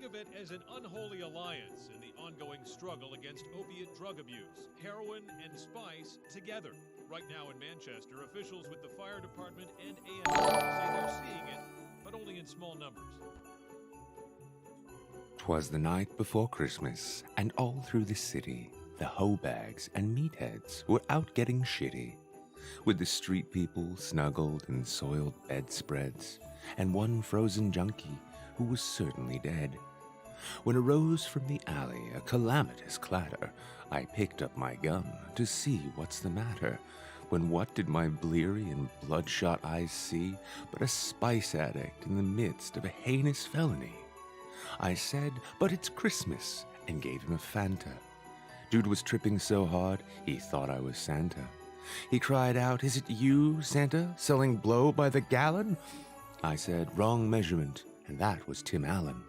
of it as an unholy alliance in the ongoing struggle against opiate drug abuse, heroin and spice together. Right now in Manchester, officials with the fire department and A&E say they're seeing it, but only in small numbers. 'Twas the night before Christmas, and all through the city, the hoe bags and meatheads were out getting shitty, with the street people snuggled in soiled bedspreads, and one frozen junkie who was certainly dead. When arose from the alley a calamitous clatter, I picked up my gun to see what's the matter, when what did my bleary and bloodshot eyes see but a spice addict in the midst of a heinous felony? I said, "But it's Christmas," and gave him a Fanta. Dude was tripping so hard, he thought I was Santa. He cried out, "Is it you, Santa, selling blow by the gallon?" I said, "Wrong measurement," and that was Tim Allen.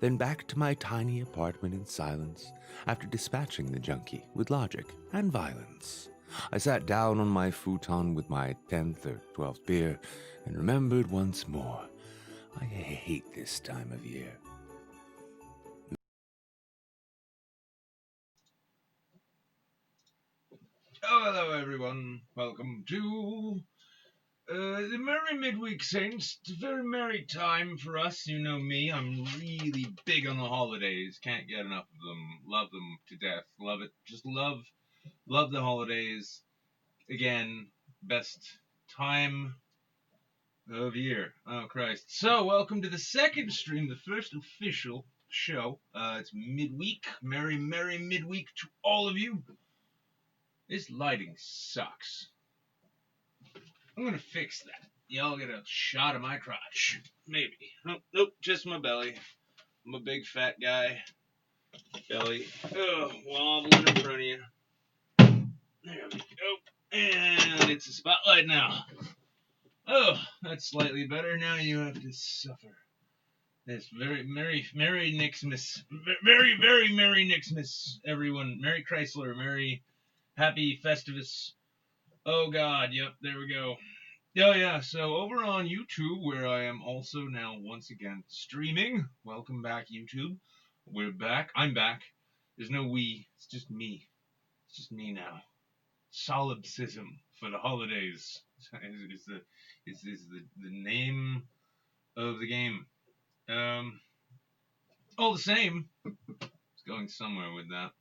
Then back to my tiny apartment in silence, after dispatching the junkie with logic and violence. I sat down on my futon with my 10th or 12th beer, and remembered once more, I hate this time of year. Oh, hello everyone. Welcome to the Merry Midweek Saints. It's a very merry time for us. You know me, I'm really big on the holidays. Can't get enough of them. Love them to death. Love it. Just love the holidays. Again, best time of year. Oh, Christ. So, welcome to the second stream, the first official show. It's midweek. Merry midweek to all of you. This lighting sucks. I'm gonna fix that. Y'all get a shot of my crotch. Maybe. Oh, nope, just my belly. I'm a big fat guy. Belly. Oh, wobbling in front of you. There we go. And it's a spotlight now. Oh, that's slightly better. Now you have to suffer. This very Merry Nixmas. Very Merry Nixmas, everyone. Merry Chrysler. Merry Happy Festivus. Oh God, yep, there we go. Oh yeah, so over on YouTube, where I am also now once again streaming. Welcome back, YouTube. We're back. I'm back. There's no we. It's just me. It's just me now. Solipsism for the holidays is the name of the game. All the same, it's going somewhere with that.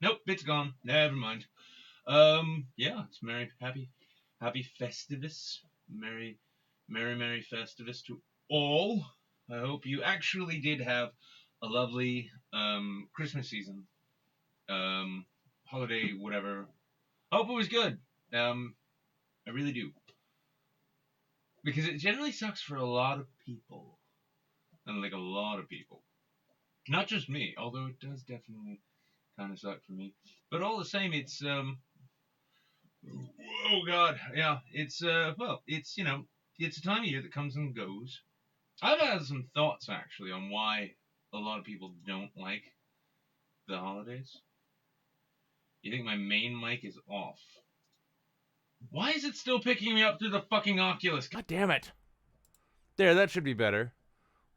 Nope, it's gone. Never mind. Yeah, it's happy Festivus. Merry Festivus to all. I hope you actually did have a lovely Christmas season. Holiday, whatever. Hope it was good. I really do. Because it generally sucks for a lot of people. And like a lot of people. Not just me, although it does definitely kind of suck for me. But all the same, it's oh God, yeah. It's it's it's a time of year that comes and goes. I've had some thoughts actually on why a lot of people don't like the holidays. You think my main mic is off? Why is it still picking me up through the fucking Oculus? God damn it. There, that should be better.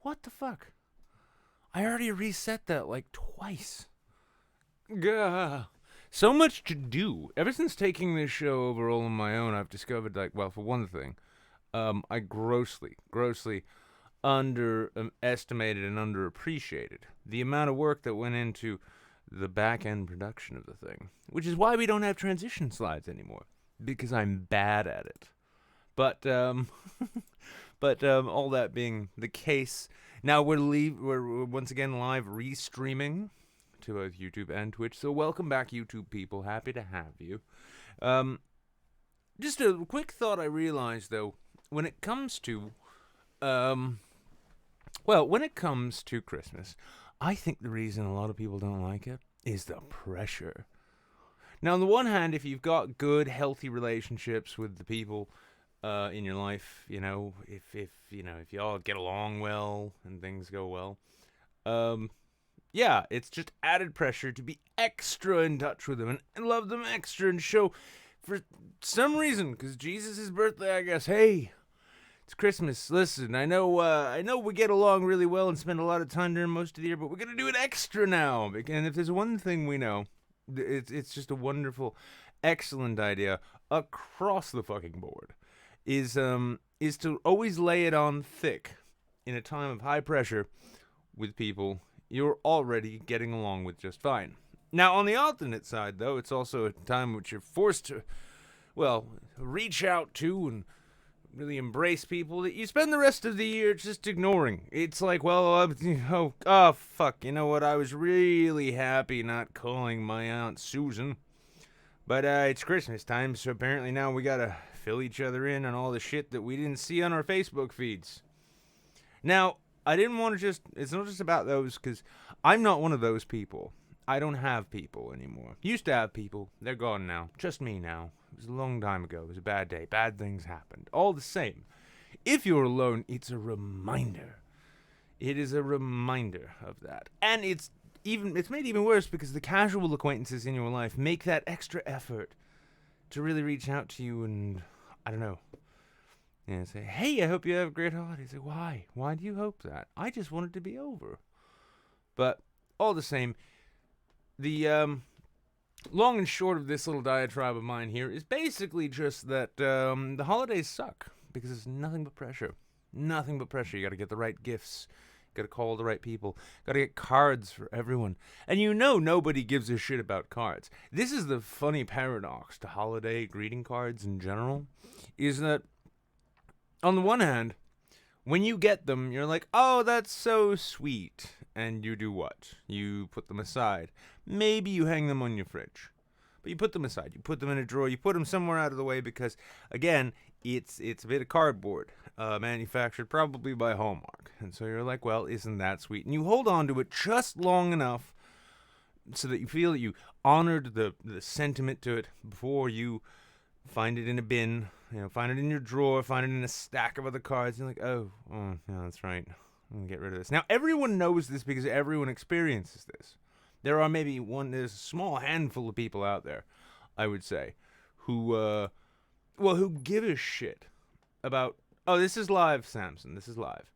What the fuck? I already reset that like twice. Gah. So much to do. Ever since taking this show over all on my own, I've discovered, like, well, for one thing, I grossly underestimated and underappreciated the amount of work that went into the back-end production of the thing, which is why we don't have transition slides anymore, because I'm bad at it. But all that being the case, now we're once again live restreaming to both YouTube and Twitch. So welcome back, YouTube people. Happy to have you. Just a quick thought I realized, though, when it comes to Christmas, I think the reason a lot of people don't like it is the pressure. Now, on the one hand, if you've got good, healthy relationships with the people in your life, if you all get along well and things go well, yeah, it's just added pressure to be extra in touch with them and love them extra and show, for some reason, because Jesus' birthday, I guess, hey, It's Christmas. Listen, I know we get along really well and spend a lot of time during most of the year, but we're gonna do it extra now. And if there's one thing we know, it's just a wonderful, excellent idea across the fucking board, is to always lay it on thick in a time of high pressure with people you're already getting along with just fine. Now, on the alternate side, though, it's also a time which you're forced to, well, reach out to and really embrace people that you spend the rest of the year just ignoring. It's like, well, fuck, you know what? I was really happy not calling my Aunt Susan. But it's Christmas time, so apparently now we gotta fill each other in on all the shit that we didn't see on our Facebook feeds. Now, I didn't want to it's not just about those, because I'm not one of those people. I don't have people anymore. Used to have people. They're gone now. Just me now. It was a long time ago. It was a bad day. Bad things happened. All the same, if you're alone, it's a reminder. It is a reminder of that. And it's made even worse because the casual acquaintances in your life make that extra effort to really reach out to you and, I don't know, say, hey, I hope you have a great holiday. Say, why? Why do you hope that? I just want it to be over. But all the same, the long and short of this little diatribe of mine here is basically just that the holidays suck because it's nothing but pressure. Nothing but pressure. You got to get the right gifts. Got to call the right people. Got to get cards for everyone. And you know nobody gives a shit about cards. This is the funny paradox to holiday greeting cards in general, is that on the one hand, when you get them, you're like, oh, that's so sweet. And you do what? You put them aside. Maybe you hang them on your fridge. But you put them aside. You put them in a drawer. You put them somewhere out of the way because, again, it's a bit of cardboard, manufactured probably by Hallmark. And so you're like, well, isn't that sweet? And you hold on to it just long enough so that you feel that you honored the sentiment to it before you find it in a bin, find it in your drawer, find it in a stack of other cards. You're like, oh, yeah, that's right. I'm going to get rid of this. Now, everyone knows this because everyone experiences this. There's a small handful of people out there, I would say, who give a shit about, oh, this is live, Samson. This is live.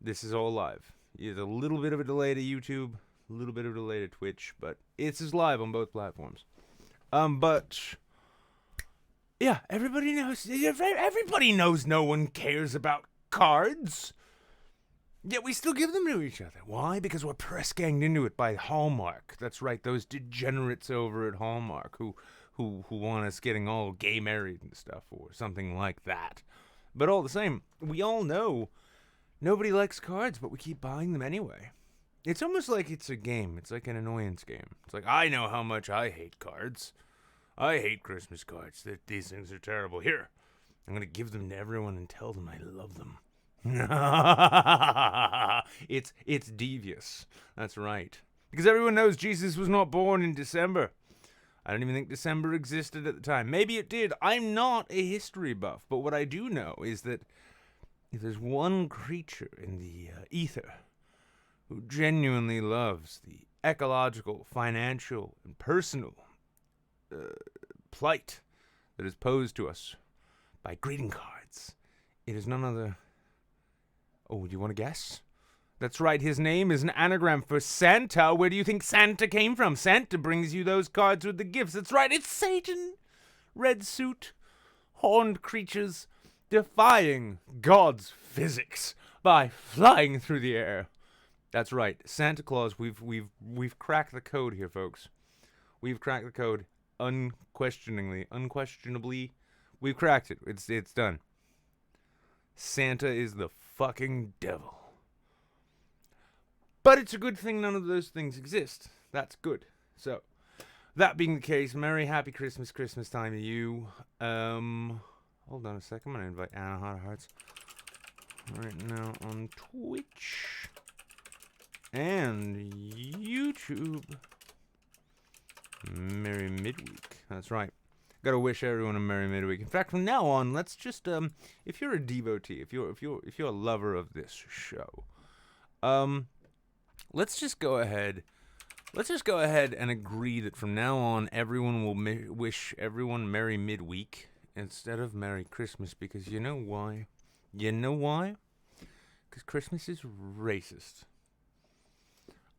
This is all live. There's a little bit of a delay to YouTube, a little bit of a delay to Twitch, but it's as live on both platforms. But yeah, everybody knows no one cares about cards. Yet we still give them to each other. Why? Because we're press ganged into it by Hallmark. That's right, those degenerates over at Hallmark who want us getting all gay married and stuff or something like that. But all the same, we all know nobody likes cards, but we keep buying them anyway. It's almost like it's a game. It's like an annoyance game. It's like, I know how much I hate cards. I hate Christmas cards. These things are terrible. Here, I'm going to give them to everyone and tell them I love them. It's devious. That's right. Because everyone knows Jesus was not born in December. I don't even think December existed at the time. Maybe it did. I'm not a history buff, but what I do know is that if there's one creature in the ether who genuinely loves the ecological, financial, and personal plight that is posed to us by greeting cards, it is none other. Oh, do you want to guess? That's right, his name is an anagram for Santa. Where do you think Santa came from? Santa brings you those cards with the gifts. That's right, it's Satan. Red suit, horned creatures, defying God's physics by flying through the air. That's right, Santa Claus. We've cracked the code here, folks. We've cracked the code unquestionably. We've cracked it. It's done. Santa is the fucking devil. But it's a good thing none of those things exist. That's good. So, that being the case, merry, happy Christmas time to you. Hold on a second. I'm going to invite Anna Hot Hearts right now on Twitch and YouTube. Merry Midweek. That's right. Gotta wish everyone a merry midweek. In fact, from now on, let's just if you're a devotee, if you're a lover of this show, let's just go ahead and agree that from now on, everyone will wish everyone merry midweek instead of merry Christmas, because you know why? You know why? Because Christmas is racist.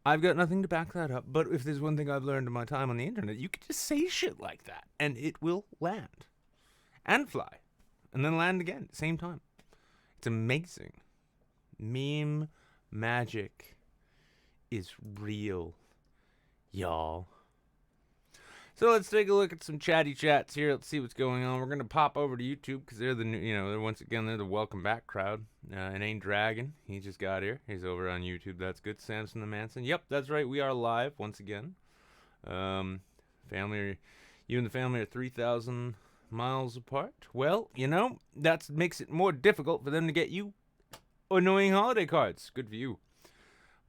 I've got nothing to back that up, but if there's one thing I've learned in my time on the internet, you can just say shit like that, and it will land. And fly. And then land again at the same time. It's amazing. Meme magic is real, y'all. So let's take a look at some chatty chats here. Let's see what's going on. We're going to pop over to YouTube because they're the new, they're the welcome back crowd. It ain't Dragon. He just got here. He's over on YouTube. That's good. Samson the Manson. Yep, that's right. We are live once again. Family, you and the family are 3,000 miles apart. Well, that makes it more difficult for them to get you annoying holiday cards. Good for you.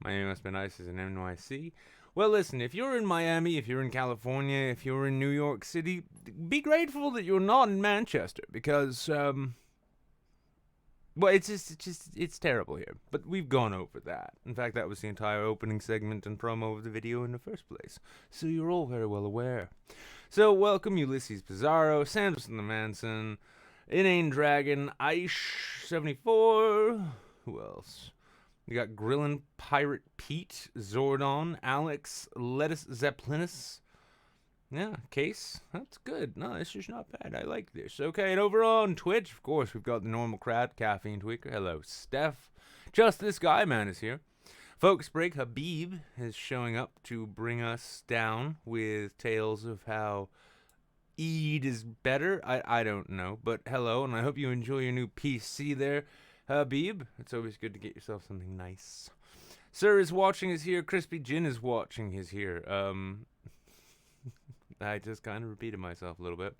My name has been Ice as an NYC. Well, listen, if you're in Miami, if you're in California, if you're in New York City, be grateful that you're not in Manchester because, it's terrible here. But we've gone over that. In fact, that was the entire opening segment and promo of the video in the first place. So you're all very well aware. So welcome Ulysses Pizarro, Samson the Manson, Inane Dragon, Aish74, who else? We got Grillin' Pirate Pete, Zordon, Alex, Lettuce Zeppelinus. Yeah, Case. That's good. No, this is not bad. I like this. Okay, and over on Twitch, of course, we've got the normal crowd. Caffeine Tweaker. Hello, Steph. Just This Guy Man is here. Folks Break Habib is showing up to bring us down with tales of how Eid is better. I don't know, but hello, and I hope you enjoy your new PC there. Habib, it's always good to get yourself something nice. Sir is watching is here. Crispy Gin is watching is here. I just kind of repeated myself a little bit.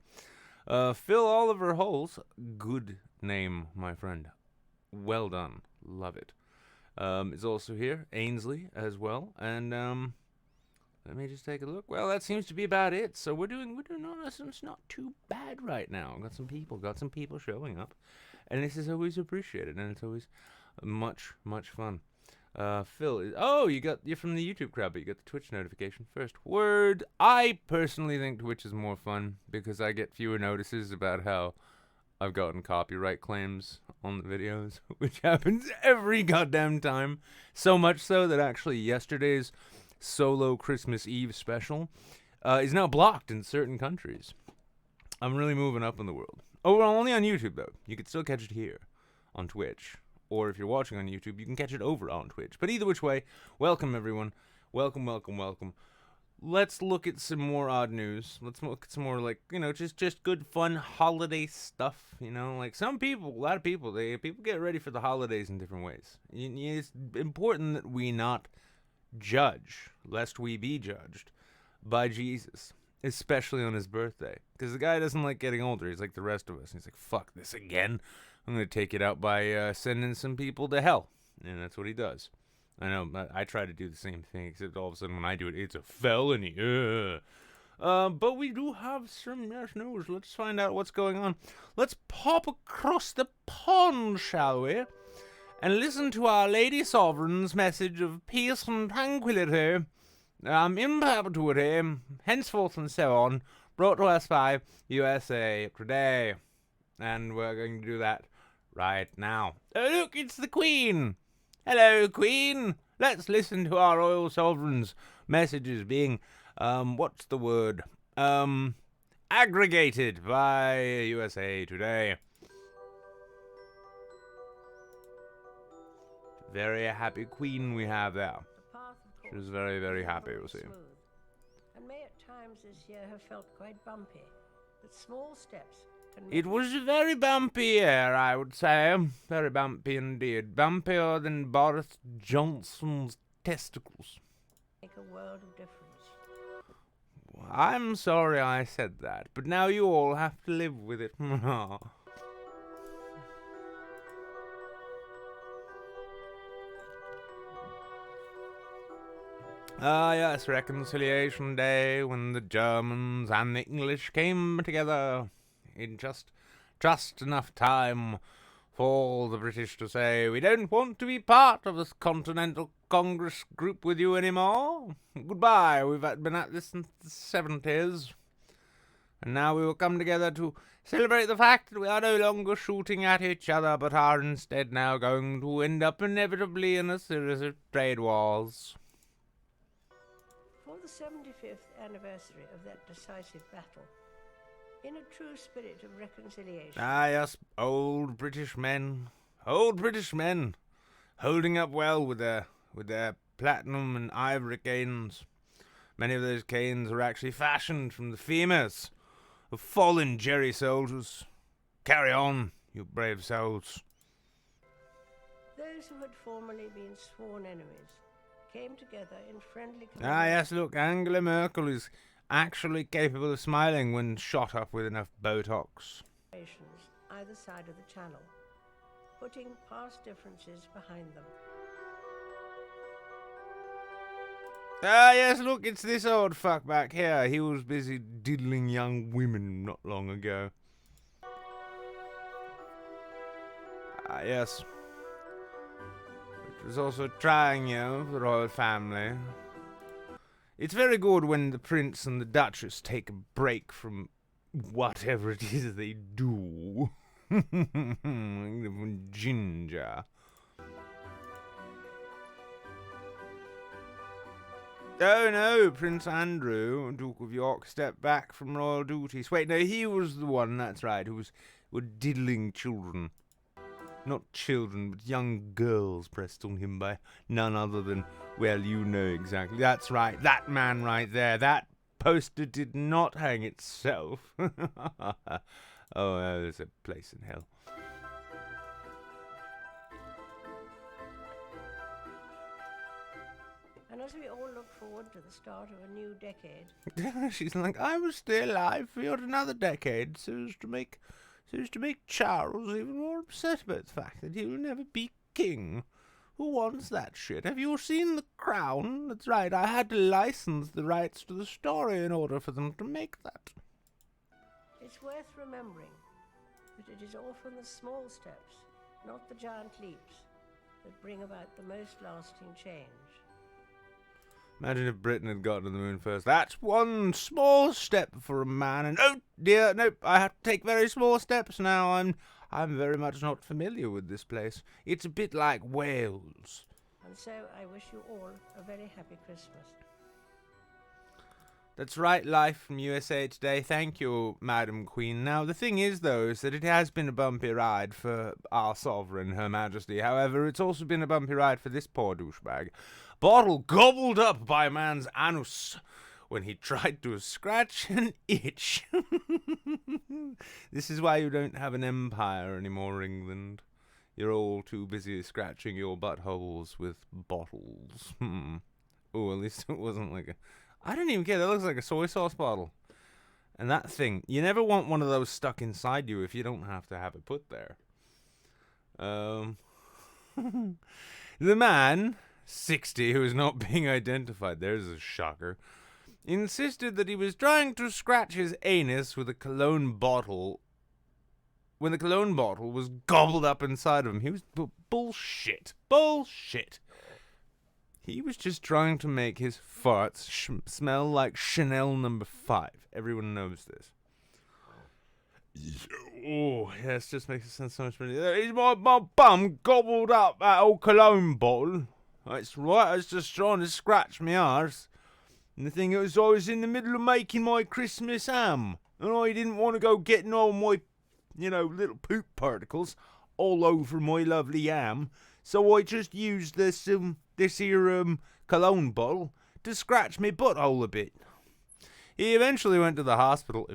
Phil Oliver Holes, good name, my friend. Well done. Love it. Is also here. Ainsley as well. And let me just take a look. Well, that seems to be about it. So we're doing it's not too bad right now. Got some people showing up. And this is always appreciated, and it's always much, much fun. Phil is... Oh, you're from the YouTube crowd, but you got the Twitch notification first. Word. I personally think Twitch is more fun because I get fewer notices about how I've gotten copyright claims on the videos, which happens every goddamn time. So much so that actually yesterday's solo Christmas Eve special is now blocked in certain countries. I'm really moving up in the world. Oh, well, only on YouTube, though. You can still catch it here on Twitch. Or if you're watching on YouTube, you can catch it over on Twitch. But either which way, welcome, everyone. Welcome, welcome, welcome. Let's look at some more odd news. Let's look at some more, just good, fun holiday stuff. A lot of people, people get ready for the holidays in different ways. It's important that we not judge, lest we be judged by Jesus. Especially on his birthday. Because the guy doesn't like getting older. He's like the rest of us. He's like, fuck this again. I'm going to take it out by sending some people to hell. And that's what he does. I know, I try to do the same thing. Except all of a sudden when I do it, it's a felony. But we do have some news. Let's find out what's going on. Let's pop across the pond, shall we? And listen to our Lady Sovereign's message of peace and tranquility. In perpetuity, henceforth and so on, brought to us by USA Today. And we're going to do that right now. Oh, look, it's the Queen. Hello, Queen. Let's listen to our Royal Sovereign's messages being, what's the word? Aggregated by USA Today. Very happy Queen we have there. She was very, very happy, we'll see. And may at times this year have felt quite bumpy, but small steps can... It was a very bumpy year, I would say. Very bumpy indeed. Bumpier than Boris Johnson's testicles. Make a world of difference. I'm sorry I said that, but now you all have to live with it. Ah, yes, Reconciliation Day, when the Germans and the English came together in just enough time for the British to say, we don't want to be part of this Continental Congress group with you anymore. Goodbye, we've been at this since the 70s. And now we will come together to celebrate the fact that we are no longer shooting at each other, but are instead now going to end up inevitably in a series of trade wars. For the 75th anniversary of that decisive battle, in a true spirit of reconciliation. Ah, yes, old British men, holding up well with their platinum and ivory canes. Many of those canes were actually fashioned from the femurs of fallen Jerry soldiers. Carry on, you brave souls. Those who had formerly been sworn enemies came together in friendly Ah, yes, look, Angela Merkel is actually capable of smiling when shot up with enough Botox. Either side of the channel, putting past differences behind them. Ah, yes, look, it's this old fuck back here. He was busy diddling young women not long ago. Ah, yes. It was also trying, for the royal family. It's very good when the prince and the duchess take a break from whatever it is they do. Ginger. Oh no, Prince Andrew, Duke of York, stepped back from royal duties. Wait, no, he was the one, that's right, who were diddling children. Not children, but young girls pressed on him by none other than, well, you know exactly. That's right, that man right there. That poster did not hang itself. Oh, there's a place in hell. And as we all look forward to the start of a new decade, She's like, I will stay alive for yet another decade, so as to make Charles even more upset about the fact that he will never be king. Who wants that shit? Have you seen The Crown? That's right, I had to license the rights to the story in order for them to make that. it's worth remembering that it is often the small steps, not the giant leaps, that bring about the most lasting change. Imagine if Britain had gotten to the moon first. That's one small step for a man, and oh dear, nope, I have to take very small steps now. I'm very much not familiar with this place. It's a bit like Wales. And so I wish you all a very happy Christmas. That's right, live from USA Today. Thank you, Madam Queen. Now, the thing is, though, is that it has been a bumpy ride for our sovereign, Her Majesty. However, it's also been a bumpy ride for this poor douchebag. Bottle gobbled up by a man's anus when he tried to scratch an itch. This is why you don't have an empire anymore, England. You're all too busy scratching your buttholes with bottles. Oh, at least it wasn't like a... I don't even care. That looks like a soy sauce bottle. And that thing, you never want one of those stuck inside you if you don't have to have it put there. The man, 60, who is not being identified, there's a shocker, insisted that he was trying to scratch his anus with a cologne bottle when the cologne bottle was gobbled up inside of him. He was bullshit. He was just trying to make his farts smell like Chanel No. 5. Everyone knows this. Oh, yes, just makes it sound so much better. Is my bum gobbled up that old cologne bottle? That's right, I was just trying to scratch my arse. And the thing is, I was in the middle of making my Christmas ham. And I didn't want to go getting all my, little poop particles all over my lovely ham. So I just used this here cologne bottle to scratch me butthole a bit. He eventually went to the hospital,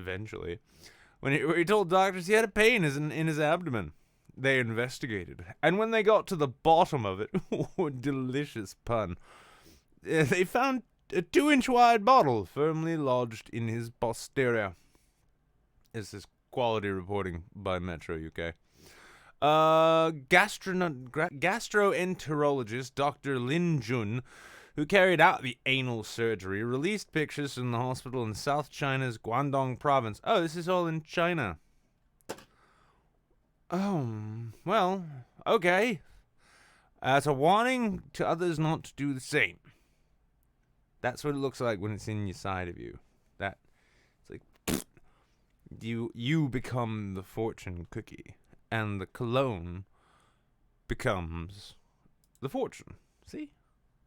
when he told doctors he had a pain in his abdomen. They investigated, and when they got to the bottom of it, delicious pun, they found a 2-inch wide bottle firmly lodged in his posterior. This is quality reporting by Metro UK. Gastroenterologist Dr. Lin Jun, who carried out the anal surgery, released pictures from the hospital in South China's Guangdong province. Oh, this is all in China. Oh, well, okay. As a warning to others not to do the same. That's what it looks like when it's inside of you. It's like, you become the fortune cookie, and the cologne becomes the fortune. See?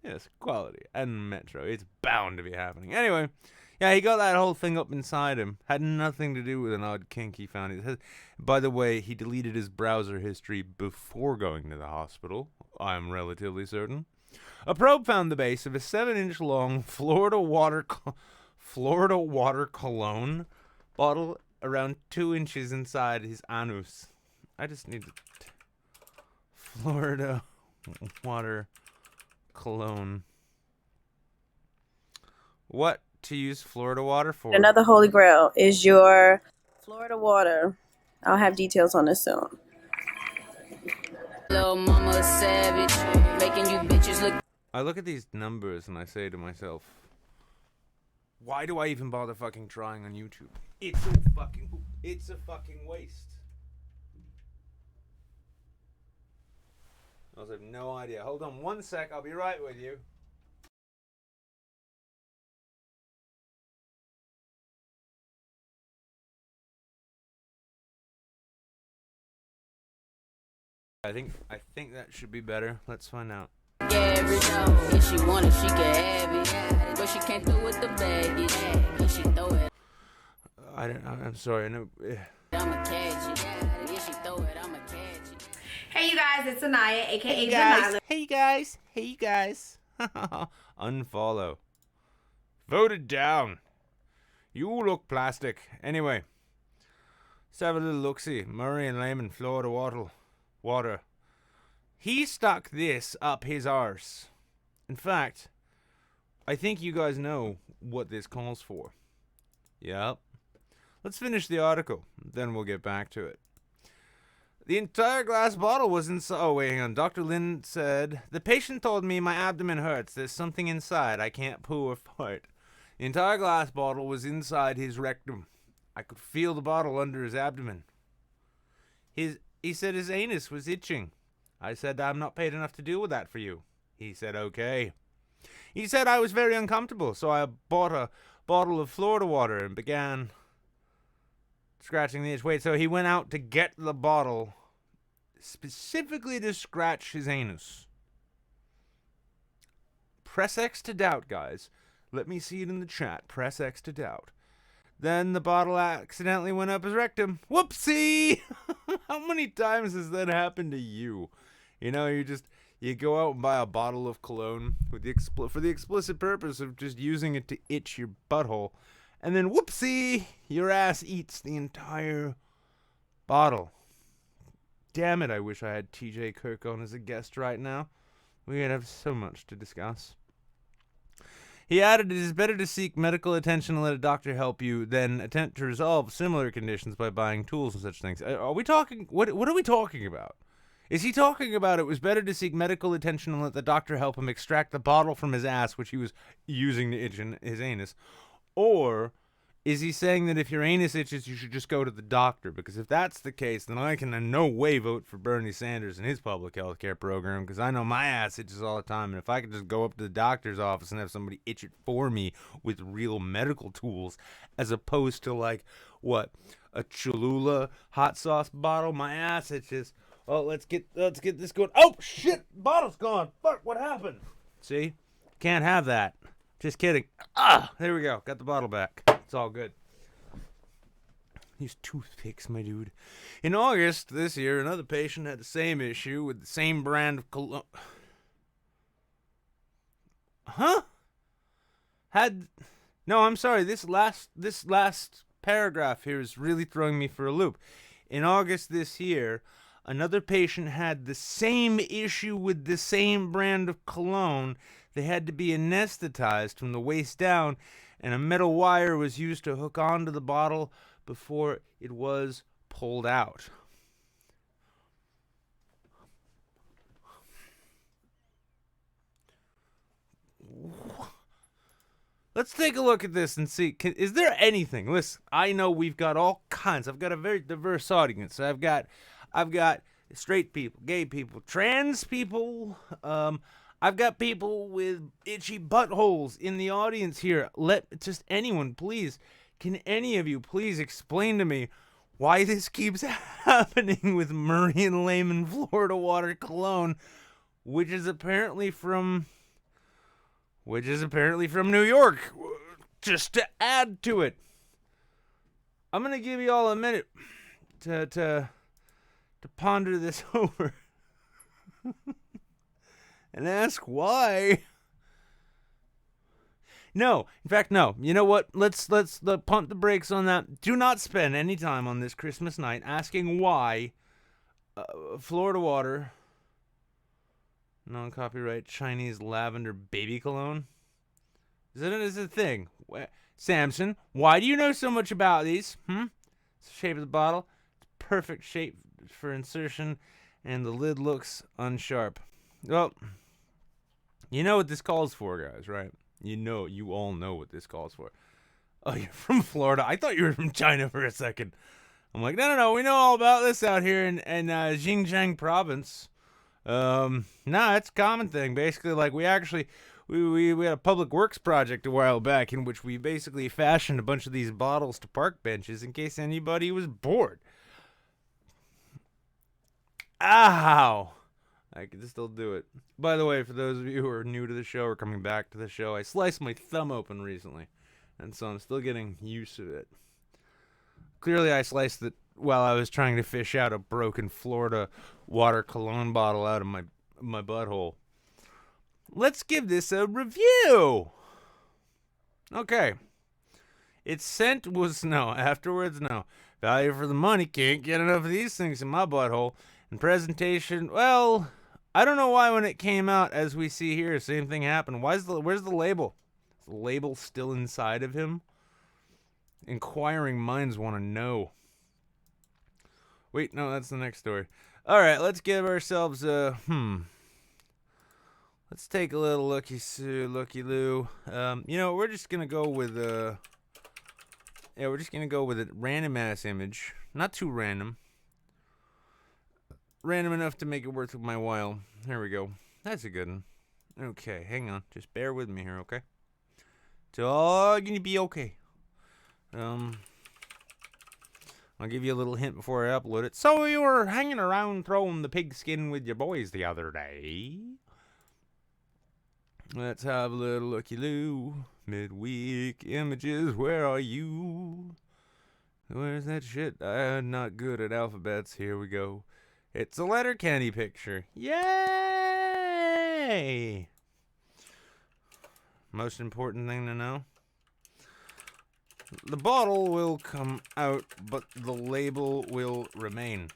Yes, quality and Metro. It's bound to be happening. Anyway, yeah, he got that whole thing up inside him. Had nothing to do with an odd kink he found. By the way, he deleted his browser history before going to the hospital, I'm relatively certain. A probe found the base of a 7-inch long Florida water cologne bottle around 2 inches inside his anus. I just need Florida water cologne. What to use Florida water for? Another holy grail is your Florida water. I'll have details on this soon. Little mama savage, making you bitches look. I look at these numbers and I say to myself, why do I even bother fucking trying on YouTube? It's a fucking waste. I have no idea. Hold on 1 sec, I'll be right with you. I think that should be better. Let's find out. If she want it, she can have it. But she can't throw with the baggage. If she throw it, I'm sorry. I know. I'ma catch it. If she throw it, I'ma catch it. Hey you guys, it's Anaya, aka Hey you guys. Unfollow. Voted down. You look plastic. Anyway, let's have a little look-see. Murray and Lehman, Florida water. He stuck this up his arse. In fact, I think you guys know what this calls for. Yep. Let's finish the article, then we'll get back to it. The entire glass bottle was inside. Oh, wait, hang on. Dr. Lin said, the patient told me my abdomen hurts. There's something inside. I can't poo or fart. The entire glass bottle was inside his rectum. I could feel the bottle under his abdomen. He said his anus was itching. I said, I'm not paid enough to deal with that for you. He said, okay. He said I was very uncomfortable, so I bought a bottle of Florida water and began scratching the itch. Wait, so he went out to get the bottle specifically to scratch his anus. Press X to doubt, guys. Let me see it in the chat. Press X to doubt. Then the bottle accidentally went up his rectum. Whoopsie! How many times has that happened to you? You know, you go out and buy a bottle of cologne with for the explicit purpose of just using it to itch your butthole. And then whoopsie, your ass eats the entire bottle. Damn it, I wish I had TJ Kirk on as a guest right now. We'd have so much to discuss. He added, it is better to seek medical attention and let a doctor help you than attempt to resolve similar conditions by buying tools and such things. Are we talking, what are we talking about? Is he talking about it was better to seek medical attention and let the doctor help him extract the bottle from his ass, which he was using to itch in his anus? Or is he saying that if your anus itches, you should just go to the doctor? Because if that's the case, then I can in no way vote for Bernie Sanders and his public health care program, because I know my ass itches all the time, and if I could just go up to the doctor's office and have somebody itch it for me with real medical tools, as opposed to like, what, a Cholula hot sauce bottle, my ass itches. Oh, let's get this going. Oh, shit, bottle's gone. Fuck, what happened? See? Can't have that. Just kidding. There we go. Got the bottle back. It's all good. These toothpicks, my dude. In August this year, another patient had the same issue with the same brand of cologne. Huh? No, I'm sorry. This last paragraph here is really throwing me for a loop. In August this year, another patient had the same issue with the same brand of cologne. They had to be anesthetized from the waist down, and a metal wire was used to hook onto the bottle before it was pulled out. Let's take a look at this and see. Is there anything? Listen, I know we've got all kinds. I've got a very diverse audience. I've got straight people, gay people, trans people. I've got people with itchy buttholes in the audience here. Let just anyone, please, Can any of you please explain to me why this keeps happening with Murray and Lehman Florida Water Cologne, which is apparently from New York, just to add to it. I'm going to give you all a minute to ponder this over and ask why. No, in fact, no. You know what? Let's pump the brakes on that. Do not spend any time on this Christmas night asking why Florida Water, non-copyright Chinese lavender baby cologne. Is it a thing? Samson, why do you know so much about these? It's the shape of the bottle. It's perfect shape for insertion, and the lid looks unsharp. Well, you know what this calls for, guys, right? You all know what this calls for. Oh, you're from Florida? I thought you were from China for a second. I'm like, no, we know all about this out here in Xinjiang province. Nah, it's a common thing. Basically, like, we had a public works project a while back in which we basically fashioned a bunch of these bottles to park benches in case anybody was bored. Ow! I can still do it. By the way, for those of you who are new to the show or coming back to the show, I sliced my thumb open recently, and so I'm still getting used to it. Clearly, I sliced it while I was trying to fish out a broken Florida water cologne bottle out of my butthole. Let's give this a review. Okay. Its scent was no. Afterwards, no. Value for the money. Can't get enough of these things in my butthole. And presentation, well, I don't know why when it came out, as we see here, same thing happened. Where's the label? Is the label still inside of him? Inquiring minds want to know. Wait, no, that's the next story. All right, let's give ourselves a, Let's take a little looky-loo. We're just going to go with a random ass image. Not too random. Random enough to make it worth my while. There we go. That's a good one. Okay, hang on. Just bear with me here, okay? It's all gonna be okay. I'll give you a little hint before I upload it. So you were hanging around throwing the pigskin with your boys the other day. Let's have a little looky-loo. Midweek images, where are you? Where's that shit? I'm not good at alphabets. Here we go. It's a Letterkenny picture. Yay! Most important thing to know. The bottle will come out, but the label will remain.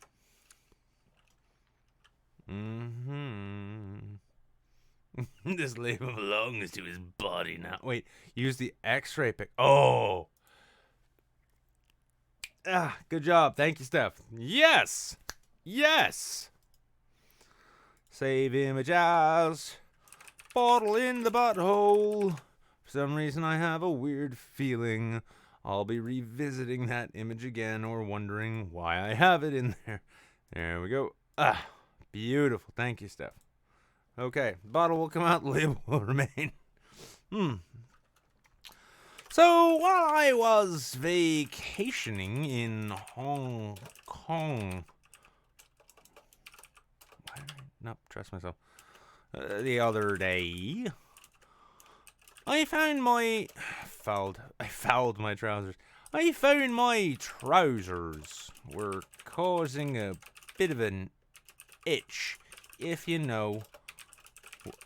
This label belongs to his body now. Wait, use the X-ray pic. Oh! Good job. Thank you, Steph. Yes! Yes! Save image as bottle in the butthole. For some reason, I have a weird feeling I'll be revisiting that image again or wondering why I have it in there. There we go. Beautiful. Thank you, Steph. Okay, bottle will come out, the label will remain. So, while I was vacationing in Hong Kong, why did I not trust myself? The other day, I found my trousers. I found my trousers were causing a bit of an itch, if you know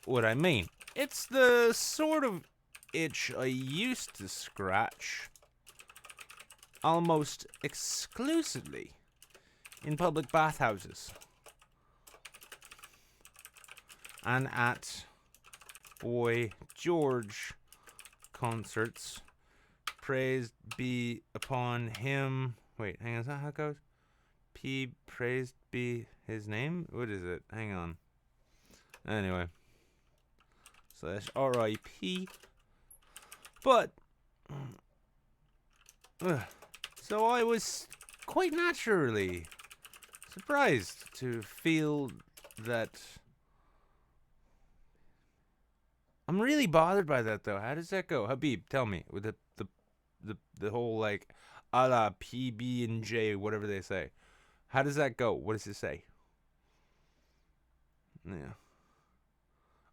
what I mean. It's the sort of itch I used to scratch almost exclusively in public bathhouses and at Boy George concerts. Praise be upon him. Wait, hang on, is that how it goes? Praised be his name? What is it? Hang on. Anyway. / RIP. But, so I was quite naturally surprised to feel that. I'm really bothered by that, though. How does that go? Habib, tell me. With the the whole like a la PB and J, whatever they say. How does that go? What does it say? Yeah.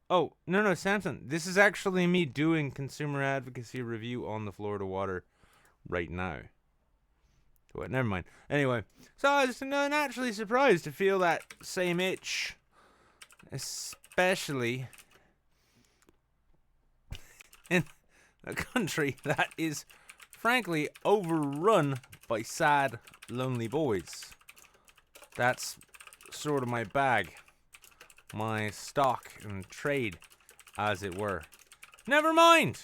Oh, no, Samson. This is actually me doing consumer advocacy review on the Florida water right now. What? Never mind. Anyway, so I was naturally surprised to feel that same itch, especially in a country that is, frankly, overrun by sad, lonely boys. That's sort of my bag. My stock and trade, as it were. Never mind.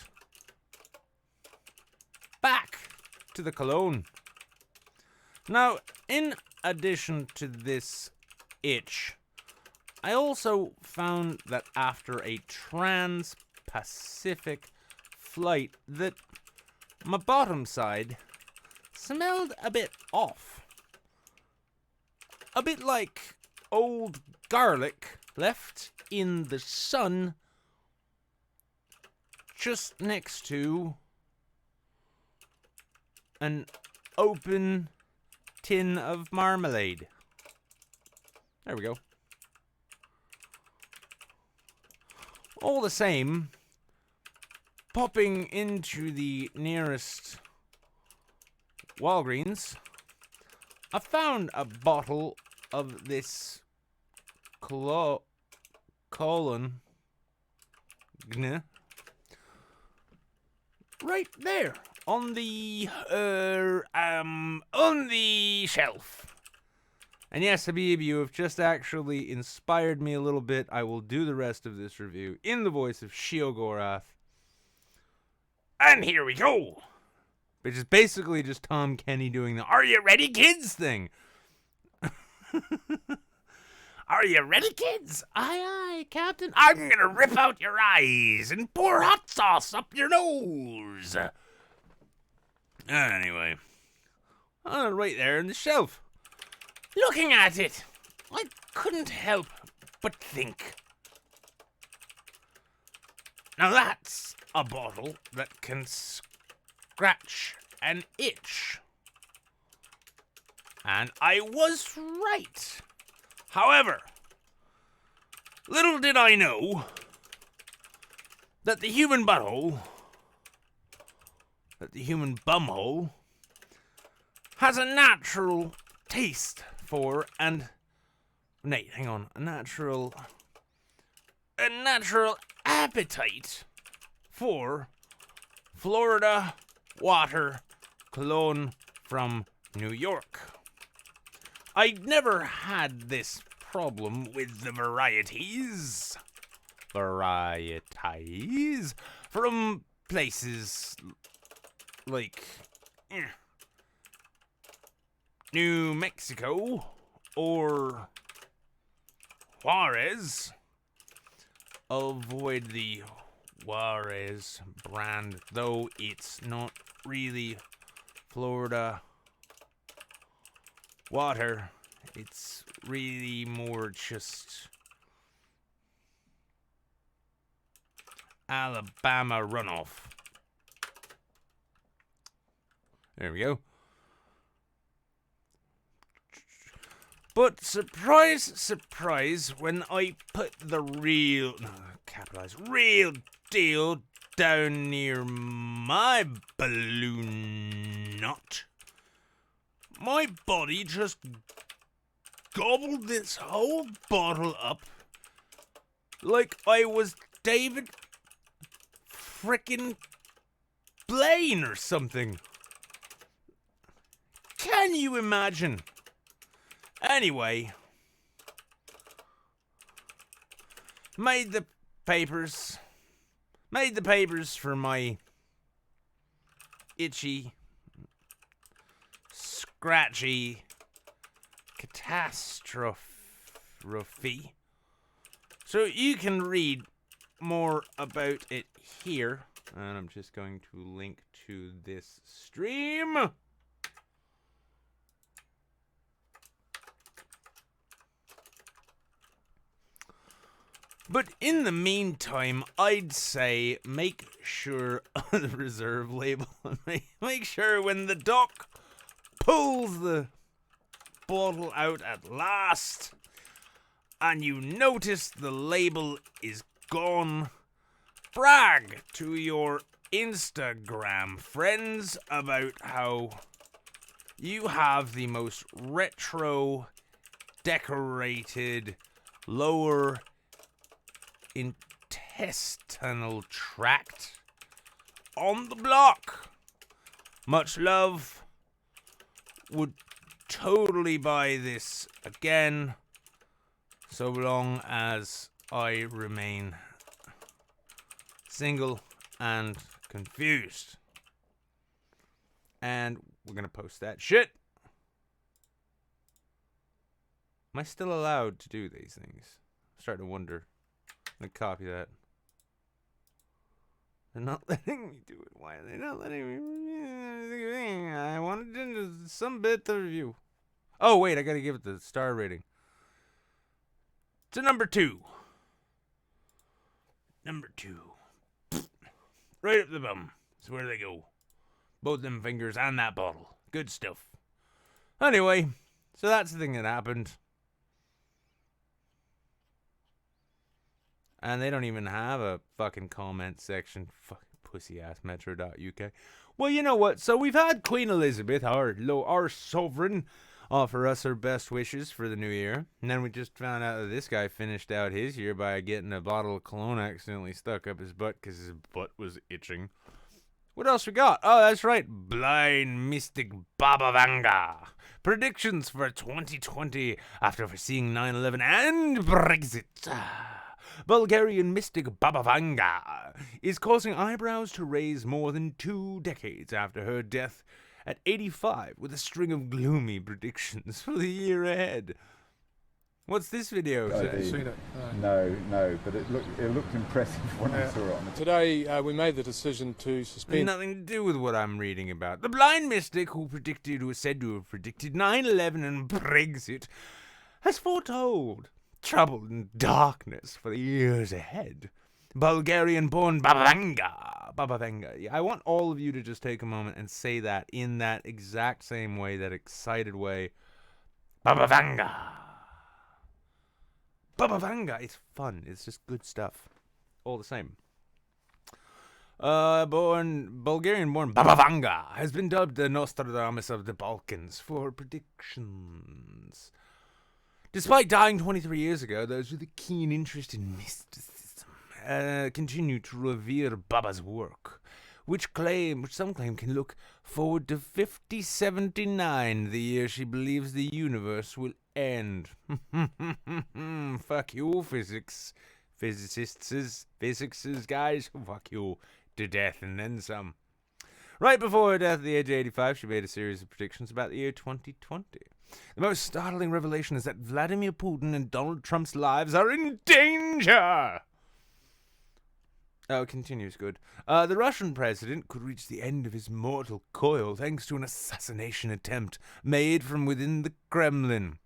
Back to the cologne. Now, in addition to this itch, I also found that after a trans-Pacific flight that my bottom side smelled a bit off. A bit like old garlic left in the sun just next to an open tin of marmalade. There we go. All the same, popping into the nearest Walgreens, I found a bottle of this colon right there on the shelf. And yes, Habib, you have just actually inspired me a little bit. I will do the rest of this review in the voice of Shiogorath. And here we go! Which is basically just Tom Kenny doing the "Are you ready, kids?" thing. Are you ready, kids? Aye, aye, Captain. I'm gonna rip out your eyes and pour hot sauce up your nose. Anyway. Right there on the shelf. Looking at it, I couldn't help but think. Now that's a bottle that can scratch and itch. And I was right. However, little did I know that the human bumhole, has a natural taste for a natural appetite for Florida water cologne from New York. I never had this problem with the varieties from places like New Mexico or Juarez. Avoid the Juarez brand, though it's not really Florida water. It's really more just Alabama runoff. There we go. But surprise, surprise, when I put the real deal down near my balloon nut, my body just gobbled this whole bottle up like I was David frickin' Blaine or something. Can you imagine? Anyway, made the papers for my itchy, scratchy catastrophe. So you can read more about it here. And I'm just going to link to this stream. But in the meantime, I'd say make sure the reserve label, make sure when the doc pulls the bottle out at last and you notice the label is gone, brag to your Instagram friends about how you have the most retro decorated lower intestinal tract on the block. Much love. Would totally buy this again, so long as I remain single and confused. And we're gonna post that shit. Am I still allowed to do these things? I'm starting to wonder. I'm gonna copy that. They're not letting me do it. Why are they not letting me? I wanted to do some bit to review. Oh, wait, I gotta give it the star rating. It's a number 2. Number 2. Right up the bum. That's where they go. Both them fingers and that bottle. Good stuff. Anyway, so that's the thing that happened. And they don't even have a fucking comment section. Fucking pussy-ass metro.uk. Well, you know what? So we've had Queen Elizabeth, our sovereign, offer us her best wishes for the new year. And then we just found out that this guy finished out his year by getting a bottle of cologne accidentally stuck up his butt because his butt was itching. What else we got? Oh, that's right. Blind Mystic Baba Vanga. Predictions for 2020 after foreseeing 9/11 and Brexit. Bulgarian mystic Baba Vanga is causing eyebrows to raise more than 2 decades after her death at 85 with a string of gloomy predictions for the year ahead. What's this video say? Seen it? No, but it looked impressive when I saw it on the Today we made the decision to suspend. Nothing to do with what I'm reading about. The blind mystic who was said to have predicted 9/11 and Brexit has foretold trouble and darkness for the years ahead. Bulgarian-born Baba Vanga. I want all of you to just take a moment and say that in that exact same way, that excited way. Baba Vanga. Baba Vanga. It's fun. It's just good stuff. All the same. Bulgarian-born Baba Vanga has been dubbed the Nostradamus of the Balkans for predictions. Despite dying 23 years ago, those with a keen interest in mysticism continue to revere Baba's work, which some claim can look forward to 5079, the year she believes the universe will end. Fuck you, physicists, guys. Fuck you to death and then some. Right before her death at the age of 85, she made a series of predictions about the year 2020. The most startling revelation is that Vladimir Putin and Donald Trump's lives are in danger. Oh, it continues, good. The Russian president could reach the end of his mortal coil thanks to an assassination attempt made from within the Kremlin.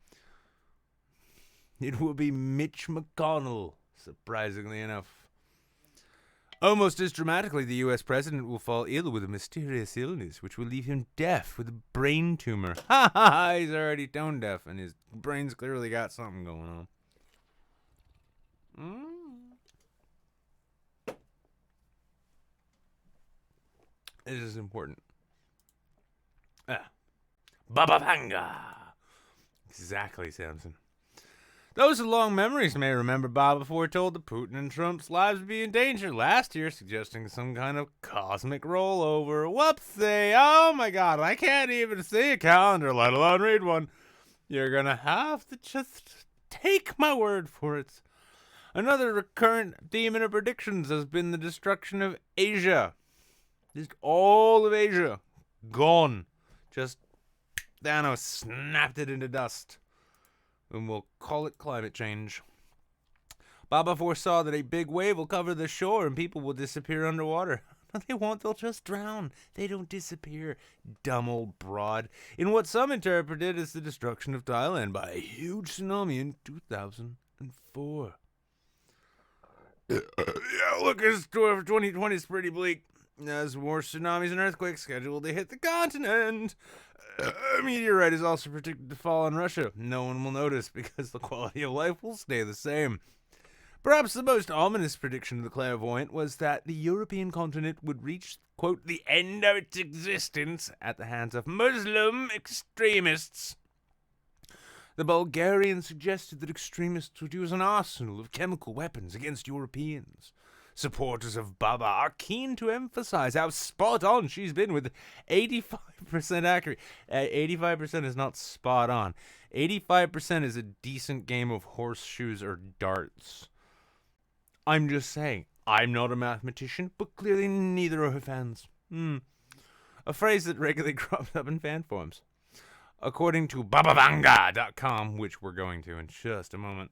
It will be Mitch McConnell, surprisingly enough. Almost as dramatically, the U.S. president will fall ill with a mysterious illness, which will leave him deaf with a brain tumor. Ha ha ha! He's already tone deaf, and his brain's clearly got something going on. This is important. Baba Vanga. Exactly, Samson. Those with long memories may remember Baba foretold that Putin and Trump's lives would be in danger last year, suggesting some kind of cosmic rollover. Whoopsie! Oh my god, I can't even see a calendar, let alone read one. You're gonna have to just take my word for it. Another recurrent theme in her predictions has been the destruction of Asia. Just all of Asia. Gone. Just Thanos snapped it into dust. And we'll call it climate change. Baba foresaw that a big wave will cover the shore and people will disappear underwater. No, they won't. They'll just drown. They don't disappear. Dumb old broad. In what some interpreted as the destruction of Thailand by a huge tsunami in 2004. Yeah, look, this tour for 2020 is pretty bleak. As more tsunamis and earthquakes scheduled to hit the continent. A meteorite is also predicted to fall on Russia. No one will notice because the quality of life will stay the same. Perhaps the most ominous prediction of the clairvoyant was that the European continent would reach, quote, the end of its existence at the hands of Muslim extremists. The Bulgarian suggested that extremists would use an arsenal of chemical weapons against Europeans. Supporters of Baba are keen to emphasize how spot on she's been with 85% accurate. 85% is not spot on. 85% is a decent game of horseshoes or darts. I'm just saying, I'm not a mathematician, but clearly neither are her fans. A phrase that regularly crops up in fan forums. According to babavanga.com, which we're going to in just a moment.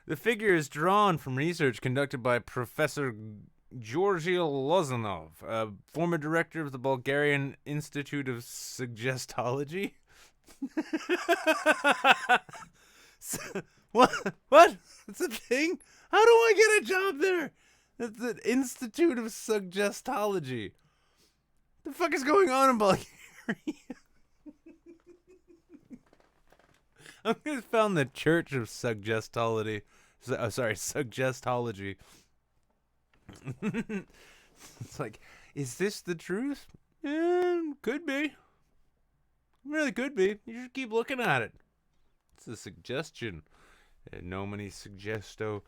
The figure is drawn from research conducted by Professor Georgy Lozanov, a former director of the Bulgarian Institute of Suggestology. What? That's a thing? How do I get a job there? That's the Institute of Suggestology. The fuck is going on in Bulgaria? I just found the Church of Suggestology. Suggestology. It's like, is this the truth? Could be. Really could be. You should keep looking at it. It's a suggestion. Et nomini suggesto,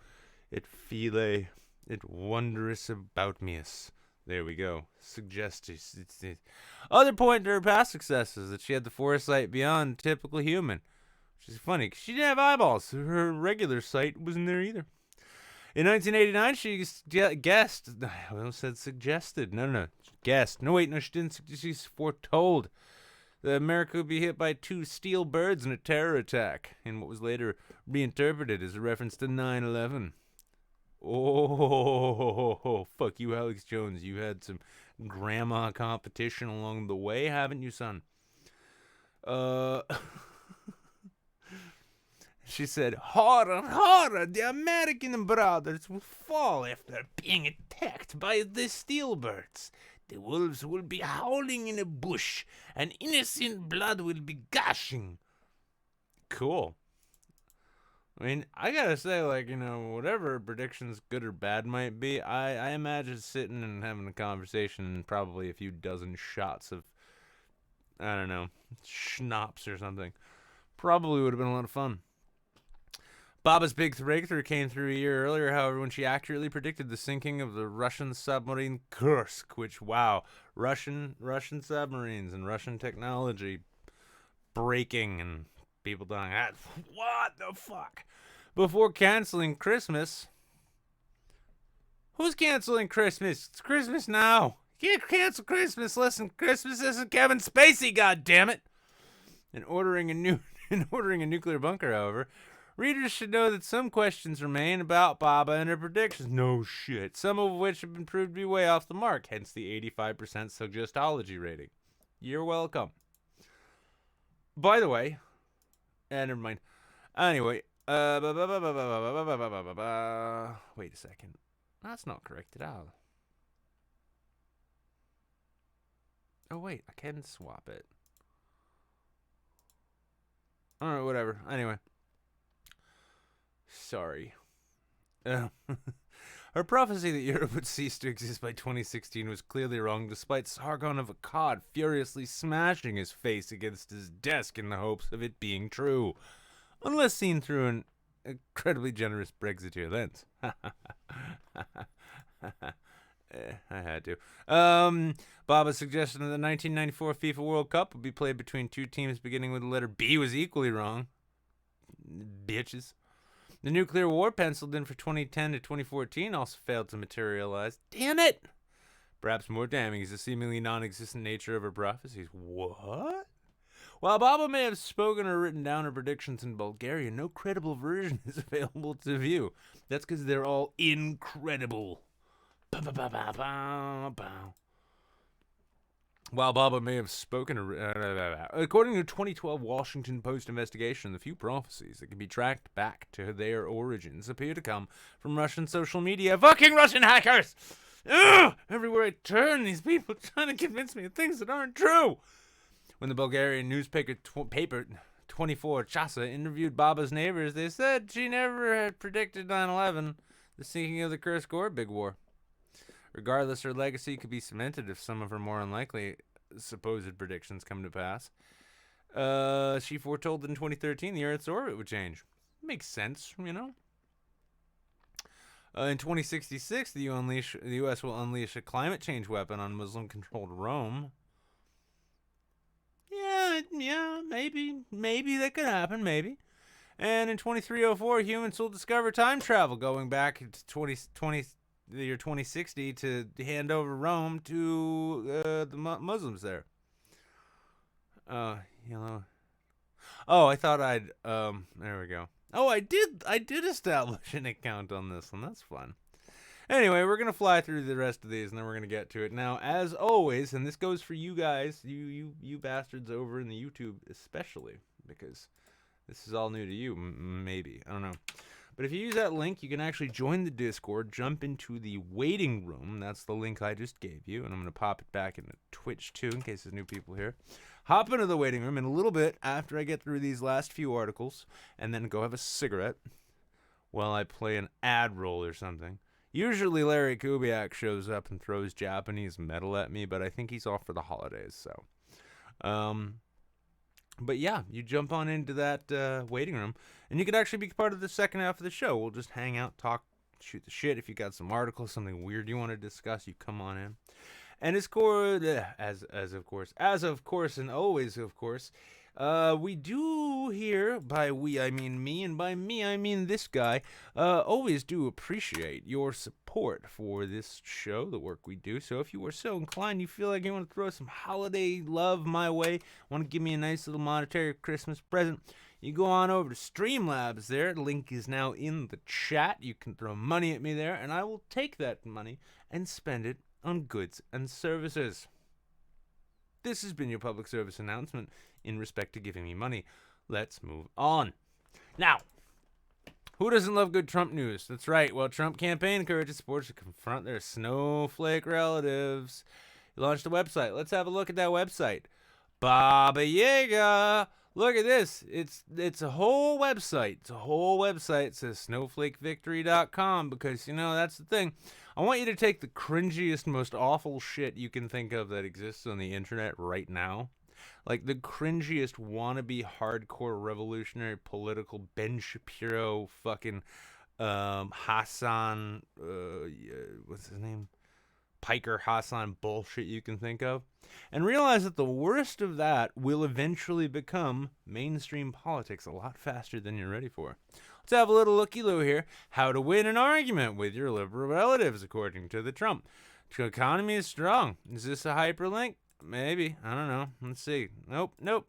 et file, et wondrous about meus. There we go. Suggestions. Other point to her past successes that she had the foresight beyond typical human. Which is funny, because she didn't have eyeballs. So her regular sight wasn't there either. In 1989, she guessed. I almost said suggested. No. Guessed. No, wait, no, she didn't. She's foretold that America would be hit by 2 steel birds in a terror attack, in what was later reinterpreted as a reference to 9/11. Oh, fuck you, Alex Jones. You had some grandma competition along the way, haven't you, son? She said, horror, the American brothers will fall after being attacked by the steel birds. The wolves will be howling in a bush, and innocent blood will be gushing. Cool. I mean, I gotta say, like, whatever predictions, good or bad, might be, I imagine sitting and having a conversation and probably a few dozen shots of, I don't know, schnapps or something. Probably would have been a lot of fun. Baba's big breakthrough came through a year earlier, however, when she accurately predicted the sinking of the Russian submarine Kursk, which, wow, Russian submarines and Russian technology breaking and people dying. What the fuck? Before canceling Christmas. Who's canceling Christmas? It's Christmas now. You can't cancel Christmas. Listen, Christmas isn't Kevin Spacey, goddammit. In ordering a nuclear bunker, however, readers should know that some questions remain about Baba and her predictions. No shit. Some of which have been proved to be way off the mark, hence the 85% suggestology rating. You're welcome. By the way, never mind. Anyway, wait a second. That's not correct at all. Oh, wait, I can swap it. Alright, whatever. Anyway. Sorry. Her prophecy that Europe would cease to exist by 2016 was clearly wrong, despite Sargon of Akkad furiously smashing his face against his desk in the hopes of it being true. Unless seen through an incredibly generous Brexiteer lens. I had to. Baba's suggestion that the 1994 FIFA World Cup would be played between 2 teams beginning with the letter B was equally wrong. Bitches. The nuclear war penciled in for 2010 to 2014 also failed to materialize. Damn it! Perhaps more damning is the seemingly non-existent nature of her prophecies. What? While Baba may have spoken or written down her predictions in Bulgarian, no credible version is available to view. That's because they're all incredible. While Baba may have spoken, according to a 2012 Washington Post investigation, the few prophecies that can be tracked back to their origins appear to come from Russian social media. Fucking Russian hackers! Ugh! Everywhere I turn, these people trying to convince me of things that aren't true. When the Bulgarian newspaper paper 24 Chasa interviewed Baba's neighbors, they said she never had predicted 9/11, the sinking of the Kursk or big war. Regardless, her legacy could be cemented if some of her more unlikely supposed predictions come to pass. She foretold in 2013 the Earth's orbit would change. Makes sense, you know? In 2066, the U.S. will unleash a climate change weapon on Muslim-controlled Rome. Yeah, maybe that could happen, maybe. And in 2304, humans will discover time travel, going back to the year 2060 to hand over Rome to the Muslims there. I thought I'd there we go. Oh, I did establish an account on this one. That's fun. Anyway, we're going to fly through the rest of these, and then we're going to get to it. Now, as always, and this goes for you guys, you bastards over in the YouTube especially, because this is all new to you, maybe. I don't know. But if you use that link, you can actually join the Discord, jump into the waiting room. That's the link I just gave you, and I'm going to pop it back into Twitch, too, in case there's new people here. Hop into the waiting room in a little bit after I get through these last few articles, and then go have a cigarette while I play an ad roll or something. Usually Larry Kubiak shows up and throws Japanese metal at me, but I think he's off for the holidays, so. But yeah, you jump on into that waiting room, and you can actually be part of the second half of the show. We'll just hang out, talk, shoot the shit. If you got some articles, something weird you want to discuss, you come on in. And as of course, and always of course, we do here, by we I mean me, and by me I mean this guy, always do appreciate your support for this show, the work we do. So if you are so inclined, you feel like you want to throw some holiday love my way, want to give me a nice little monetary Christmas present, you go on over to Streamlabs there. The link is now in the chat. You can throw money at me there, and I will take that money and spend it on goods and services. This has been your public service announcement in respect to giving me money. Let's move on. Now, who doesn't love good Trump news? That's right. Well, Trump campaign encourages supporters to confront their snowflake relatives. He launched a website. Let's have a look at that website. Baba Yaga. Look at this. It's a whole website. It's a whole website. It says snowflakevictory.com because, that's the thing. I want you to take the cringiest, most awful shit you can think of that exists on the internet right now. Like the cringiest wannabe hardcore revolutionary political Ben Shapiro fucking Hassan, what's his name? Piker Hassan bullshit you can think of. And realize that the worst of that will eventually become mainstream politics a lot faster than you're ready for. Let's have a little looky-loo here. How to win an argument with your liberal relatives, according to the Trump. The economy is strong. Is this a hyperlink? Maybe. I don't know. Let's see. Nope.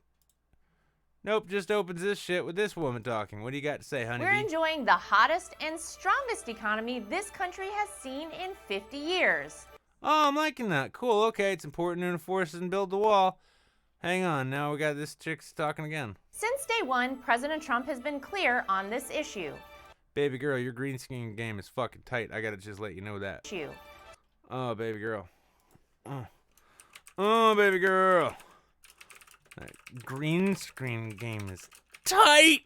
Just opens this shit with this woman talking. What do you got to say, honey? We're enjoying the hottest and strongest economy this country has seen in 50 years. Oh, I'm liking that. Cool. Okay, it's important to enforce and build the wall. Hang on. Now we got this chick's talking again. Since day one, President Trump has been clear on this issue. Baby girl, your green screen game is fucking tight. I gotta just let you know that. Oh, baby girl. Oh, baby girl. That green screen game is tight.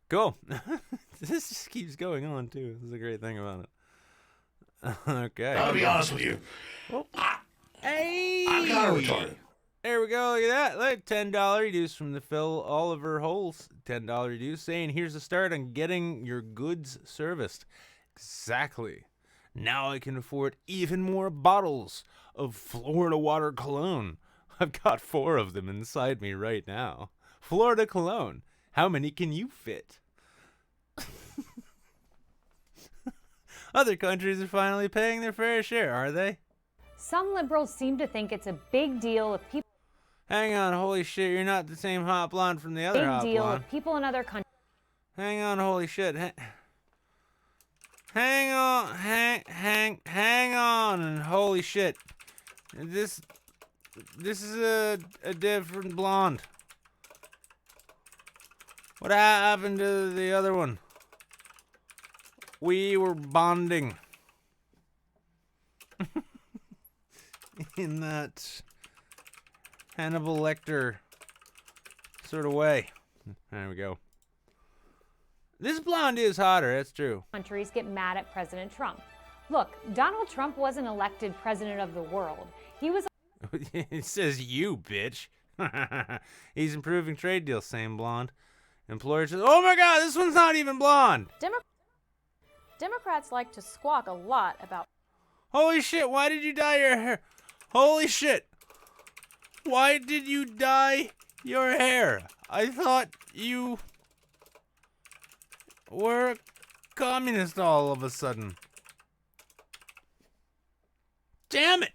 Cool. This just keeps going on, too. This is a great thing about it. Okay. I'll be honest with you. Hey! I'm kind of retarded. There we go. Look at that. Look, $10 reduce from the Phil Oliver Holes. $10 reduce saying, here's a start on getting your goods serviced. Exactly. Now I can afford even more bottles of Florida water cologne. I've got 4 of them inside me right now. Florida cologne. How many can you fit? Other countries are finally paying their fair share, are they? Some liberals seem to think it's a big deal if people... Hang on, holy shit, you're not the same hot blonde from the other hot blonde. If people in other countries... Hang on, holy shit. Hang on, hang on, and holy shit. This is a different blonde. What happened to the other one? We were bonding. In that Hannibal Lecter sort of way. There we go. This blonde is hotter, that's true. Countries get mad at President Trump. Look, Donald Trump wasn't elected president of the world. He was... It says you, bitch. He's improving trade deals, same blonde. Employer says, oh my god, this one's not even blonde. Democrats like to squawk a lot about... Holy shit, why did you dye your hair? Holy shit. Why did you dye your hair? I thought you were a communist all of a sudden. Damn it.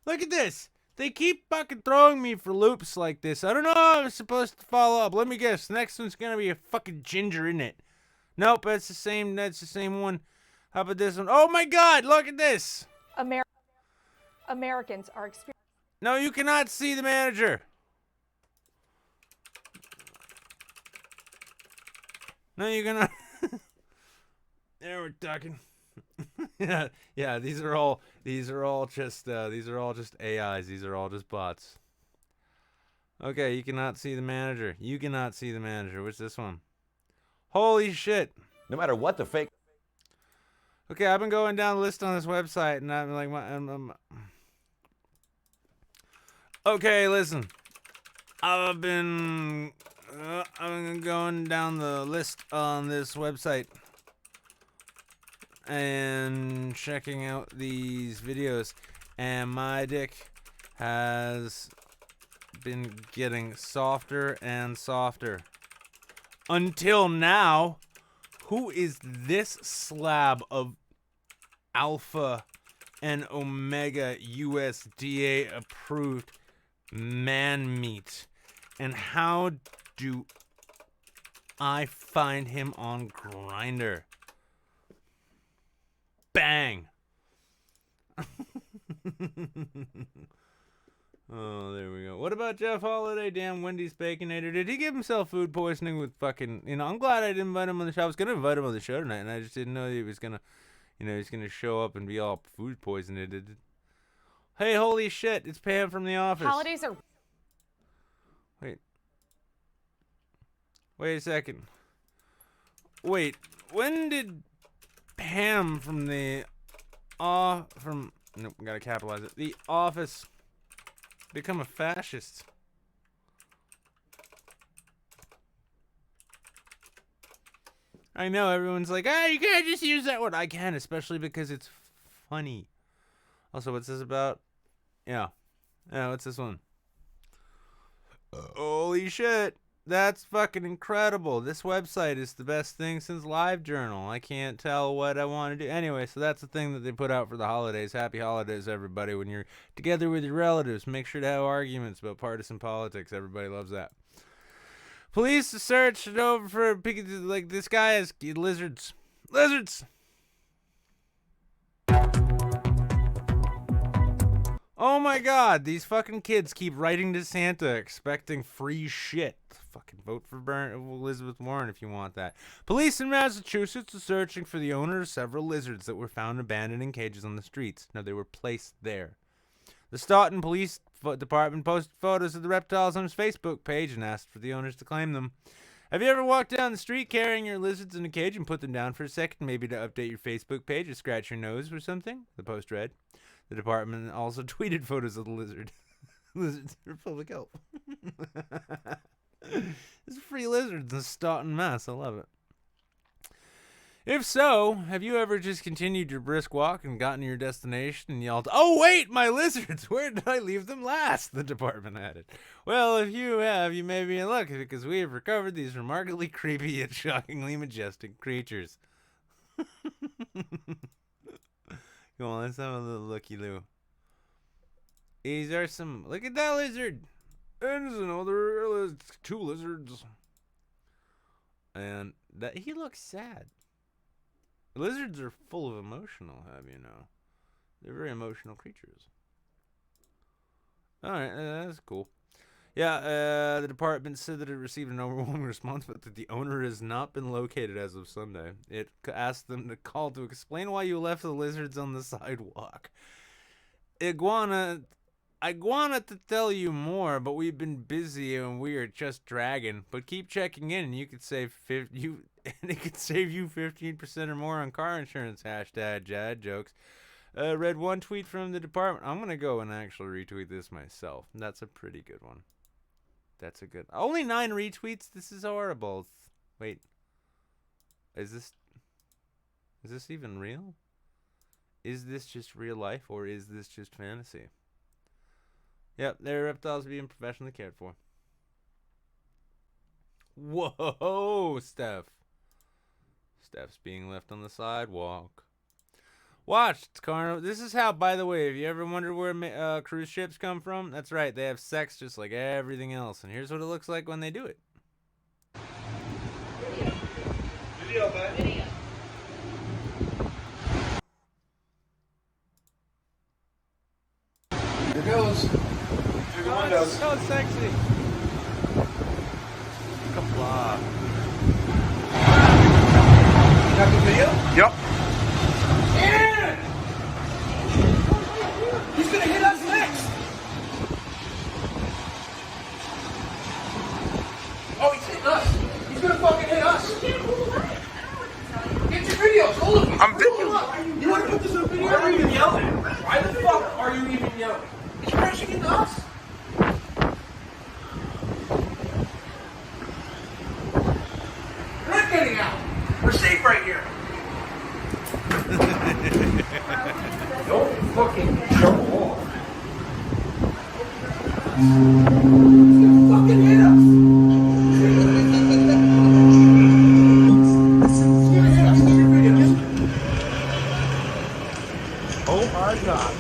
Look at this. They keep fucking throwing me for loops like this. I don't know how I'm supposed to follow up. Let me guess. The next one's gonna be a fucking ginger, isn't it? Nope, that's the same one. How about this one? Oh my god, look at this. Americans are experiencing... No, you cannot see the manager. No, you cannot. There we're talking. yeah. These are all just AIs. These are all just bots. Okay, you cannot see the manager. You cannot see the manager. What's this one? Holy shit! No matter what the fake. Okay, I've been going down the list on this website, and I'm like, okay, listen. I've been going down the list on this website and checking out these videos, and my dick has been getting softer and softer. Until now, who is this slab of Alpha and Omega USDA approved man meat? And how do I find him on Grindr? Bang! Oh, there we go. What about Jeff Holiday? Damn Wendy's Baconator. Did he give himself food poisoning with fucking... I'm glad I didn't invite him on the show. I was going to invite him on the show tonight, and I just didn't know that he was going to... he's going to show up and be all food poisoned. Hey, holy shit. It's Pam from The Office. Holidays are... Wait a second. Wait, when did Pam from the... Nope, gotta capitalize it. The Office... become a fascist? I know, everyone's like, you can't just use that word. I can, especially because it's funny. Also, what's this about? Yeah, what's this one? Holy shit. That's fucking incredible. This website is the best thing since LiveJournal. I can't tell what I want to do. Anyway, so that's the thing that they put out for the holidays. Happy holidays, everybody. When you're together with your relatives, make sure to have arguments about partisan politics. Everybody loves that. Police searched over for, like, this guy has lizards. Lizards! Oh my god, these fucking kids keep writing to Santa expecting free shit. Fucking vote for Elizabeth Warren if you want that. Police in Massachusetts are searching for the owner of several lizards that were found abandoned in cages on the streets. Now, they were placed there. The Staunton Police Department posted photos of the reptiles on its Facebook page and asked for the owners to claim them. Have you ever walked down the street carrying your lizards in a cage and put them down for a second, maybe to update your Facebook page or scratch your nose or something? The post read. The department also tweeted photos of the lizard. Lizards for public health. There's free lizards in Staunton, Mass. I love it. If so, have you ever just continued your brisk walk and gotten to your destination and yelled, "Oh wait, my lizards! Where did I leave them last?" The department added. Well, if you have, you may be in luck because we have recovered these remarkably creepy yet shockingly majestic creatures. Come on, let's have a little looky-loo. These are some... Look at that lizard! And there's another... two lizards. And that he looks sad. Lizards are full of emotional, have you know. They're very emotional creatures. Alright, that's cool. Yeah, the department said that it received an overwhelming response, but that the owner has not been located as of Sunday. It asked them to call to explain why you left the lizards on the sidewalk. I wanted to tell you more, but we've been busy and we are just dragging. But keep checking in, and you could save it could save you 15% or more on car insurance. Hashtag Jad jokes. Read one tweet from the department. I'm gonna go and actually retweet this myself. That's a pretty good one. That's a good. Only 9 retweets. This is horrible. Wait, is this even real? Is this just real life, or is this just fantasy? Yep, they're reptiles being professionally cared for. Whoa, Steph. Steph's being left on the sidewalk. Watch, it's Carnival. This is how, by the way, if you ever wondered where cruise ships come from, that's right. They have sex just like everything else. And here's what it looks like when they do it. Video, man. Video. Here goes. Through the windows. So sexy. Kapla. Got the video? Yep. And he's gonna hit us next. Oh, he's hitting us. He's gonna fucking hit us. Get your videos, all of you. I'm videoing. You wanna put this on video? Why are you even yelling? Why the fuck are you even yelling? He's crashing into us. We're not getting out. We're safe right here. Don't fucking jump off. Fucking hit us. Oh my God.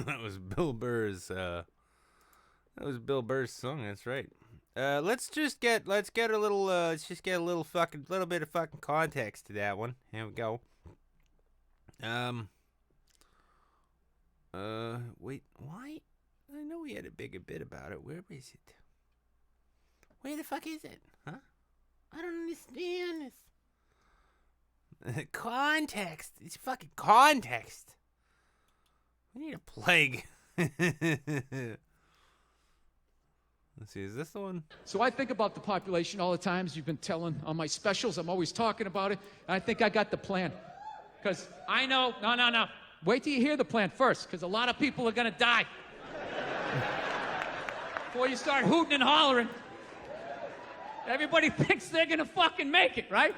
That was Bill Burr's. That was Bill Burr's song. That's right. Let's just get a little little bit of fucking context to that one. Here we go. Wait, why? I know we had a big bit about it. Where is it? Where the fuck is it? Huh? I don't understand this. Context. It's fucking context. We need a plague. Let's see, is this the one? So I think about the population all the time, as you've been telling on my specials. I'm always talking about it, and I think I got the plan. Because I know, no. Wait till you hear the plan first, because a lot of people are going to die. Before you start hooting and hollering, everybody thinks they're going to fucking make it, right?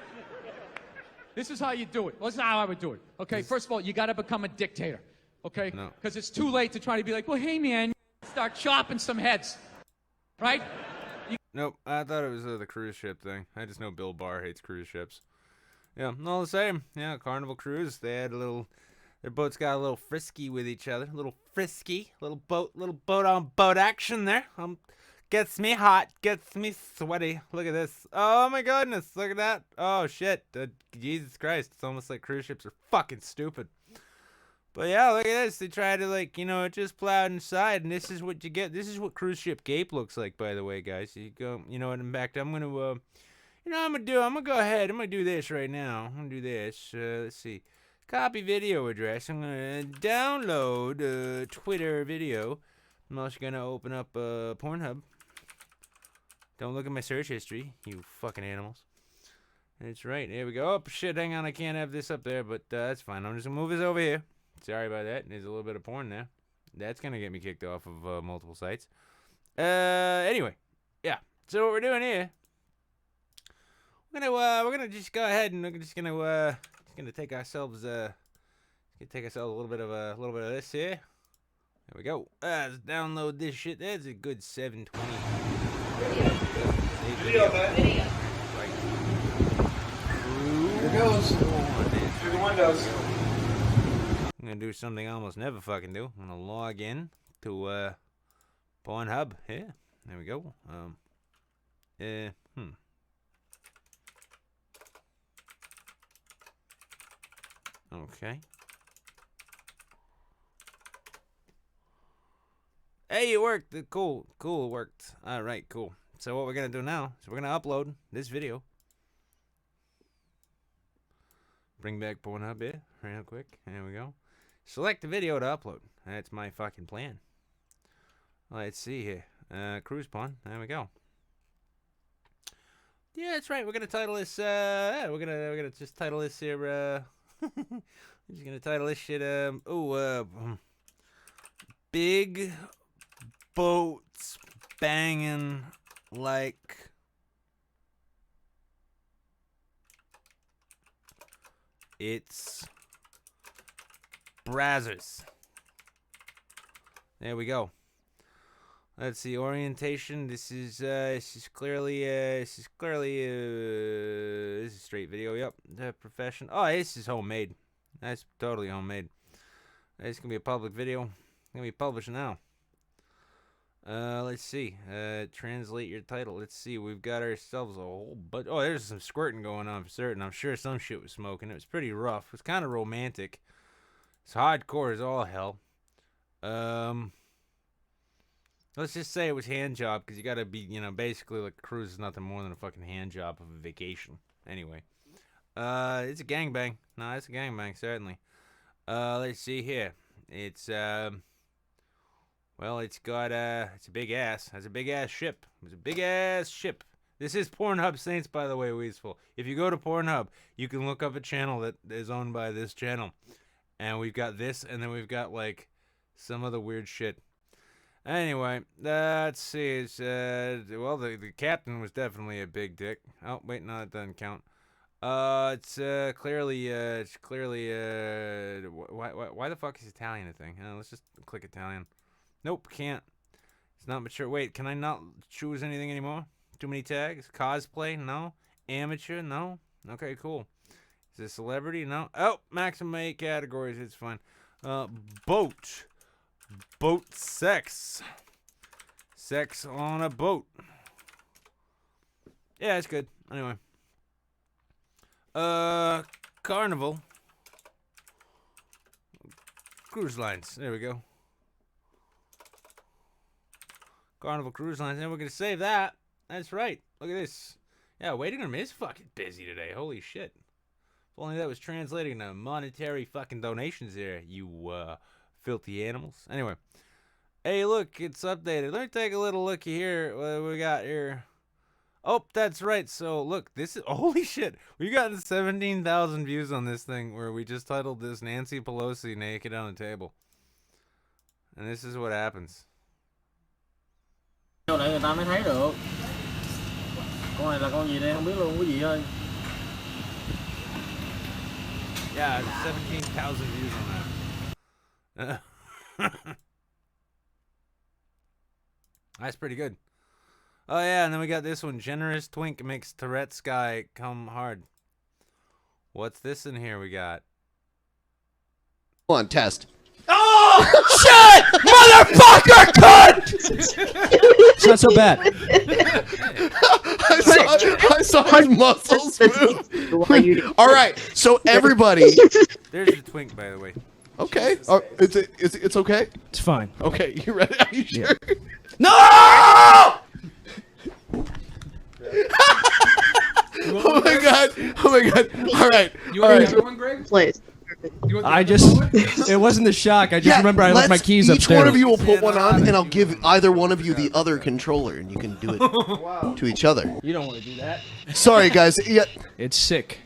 This is how you do it. Well, this is how I would do it. Okay, first of all, you got to become a dictator. Okay? No. Because it's too late to try to be like, well, hey, man, start chopping some heads. Right? Nope, I thought it was the cruise ship thing. I just know Bill Barr hates cruise ships. Yeah, all the same. Yeah, Carnival Cruise. They had their boats got a little frisky with each other. A little frisky. Little boat on boat action there. Gets me hot. Gets me sweaty. Look at this. Oh my goodness. Look at that. Oh shit. Jesus Christ. It's almost like cruise ships are fucking stupid. But yeah, look at this. They try to just plow inside, and this is what you get. This is what cruise ship gape looks like, by the way, guys. You go, and in fact, I'm gonna go ahead. I'm gonna do this right now. I'm gonna do this. Let's see. Copy video address. I'm gonna download Twitter video. I'm also gonna open up Pornhub. Don't look at my search history, you fucking animals. That's right. Here we go. Oh shit! Hang on. I can't have this up there, but that's fine. I'm just gonna move this over here. Sorry about that. There's a little bit of porn there. That's gonna get me kicked off of multiple sites. Anyway, yeah. So what we're doing here, we're gonna just go ahead and we're just gonna gonna take ourselves a little bit of this here. There we go. Let's download this shit. That's a good 720. Video, man. Right. Here goes. Through the windows. I'm gonna do something I almost never fucking do. I'm gonna log in to Pornhub. Yeah, there we go. Okay. Hey, it worked. Cool, it worked. All right, cool. So what we're gonna do now is we're gonna upload this video. Bring back Pornhub here, real quick. There we go. Select the video to upload. That's my fucking plan. Let's see here. Cruise pawn. There we go. Yeah, that's right. We're gonna title this. We're gonna just title this here. We're just gonna title this shit. Big boats banging like it's Brazzers. There we go. Let's see, orientation. This is clearly this is straight video. Yep. The profession. Oh, this is homemade. That's totally homemade. It's gonna be a public video. It's gonna be published now. Let's see. Translate your title. Let's see. We've got ourselves a whole bunch. Oh, there's some squirting going on for certain. I'm sure some shit was smoking. It was pretty rough. It was kind of romantic. It's hardcore as all hell. Let's just say it was hand job, because you gotta be, basically, like, a cruise is nothing more than a fucking hand job of a vacation. Anyway. It's a gangbang. No, it's a gangbang, certainly. Let's see here. It's, well, it's got, it's a big ass. It's a big ass ship. It's a big ass ship. This is Pornhub Saints, by the way, Weaseful. If you go to Pornhub, you can look up a channel that is owned by this channel. And we've got this, and then we've got, like, some other weird shit. Anyway, let's see. It's, well, the captain was definitely a big dick. Oh, wait, no, that doesn't count. It's clearly, why the fuck is Italian a thing? Let's just click Italian. Nope, can't. It's not mature. Wait, can I not choose anything anymore? Too many tags? Cosplay? No. Amateur? No. Okay, cool. Is it celebrity? No. Oh, maximum 8 categories. It's fine. Boat. Boat sex. Sex on a boat. Yeah, it's good. Anyway. Carnival. Cruise lines. There we go. Carnival Cruise Lines. And we're going to save that. That's right. Look at this. Yeah, waiting room is fucking busy today. Holy shit. If only that was translating to monetary fucking donations there, you filthy animals. Anyway. Hey, look, it's updated. Let me take a little look here. What we got here? Oh, that's right. So, look, this is... Holy shit. We've gotten 17,000 views on this thing where we just titled this Nancy Pelosi Naked on a Table. And this is what happens. Chỗ này người ta mới thấy được. Con này là con gì đây không biết luôn, cái gì ơi. Yeah, 17,000 views on that. That's pretty good. Oh yeah, and then we got this one. Generous twink makes Tourette's guy come hard. What's this in here we got? Come on, test. Oh! Shit! Motherfucker! Cunt! It's not so bad. I saw his muscles move. All right, so everybody. There's your twink, by the way. Okay. It's okay? It's fine. Okay, you ready? Are you sure? Yeah. No! Oh my god! Oh my god! All right. You want another one, Greg? Please. It wasn't the shock. I just remember I left my keys upstairs. Each one of you will put one on, and I'll give either one of you the other controller, and you can do it to each other. You don't want to do that. Sorry, guys. Yeah. It's sick.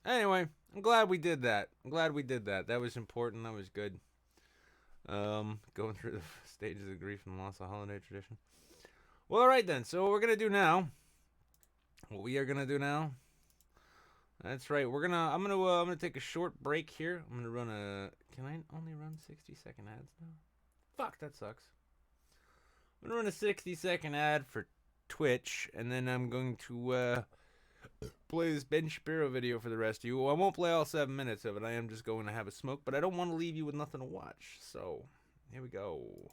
Anyway, I'm glad we did that. That was important. That was good. Going through the stages of grief and loss of holiday tradition. Well, all right then. So what we are gonna do now? That's right. I'm gonna take a short break here. I'm gonna run a. Can I only run 60-second ads now? Fuck, that sucks. I'm gonna run a 60-second ad for Twitch, and then I'm going to play this Ben Shapiro video for the rest of you. Well, I won't play all 7 minutes of it. I am just going to have a smoke, but I don't want to leave you with nothing to watch. So here we go.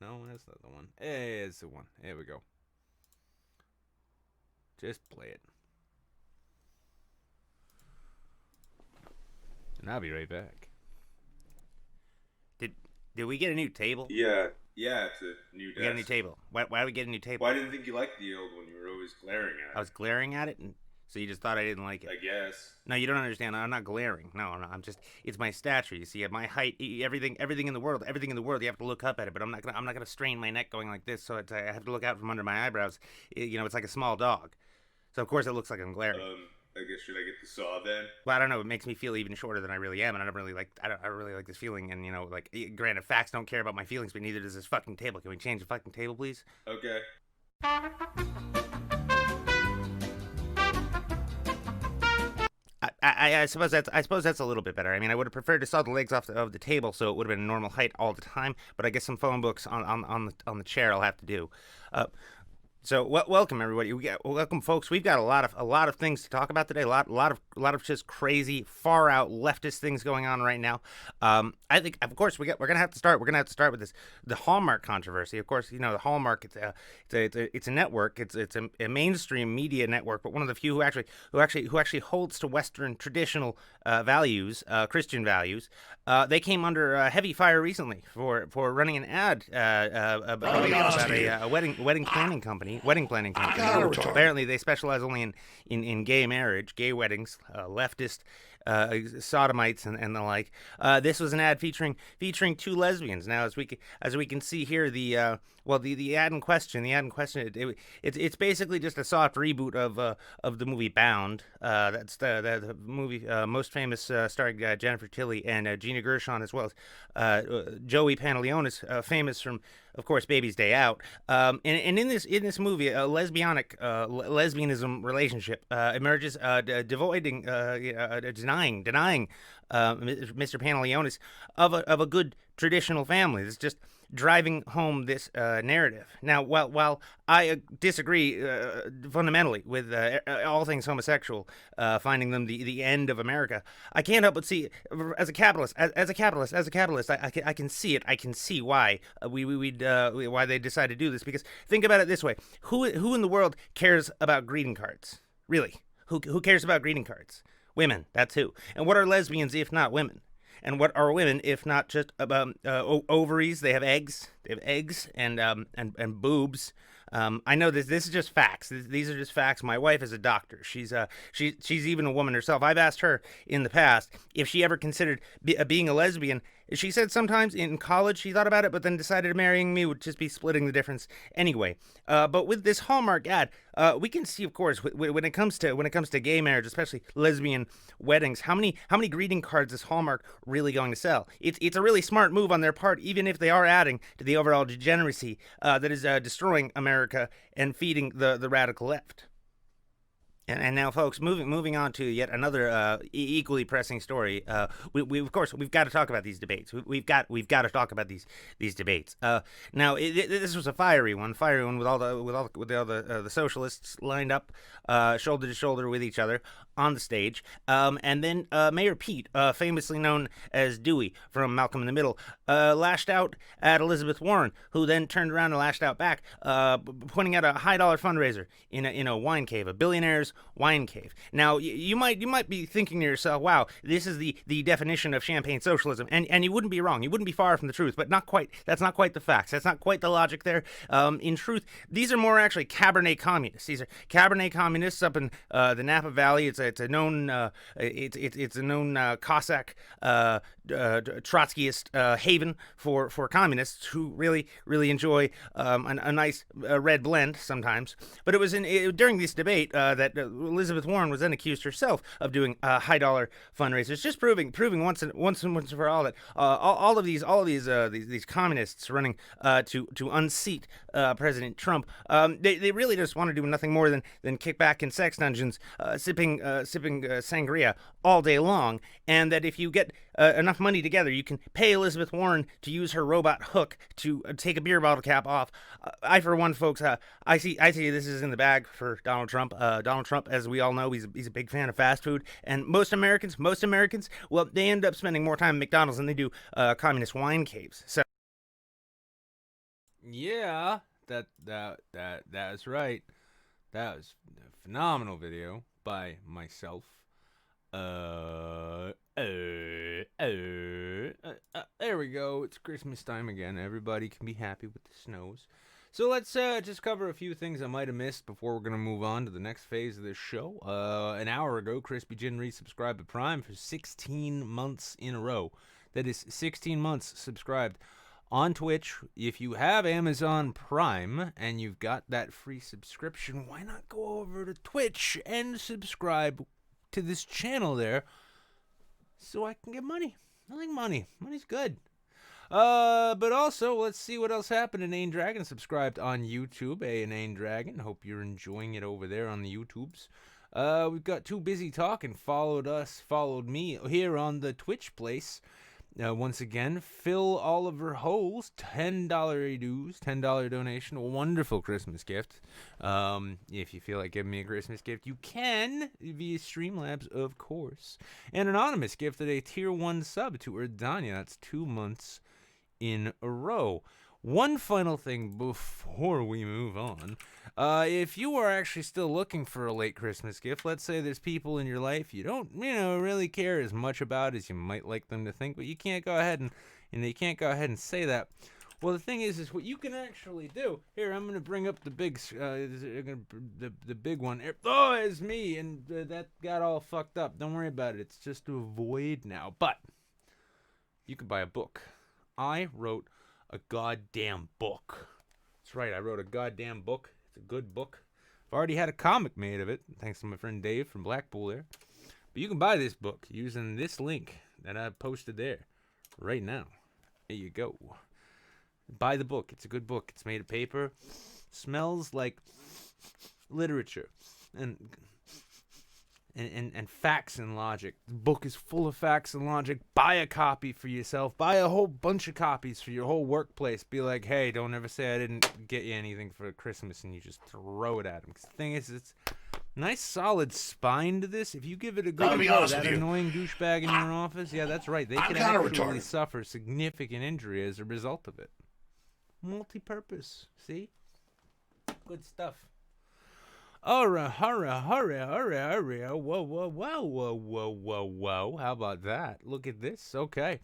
No, that's not the one. Hey, it's the one. Here we go. Just play it. And I'll be right back. Did we get a new table? Yeah, it's a new desk. We got a new table. Why did we get a new table? Well, I didn't think you liked the old one. You were always glaring at it. I was glaring at it, and so you just thought I didn't like it. I guess. No, you don't understand. I'm not glaring. No, I'm just. It's my stature. You see, at my height, everything in the world, you have to look up at it. But I'm not gonna strain my neck going like this. So I have to look out from under my eyebrows. It's like a small dog. So of course it looks like I'm glaring. I guess should I get the saw then? Well, I don't know. It makes me feel even shorter than I really am, and I don't really like this feeling. And granted, facts don't care about my feelings, but neither does this fucking table. Can we change the fucking table, please? Okay. I suppose that's a little bit better. I mean, I would have preferred to saw the legs off of the table, so it would have been a normal height all the time. But I guess some phone books on the chair I'll have to do. So welcome everybody. Welcome folks. We've got a lot of things to talk about today. A lot of just crazy, far out leftist things going on right now. I think of course we're gonna have to start. We're gonna have to start with this, the Hallmark controversy. Of course, the Hallmark. It's a network. It's a mainstream media network, but one of the few who actually holds to Western traditional values, Christian values. They came under heavy fire recently for running an ad about a wedding planning company. Apparently, they specialize only in gay marriage, gay weddings, leftist sodomites and the like. This was an ad featuring two lesbians. Now, as we can see here, the ad in question. It's basically just a soft reboot of the movie Bound. That's the movie most famous, starring Jennifer Tilly and Gina Gershon, as well as Joey Pantoliano, famous from, of course, Baby's Day Out. And in this movie, a lesbianism relationship emerges, denying Mr. Pantoliano of a good traditional family. It's just driving home this narrative. Now, while I disagree fundamentally with all things homosexual, finding them the end of America, I can't help but see, as a capitalist, I can see it. I can see why why they decided to do this. Because think about it this way: who in the world cares about greeting cards? Really, who cares about greeting cards? Women. That's who. And what are lesbians if not women? And what are women if not just ovaries? They have eggs. They have eggs and boobs. I know this is just facts. These are just facts. My wife is a doctor. She's even a woman herself. I've asked her in the past if she ever considered being a lesbian. She said sometimes in college she thought about it, but then decided marrying me would just be splitting the difference anyway. But with this Hallmark ad, we can see, of course, when it comes to gay marriage, especially lesbian weddings, how many greeting cards is Hallmark really going to sell? It's a really smart move on their part, even if they are adding to the overall degeneracy that is destroying America and feeding the radical left. And now, folks, moving on to yet another equally pressing story. We of course we've got to talk about these debates. We've got to talk about these debates. Now, this was a fiery one with all the socialists lined up shoulder to shoulder with each other on the stage. And then Mayor Pete, famously known as Dewey from Malcolm in the Middle, lashed out at Elizabeth Warren, who then turned around and lashed out back, pointing at a high-dollar fundraiser in a wine cave, a billionaire's wine cave. Now, you might be thinking to yourself, wow, this is the definition of champagne socialism, and you wouldn't be wrong. You wouldn't be far from the truth, but not quite. That's not quite the facts. That's not quite the logic there. In truth, these are more actually Cabernet communists. These are Cabernet communists up in the Napa Valley. It's a known Cossack Trotskyist haven for communists who really enjoy a nice red blend sometimes. But it was during this debate that Elizabeth Warren was then accused herself of doing high dollar fundraisers, just proving once and for all that all of these communists running to unseat President Trump, they really just want to do nothing more than kick back in sex dungeons, sipping sangria all day long, and that if you get enough money together, you can pay Elizabeth Warren to use her robot hook to take a beer bottle cap off. I, for one, folks, I see this is in the bag for Donald Trump. Donald Trump, as we all know, he's a big fan of fast food, and most Americans, well, they end up spending more time at McDonald's than they do communist wine caves. So. Yeah, that's right. That was a phenomenal video by myself. There we go. It's Christmas time again. Everybody can be happy with the snows. So let's just cover a few things I might have missed before we're going to move on to the next phase of this show. An hour ago, Crispy Gin resubscribed to Prime for 16 months in a row. That is 16 months subscribed on Twitch. If you have Amazon Prime and you've got that free subscription, why not go over to Twitch and subscribe to this channel there so I can get money. I like money. Money's good. But also, let's see what else happened. Inane Dragon subscribed on YouTube. Inane Dragon. Hope you're enjoying it over there on the YouTubes. We've got Too Busy Talking. Followed me here on the Twitch place. Once again, Phil Oliver Holes, $10 dues, $10 donation, a wonderful Christmas gift. If you feel like giving me a Christmas gift, you can via Streamlabs, of course. An anonymous gifted a tier 1 sub to Erdania. That's 2 months in a row. One final thing before we move on. If you are actually still looking for a late Christmas gift, let's say there's people in your life you don't, really care as much about as you might like them to think, but you can't go ahead and say that. Well, the thing is what you can actually do. Here, I'm gonna bring up the big, the big one. Oh, it's me, and that got all fucked up. Don't worry about it. It's just a void now. But you can buy a book. I wrote a goddamn book. That's right, I wrote a goddamn book. It's a good book. I've already had a comic made of it, thanks to my friend Dave from Blackpool there. But you can buy this book using this link that I posted there right now. There you go. Buy the book. It's a good book. It's made of paper. Smells like literature. And facts and logic. The book is full of facts and logic. Buy a copy for yourself. Buy a whole bunch of copies for your whole workplace. Be like, hey, don't ever say I didn't get you anything for Christmas, and you just throw it at them. 'Cause the thing is, it's nice solid spine to this. If you give it a good go, that annoying douchebag in your office, yeah, that's right. They can actually suffer significant injury as a result of it. Multi-purpose. See? Good stuff. Hurry. Whoa. How about that? Look at this. Okay.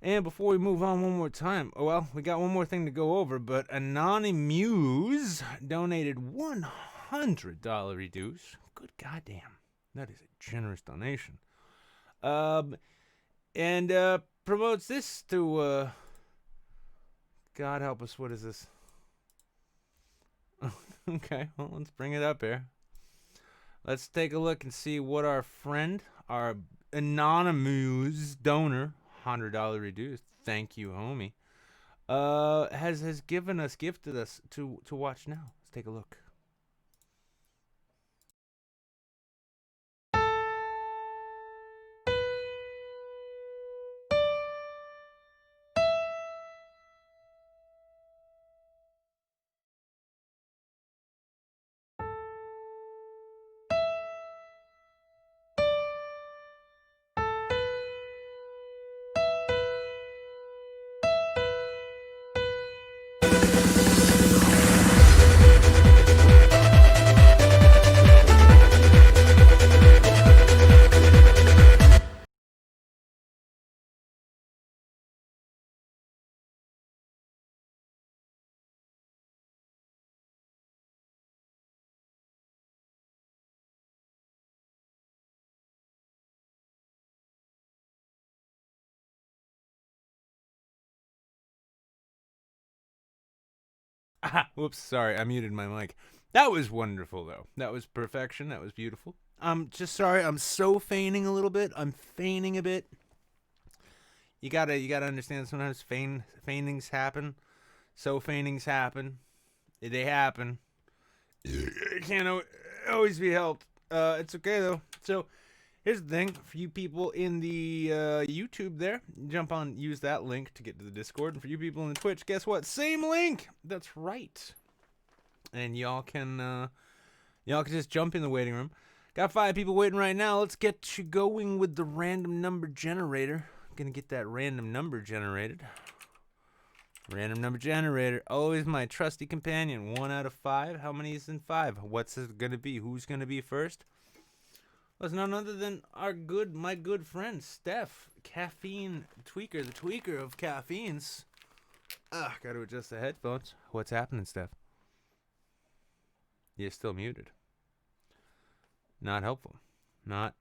And before we move on one more time, well, we got one more thing to go over, but Anonymous donated $100 reduce. Good goddamn. That is a generous donation. And promotes this to, God help us, what is this? Okay, well, let's bring it up here. Let's take a look and see what our friend, our anonymous donor, $100 reduced, thank you, homie, has gifted us to watch now. Let's take a look. Whoops, sorry, I muted my mic. That was wonderful, though. That was perfection. That was beautiful. I'm just sorry. I'm so feigning a little bit. I'm feigning a bit. You gotta understand. Sometimes feignings happen. So feignings happen. They happen. It can't always be helped. It's okay though. So here's the thing: for you people in the YouTube, there, jump on, use that link to get to the Discord. And for you people in the Twitch, guess what? Same link. That's right. And y'all can just jump in the waiting room. Got 5 people waiting right now. Let's get you going with the random number generator. Gonna get that random number generated. Random number generator, always my trusty companion. 1 out of 5. How many is in 5? What's it gonna be? Who's gonna be first? Well, it's none other than my good friend Steph, caffeine tweaker, the tweaker of caffeines. Gotta adjust the headphones. What's happening, Steph? You're still muted. Not helpful. Not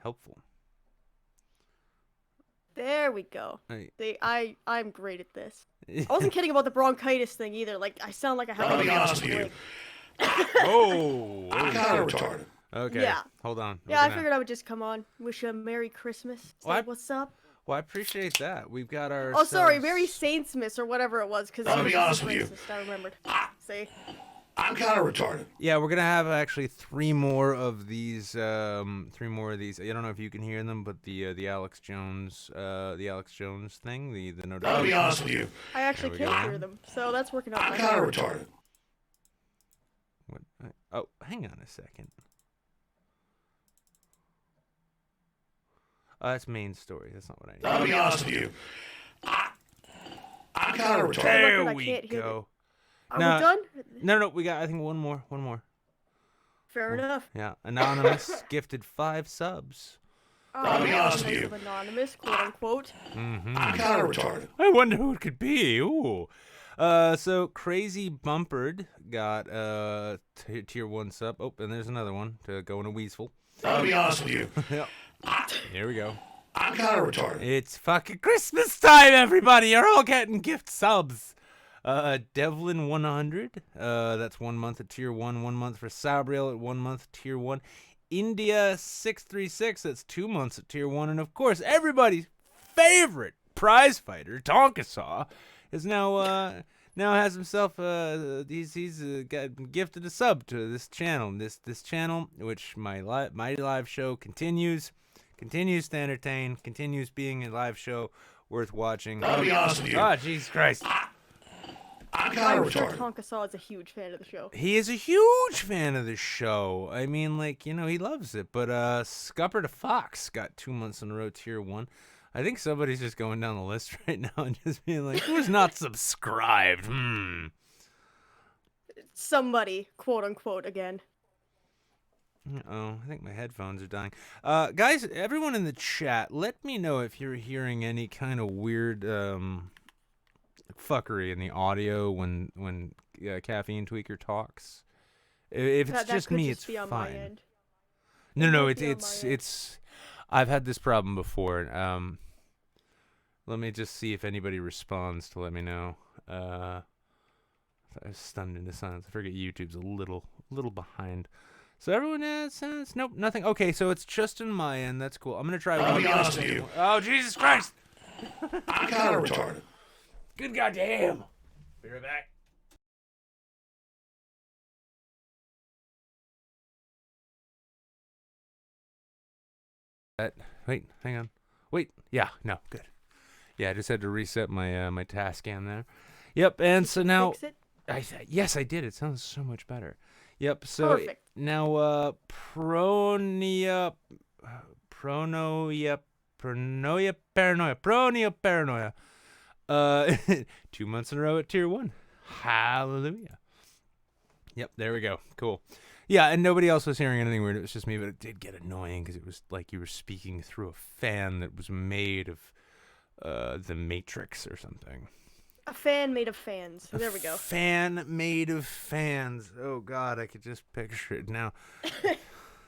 helpful. There we go. Hey. I'm great at this. I wasn't kidding about the bronchitis thing either. Like, I sound like I have. I'll be honest with you. Oh, I'm kind of retarded. Okay. Yeah. Hold on. Yeah, I figured I would just come on, wish you a Merry Christmas. Say what's up. Well, I appreciate that. We've got our. Oh, sorry, Merry Saintsmas or whatever it was, because I'll be honest with you. I remembered. Say. I'm kind of retarded. Yeah, we're gonna have actually 3 more of these. 3 more of these. I don't know if you can hear them, but the Alex Jones thing. The notification. I'll be honest with you. I actually can't hear them, so that's working out. I'm kind of retarded. What? Oh, hang on a second. That's main story. That's not what I need. I'll be honest with you. I'm kind of retarded. There we go. Are we done? No. We got, I think, one more. Fair enough. Yeah. Anonymous gifted 5 subs. I'll be honest with you. Anonymous, quote unquote. Mm-hmm. I'm kind of retarded. I wonder who it could be. Ooh. So Crazy Bumpered got tier 1 sub. Oh, and there's another one to go in a weasel. I'll be honest with you. Yep. Here we go. I'm kind of retarded. It's fucking Christmas time, everybody. You're all getting gift subs. Devlin 100. That's 1 month at tier 1. 1 month for Sabriel at 1 month tier 1. India 636. That's 2 months at tier 1. And of course, everybody's favorite prize fighter, Tonkasaw, is now has himself he's got gifted a sub to this channel. This channel, which my live show continues to entertain, continues being a live show worth watching. I'll be honest with you. Ah, Jesus Christ. I'm kind of sure retarded. Tonkasaw is a huge fan of the show. He is a huge fan of the show. I mean, like, he loves it. But Scupper the Fox got 2 months in a row tier 1. I think somebody's just going down the list right now and just being like, who's not subscribed? Somebody, quote unquote, again. I think my headphones are dying. Guys, everyone in the chat, let me know if you're hearing any kind of weird fuckery in the audio when Caffeine Tweaker talks. If it's just me, it's fine. No, it's. I've had this problem before. Let me just see if anybody responds to let me know. I was stunned into silence. I forget YouTube's a little behind. So everyone says nope, nothing. Okay, so it's just in my end. That's cool. I'm gonna try. I'll be honest with you. Oh, Jesus Christ! I'm kind of retarded. Good goddamn. Be right back. Wait, hang on. Wait, yeah, no, good. Yeah, I just had to reset my my Tascam there. Yep, and so now, yes, I did. It sounds so much better. Yep, so Perfect. Now Pronia Paranoia. 2 months in a row at tier 1. Hallelujah. Yep, there we go. Cool. Yeah, and nobody else was hearing anything weird. It was just me, but it did get annoying because it was like you were speaking through a fan that was made of the Matrix or something. A fan made of fans. There we go. Fan made of fans. Oh, God, I could just picture it now.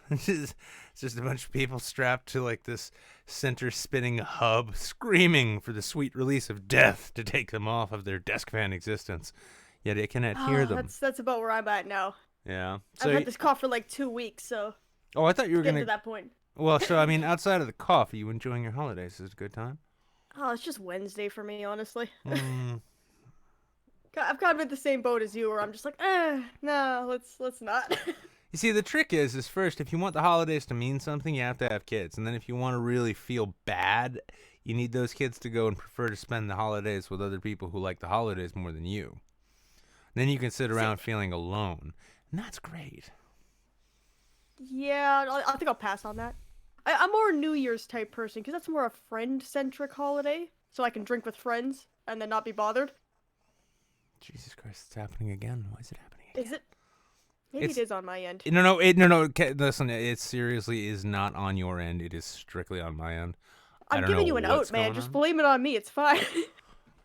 It's just a bunch of people strapped to like this center spinning hub, screaming for the sweet release of death to take them off of their desk fan existence. yet it cannot hear them. That's about where I'm at now. Yeah. I've had this cough for like 2 weeks, so. Oh, I thought you were getting gonna. to that point. Well, so I mean, outside of the cough, are you enjoying your holidays? Is it a good time? Oh, it's just Wednesday for me, honestly. Mm. I've kind of in the same boat as you, where I'm just like, no, let's not. You see, the trick is first, if you want the holidays to mean something, you have to have kids. And then if you want to really feel bad, you need those kids to go and prefer to spend the holidays with other people who like the holidays more than you. Then you can sit around feeling alone. And that's great. Yeah, I think I'll pass on that. I'm more a New Year's type person, because that's more a friend-centric holiday. So I can drink with friends and then not be bothered. Jesus Christ, it's happening again. Why is it happening again? Is it? Maybe it is on my end. No. Listen, it seriously is not on your end. It is strictly on my end. I'm giving you an out, man. Just blame it on me. It's fine.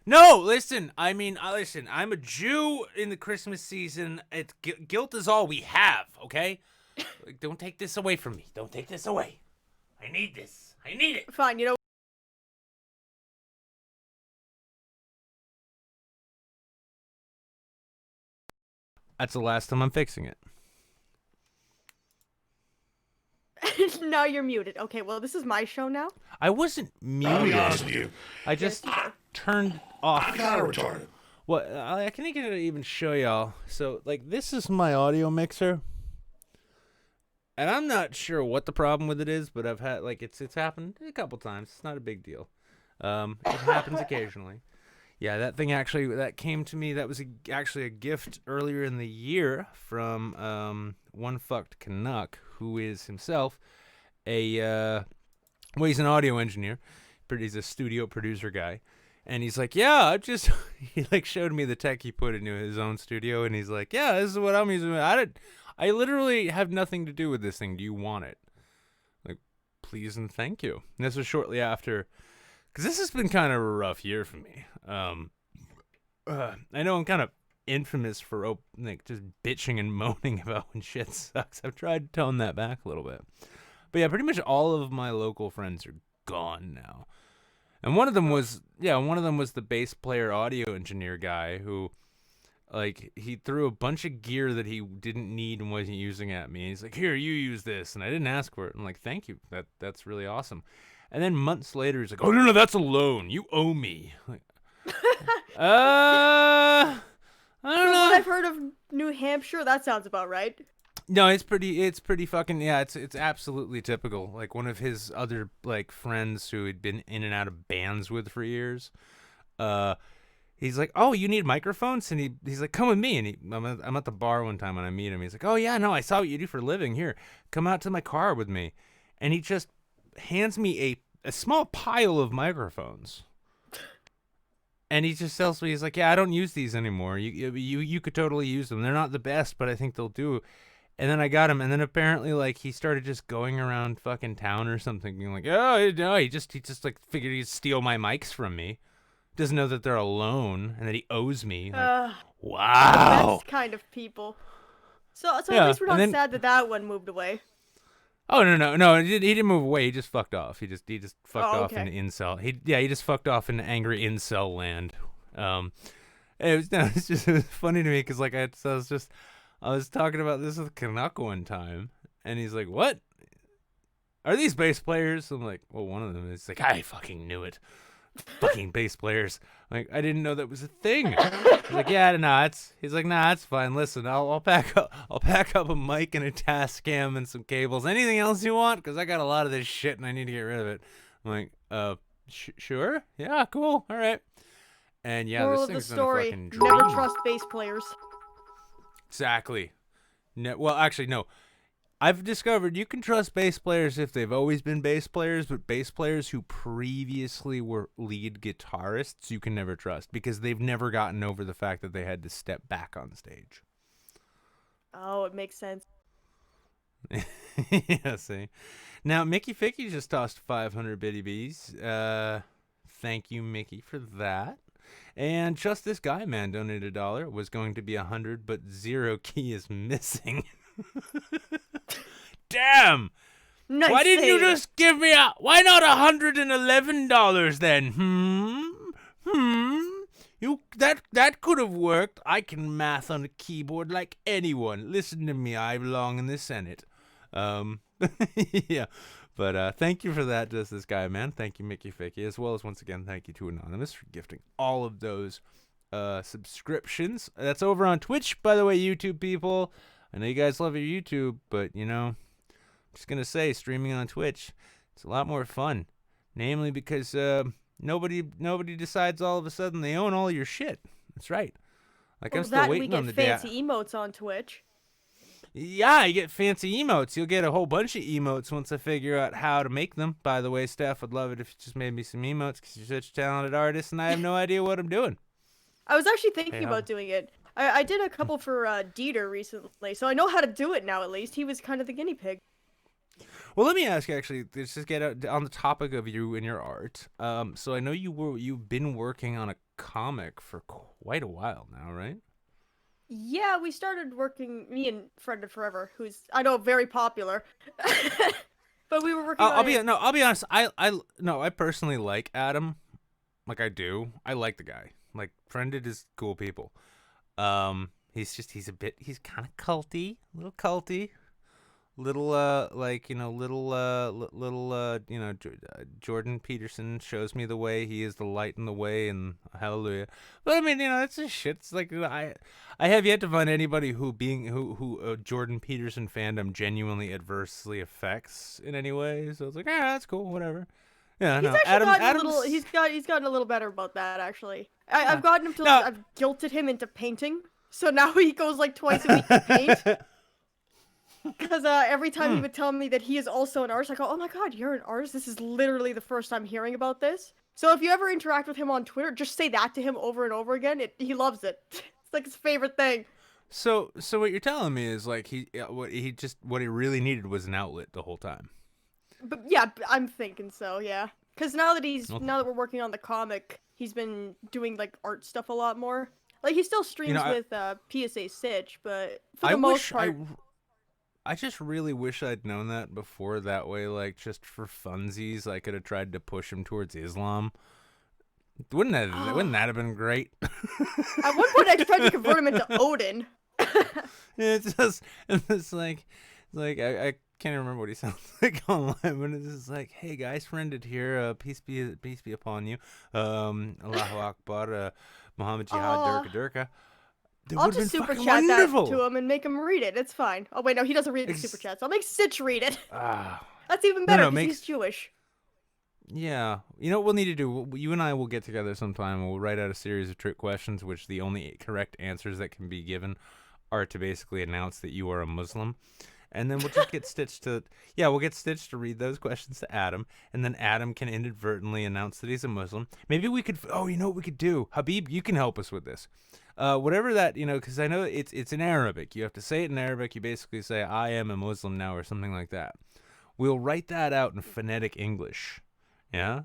No, listen. I mean, listen. I'm a Jew in the Christmas season. Guilt is all we have, okay? Like, don't take this away from me. Don't take this away. I need this. I need it. Fine, you know. That's the last time I'm fixing it. Now you're muted. Okay, well, this is my show now. I wasn't muted. I'll be honest with you. I just turned off. I'm kind of retarded. Well, I can even show y'all. So, like, this is my audio mixer. And I'm not sure what the problem with it is, but I've had, like, it's happened a couple times. It's not a big deal. It happens occasionally. Yeah, that thing that came to me, that was actually a gift earlier in the year from one fucked Canuck, who is himself he's an audio engineer. He's a studio producer guy. And he's like, yeah, he like showed me the tech he put into his own studio, and he's like, yeah, this is what I'm using. I literally have nothing to do with this thing. Do you want it? Like, please and thank you. And this was shortly after, because this has been kind of a rough year for me. I know I'm kind of infamous for like just bitching and moaning about when shit sucks. I've tried to tone that back a little bit. But yeah, pretty much all of my local friends are gone now. And one of them was the bass player audio engineer guy who, like, he threw a bunch of gear that he didn't need and wasn't using at me. And he's like, here, you use this. And I didn't ask for it. I'm like, thank you. That's really awesome. And then months later, he's like, oh, no, that's a loan. You owe me. Like, I don't know. What I've heard of New Hampshire, that sounds about right. No, it's pretty fucking, yeah, it's absolutely typical. Like, one of his other, like, friends who had been in and out of bands with for years, he's like, oh, you need microphones? And he's like, come with me. And I'm at the bar one time when I meet him. He's like, oh, yeah, no, I saw what you do for a living. Here, come out to my car with me. And he just hands me a small pile of microphones. And he just tells me, he's like, yeah, I don't use these anymore. You could totally use them. They're not the best, but I think they'll do. And then I got him, and then apparently, like, he started just going around fucking town or something, being like, oh, no, he just like figured he'd steal my mics from me. Doesn't know that they're a loan and that he owes me. Like, wow. That's kind of people. So at least we're not sad that one moved away. Oh, no, he didn't move away. He just fucked off. He just fucked off into incel. He just fucked off into angry incel land. It's just funny to me because, like, I was talking about this with Canuck one time, and he's like, what? Are these bass players? I'm like, well, one of them is. Like, I fucking knew it. Fucking bass players. Like, I didn't know that was a thing. He's like, yeah, no, he's like, nah, it's fine. Listen, I'll pack up a mic and a Tascam and some cables. Anything else you want? Because I got a lot of this shit and I need to get rid of it. I'm like, sure, yeah, cool, all right. And yeah, Moral this of the thing's story: been a fucking dream. never trust bass players. Exactly. No, well, actually, no. I've discovered you can trust bass players if they've always been bass players, but bass players who previously were lead guitarists you can never trust because they've never gotten over the fact that they had to step back on stage. Oh, it makes sense. Yeah, see. Now, Mickey Ficky just tossed 500 bitty bees. Thank you, Mickey, for that. And just this guy, man, donated $1. Was going to be 100, but 0 key is missing. Damn! Nice why didn't you save. just give me why not $111 then? That could have worked. I can math on a keyboard like anyone. Listen to me. I belong in the Senate. Yeah. But thank you for that, this guy, man. Thank you, Mickey Ficky, as well as once again, thank you to Anonymous for gifting all of those subscriptions. That's over on Twitch, by the way, YouTube people. I know you guys love your YouTube, but I'm just gonna say, streaming on Twitch, it's a lot more fun. Namely because nobody decides all of a sudden they own all your shit. That's right. Like, I'm still waiting on the day. We get fancy emotes on Twitch. Yeah, you get fancy emotes. You'll get a whole bunch of emotes once I figure out how to make them. By the way, Steph, I'd love it if you just made me some emotes because you're such a talented artist and I have no idea what I'm doing. I was actually thinking about doing it. I did a couple for Dieter recently, so I know how to do it now at least. He was kind of the guinea pig. Well, let me ask you, actually, let's just get on the topic of you and your art. So I know you've been working on a comic for quite a while now, right? Yeah, we started working, me and Friend of Forever, who's, I know, very popular. But we were working on I'll be honest, I personally like Adam. Like, I do. I like the guy. Like, Friended is cool people. He's kind of culty, a little culty. Jordan Peterson shows me the way. He is the light in the way, and hallelujah. But I mean, that's just shit. It's like I have yet to find anybody who Jordan Peterson fandom genuinely adversely affects in any way. So it's like, that's cool, whatever. Yeah, he's gotten a little better about that actually. I've gotten him to I've guilted him into painting, so now he goes like twice a week to paint. Because every time he would tell me that he is also an artist, I go, oh my god, you're an artist? This is literally the first time hearing about this. So if you ever interact with him on Twitter, just say that to him over and over again. He loves it. It's like his favorite thing. So what you're telling me is like what he really needed was an outlet the whole time. But yeah, I'm thinking so, yeah. Because now that we're working on the comic, he's been doing like art stuff a lot more. Like he still streams with PSA Sitch, but for the most part. I just really wish I'd known that before. That way, like, just for funsies, I could have tried to push him towards Islam. Wouldn't that have been great? At one point, I tried to convert him into Odin. It's like I can't remember what he sounds like online, but it's just like, hey guys, Friended here. Peace be upon you. Allahu Akbar. Muhammad Jihad Durka. I'll just super chat that to him and make him read it. It's fine. Oh wait, no, he doesn't read the super chats. I'll make Sitch read it. That's even better because he's Jewish. Yeah, you know what we'll need to do? You and I will get together sometime. We'll write out a series of trick questions, which the only correct answers that can be given are to basically announce that you are a Muslim. And then we'll just get Stitch to read those questions to Adam, and then Adam can inadvertently announce that he's a Muslim. Maybe we could. Oh, you know what we could do? Habib, you can help us with this. Whatever that, because I know it's in Arabic. You have to say it in Arabic. You basically say, I am a Muslim now, or something like that. We'll write that out in phonetic English. Yeah?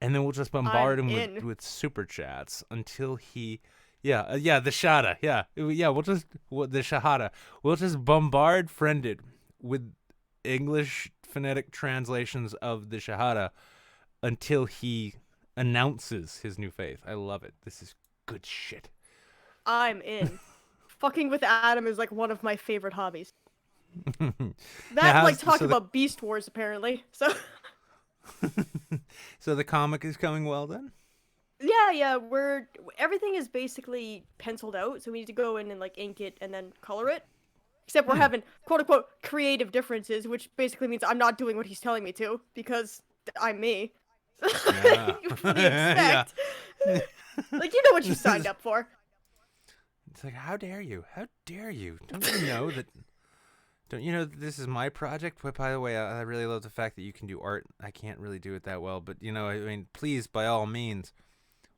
And then we'll just bombard him with super chats until he... the Shahada. The Shahada. We'll just bombard Friended with English phonetic translations of the Shahada until he announces his new faith. I love it. This is good shit. I'm in. Fucking with Adam is like one of my favorite hobbies. Talking about Beast Wars apparently. So So the comic is coming well then? Yeah, everything is basically penciled out, so we need to go in and like ink it and then color it. Except we're having quote unquote creative differences, which basically means I'm not doing what he's telling me to because I'm me. Yeah. What do you expect? Like, you know what you signed up for. It's like, how dare you? How dare you? Don't you know that this is my project? But by the way, I really love the fact that you can do art. I can't really do it that well, but I mean, please, by all means.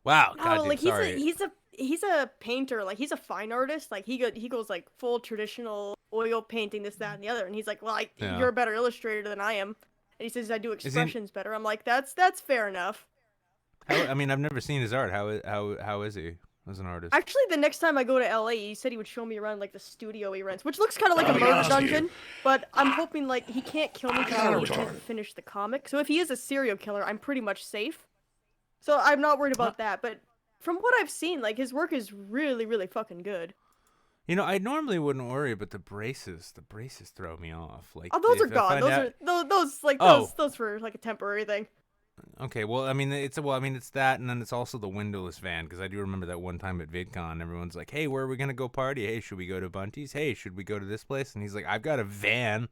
Wow. No, God, like dude, sorry. he's a painter. Like, he's a fine artist. Like, he goes like full traditional oil painting, this, that, and the other. And he's like, well, you're a better illustrator than I am. And he says I do expressions better. I'm like, that's fair enough. I mean, I've never seen his art. How is he as an artist? Actually, the next time I go to LA, he said he would show me around like the studio he rents, which looks kind of like a murder dungeon. But I'm hoping like he can't kill me because I really can't finish the comic. So if he is a serial killer, I'm pretty much safe. So I'm not worried about that. But from what I've seen, like his work is really, really fucking good. You know, I normally wouldn't worry, but the braces throw me off. Like, Oh, those are if I gone. find out- Those were like a temporary thing. Okay, well, I mean, it's that, and then it's also the windowless van, because I do remember that one time at VidCon, everyone's like, "Hey, where are we gonna go party? Hey, should we go to Bunty's? Hey, should we go to this place?" And he's like, "I've got a van."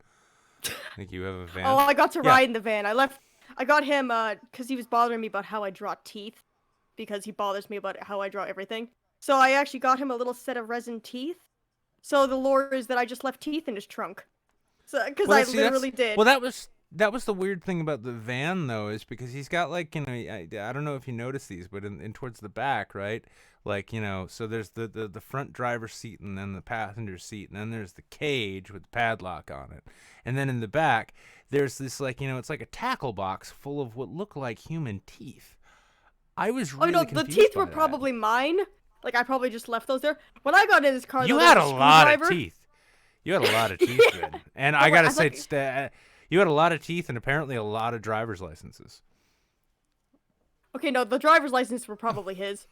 Like, you have a van? Oh, I got to Yeah. ride in the van. I got him because he was bothering me about how I draw teeth, because he bothers me about how I draw everything. So I actually got him a little set of resin teeth. So the lore is that I just left teeth in his trunk. So because I literally did. Well, that was the weird thing about the van, though, is because he's got, like, you know, I don't know if you notice these, but in towards the back, right? Like, you know, so there's the front driver's seat, and then the passenger seat, and then there's the cage with the padlock on it. And then in the back, there's this, like, you know, it's like a tackle box full of what look like human teeth. I was really confused the teeth by were that. probably mine. Like, I probably just left those there. When I got in his car, You there had was a lot of screwdriver. teeth. You had a lot of teeth, man. And I gotta say, you had a lot of teeth and apparently a lot of driver's licenses. Okay, no, the driver's license were probably his.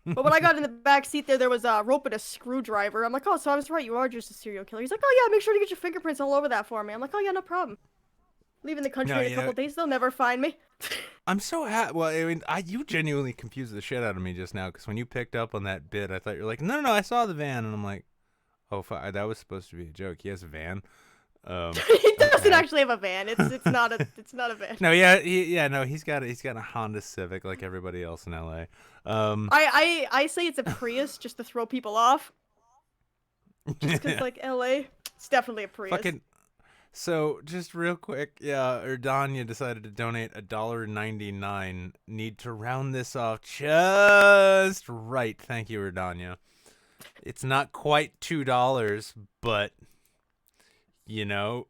But when I got in the back seat there was a rope and a screwdriver. I'm like, oh, so I was right, you are just a serial killer. He's like, oh yeah, make sure to get your fingerprints all over that for me. I'm like, oh yeah, no problem. Leaving the country in a couple days, they'll never find me. I'm so happy. Well, I mean, you genuinely confused the shit out of me just now, because when you picked up on that bit, I thought you were like, no, I saw the van, and I'm like, oh, that was supposed to be a joke. He has a van. He doesn't actually have a van. It's not a van. No, yeah, he's got a Honda Civic like everybody else in LA. I say it's a Prius just to throw people off. Just because like LA, it's definitely a Prius. So just real quick, yeah, Erdanya decided to donate $1.99. Need to round this off just right. Thank you, Erdanya. It's not quite $2, but you know,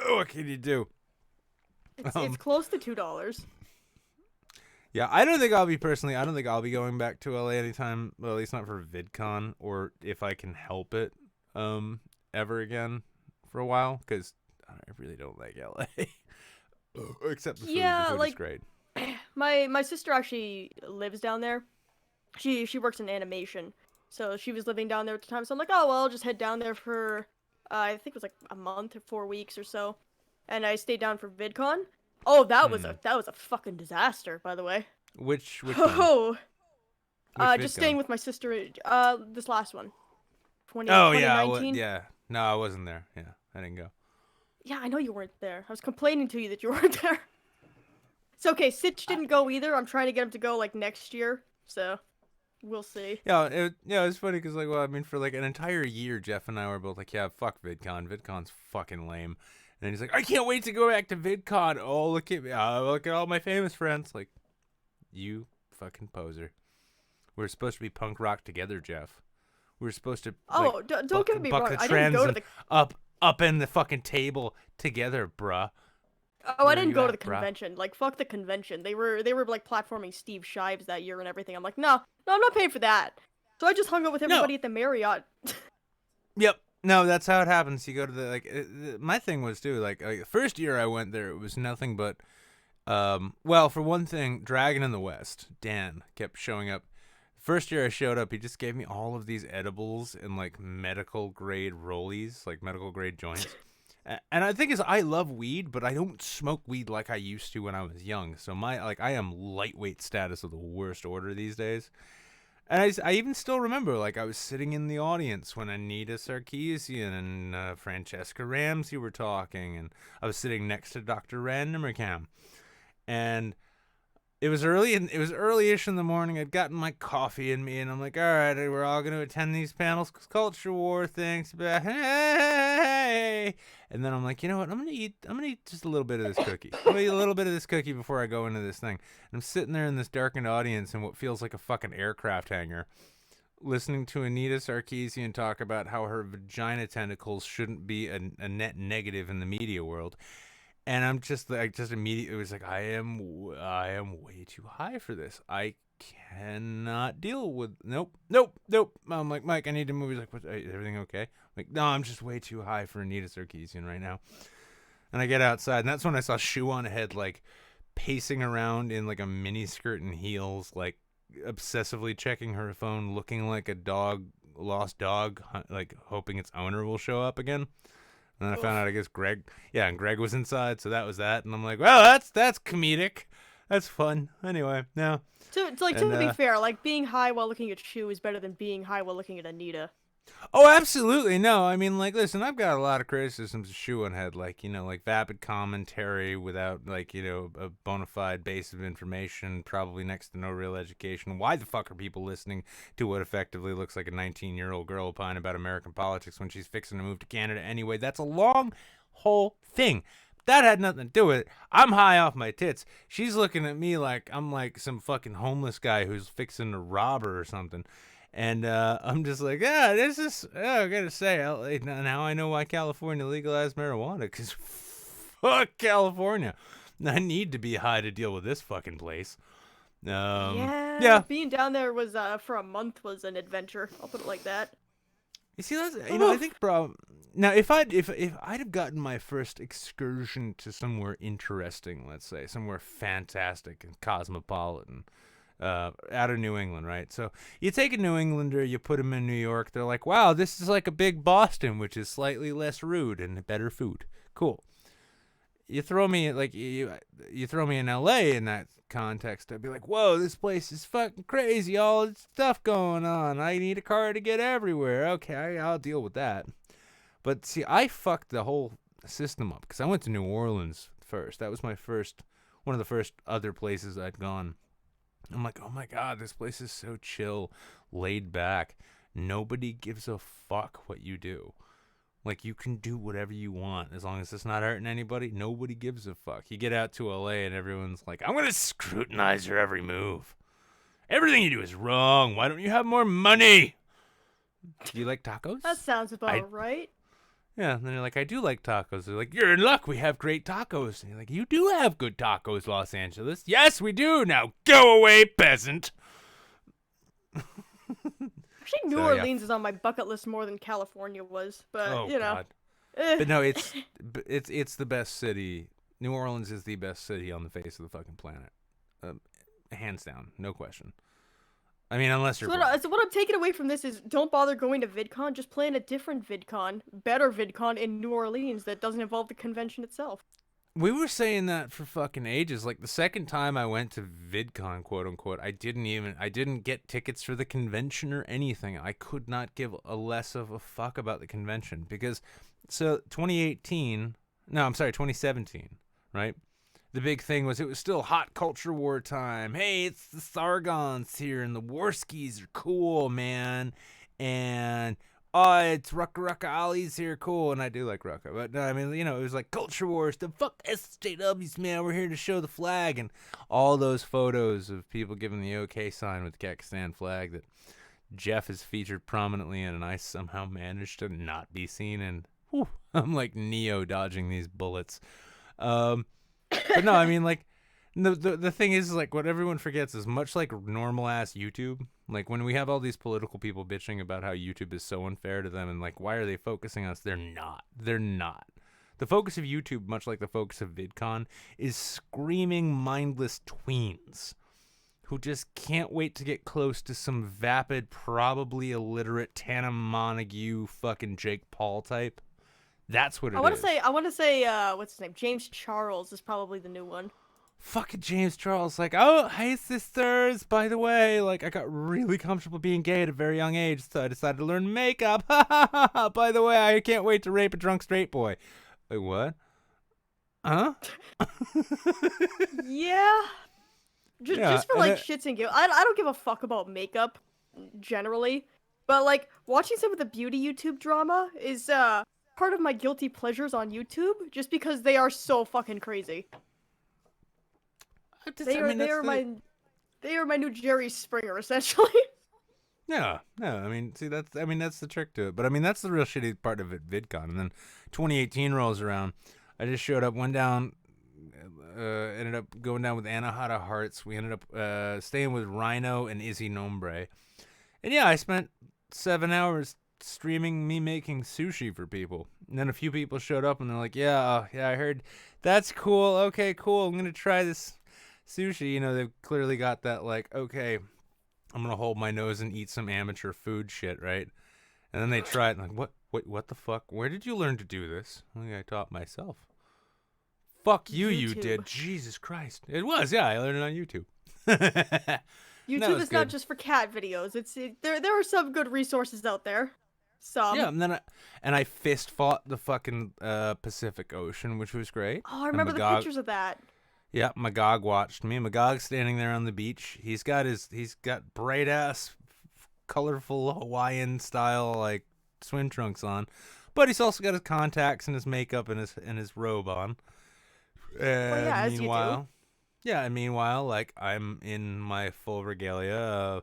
what can you do? It's close to $2. Yeah, I don't think I'll be going back to LA anytime, well, at least not for VidCon, or if I can help it, ever again for a while, because I really don't like LA. Except the food. Yeah, the food like, is great. My sister actually lives down there. She works in animation, so she was living down there at the time. So I'm like, oh well, I'll just head down there for I think it was like a month or 4 weeks or so, and I stayed down for VidCon. Oh, that was a fucking disaster, by the way. Which oh, Which just VidCon? staying with my sister. This last one. Oh yeah, 2019. yeah. No, I wasn't there. Yeah, I didn't go. Yeah, I know you weren't there. I was complaining to you that you weren't there. It's okay. Sitch didn't go either. I'm trying to get him to go like next year, so we'll see. Yeah, it's funny because like, well, I mean, for like an entire year, Jeff and I were both like, yeah, fuck VidCon. VidCon's fucking lame. And then he's like, I can't wait to go back to VidCon. Oh, look at me. Oh, look at all my famous friends. Like, you fucking poser. We're supposed to be punk rock together, Jeff. We're supposed to. Oh, like, don't get me buck wrong. the I didn't go to trends the. Up in the fucking table together, bruh. Oh, Where I didn't you go to at, the bruh? convention. Like, fuck the convention. They were like platforming Steve Shives that year and everything. I'm like, no, I'm not paying for that. So I just hung out with everybody at the Marriott. Yep. No, that's how it happens. You go to the my thing was too like the first year I went there, it was nothing but well, for one thing, Dragon in the West, Dan kept showing up. First year I showed up, he just gave me all of these edibles and like medical grade rollies, like medical grade joints. And the thing is, I love weed, but I don't smoke weed like I used to when I was young. So I am lightweight status of the worst order these days. And I even still remember, like, I was sitting in the audience when Anita Sarkeesian and Francesca Ramsey were talking, and I was sitting next to Dr. Randomercam. And it was early-ish in the morning. I'd gotten my coffee in me, and I'm like, all right, we're all going to attend these panels because culture war things. Hey! And then I'm like, you know what? I'm gonna eat just a little bit of this cookie. I'm gonna eat a little bit of this cookie before I go into this thing. And I'm sitting there in this darkened audience in what feels like a fucking aircraft hangar, listening to Anita Sarkeesian talk about how her vagina tentacles shouldn't be a net negative in the media world. And I'm just immediately, it was like, I am way too high for this. I cannot deal with, nope. I'm like, Mike, I need to move. He's like, what, is everything okay? I'm like, no, I'm just way too high for Anita Sarkeesian right now. And I get outside, and that's when I saw Shoe on Head, like, pacing around in, like, a mini skirt and heels, like, obsessively checking her phone, looking like a lost dog, like hoping its owner will show up again. And then I found out, I guess Greg was inside, so that was that. And I'm like, well, that's comedic. That's fun. Anyway, no. To be fair, like being high while looking at Shu is better than being high while looking at Anita. Oh, absolutely. No, I mean, like, listen, I've got a lot of criticisms of Shu and Head, like, like vapid commentary without, like, a bona fide base of information, probably next to no real education. Why the fuck are people listening to what effectively looks like a 19-year-old girl opine about American politics when she's fixing to move to Canada anyway? That's a long whole thing. That had nothing to do with it. I'm high off my tits. She's looking at me like I'm like some fucking homeless guy who's fixing to rob her or something. And I'm just like, I gotta say, now I know why California legalized marijuana, because fuck California. I need to be high to deal with this fucking place. Yeah. Being down there was for a month was an adventure. I'll put it like that. You see, that's I think, bro. Now, if I'd have gotten my first excursion to somewhere interesting, let's say somewhere fantastic and cosmopolitan. Out of New England, right? So you take a New Englander, you put them in New York. They're like, wow, this is like a big Boston, which is slightly less rude and better food. Cool. You throw me you throw me in L.A. in that context, I'd be like, whoa, this place is fucking crazy. All this stuff going on. I need a car to get everywhere. Okay, I'll deal with that. But see, I fucked the whole system up because I went to New Orleans first. That was one of the first other places I'd gone. I'm like, oh my God, this place is so chill, laid back. Nobody gives a fuck what you do. Like, you can do whatever you want as long as it's not hurting anybody. Nobody gives a fuck. You get out to LA and everyone's like, I'm going to scrutinize your every move. Everything you do is wrong. Why don't you have more money? Do you like tacos? That sounds about right. Yeah, and then you're like, I do like tacos. They're like, you're in luck. We have great tacos. And you're like, you do have good tacos, Los Angeles. Yes, we do. Now go away, peasant. Actually, New Orleans is on my bucket list more than California was, but God. But no, it's the best city. New Orleans is the best city on the face of the fucking planet, hands down, no question. I mean, unless you're. So what I'm taking away from this is don't bother going to VidCon. Just plan a different VidCon, better VidCon in New Orleans that doesn't involve the convention itself. We were saying that for fucking ages. Like the second time I went to VidCon, quote unquote, I didn't get tickets for the convention or anything. I could not give a less of a fuck about the convention because 2017, right? The big thing was it was still hot culture war time. Hey, it's the Sargons here, and the Warskis are cool, man. And, it's Rucka Ollie's here, cool. And I do like Rucka. But, no, I mean, it was like culture wars. The fuck SJWs, man. We're here to show the flag. And all those photos of people giving the OK sign with the Kakistan flag that Jeff is featured prominently in, and I somehow managed to not be seen. And I'm like Neo dodging these bullets. But no, I mean, like, the thing is, like, what everyone forgets is much like normal-ass YouTube, like, when we have all these political people bitching about how YouTube is so unfair to them and, like, why are they focusing on us? They're not. The focus of YouTube, much like the focus of VidCon, is screaming mindless tweens who just can't wait to get close to some vapid, probably illiterate Tana Montague fucking Jake Paul type. That's what it is. I want to say, what's his name? James Charles is probably the new one. Fucking James Charles, like, oh, hey sisters, by the way, like, I got really comfortable being gay at a very young age, so I decided to learn makeup. By the way, I can't wait to rape a drunk straight boy. Wait, what? Huh? Yeah. Just for, like, shits and giggles. I don't give a fuck about makeup, generally, but, like, watching some of the beauty YouTube drama is, part of my guilty pleasures on YouTube, just because they are so fucking crazy. They are my new Jerry Springer, essentially. Yeah, I mean, see, that's the trick to it. But I mean, that's the real shitty part of it, VidCon. And then 2018 rolls around. I just showed up, went down, ended up going down with Anahata Hearts. We ended up staying with Rhino and Izzy Nombre. And yeah, I spent 7 hours streaming me making sushi for people. And then a few people showed up and they're like, yeah, I heard that's cool. Okay, cool. I'm going to try this sushi. They've clearly got that, like, okay, I'm gonna hold my nose and eat some amateur food shit, right? And then they try it and like, what? Wait, what the fuck? Where did you learn to do this? I think I taught myself. Fuck you, you YouTube. did. Jesus Christ. It was, yeah, I learned it on YouTube. YouTube is not just for cat videos. There are some good resources out there. Some. Yeah, and then I fist fought the fucking Pacific Ocean, which was great. Oh, I remember the pictures of that. Yeah, Magog watched me. Magog's standing there on the beach. He's got bright ass, colorful Hawaiian style like swim trunks on, but he's also got his contacts and his makeup and his robe on. Well, yeah, as you do. Yeah, and meanwhile, like I'm in my full regalia,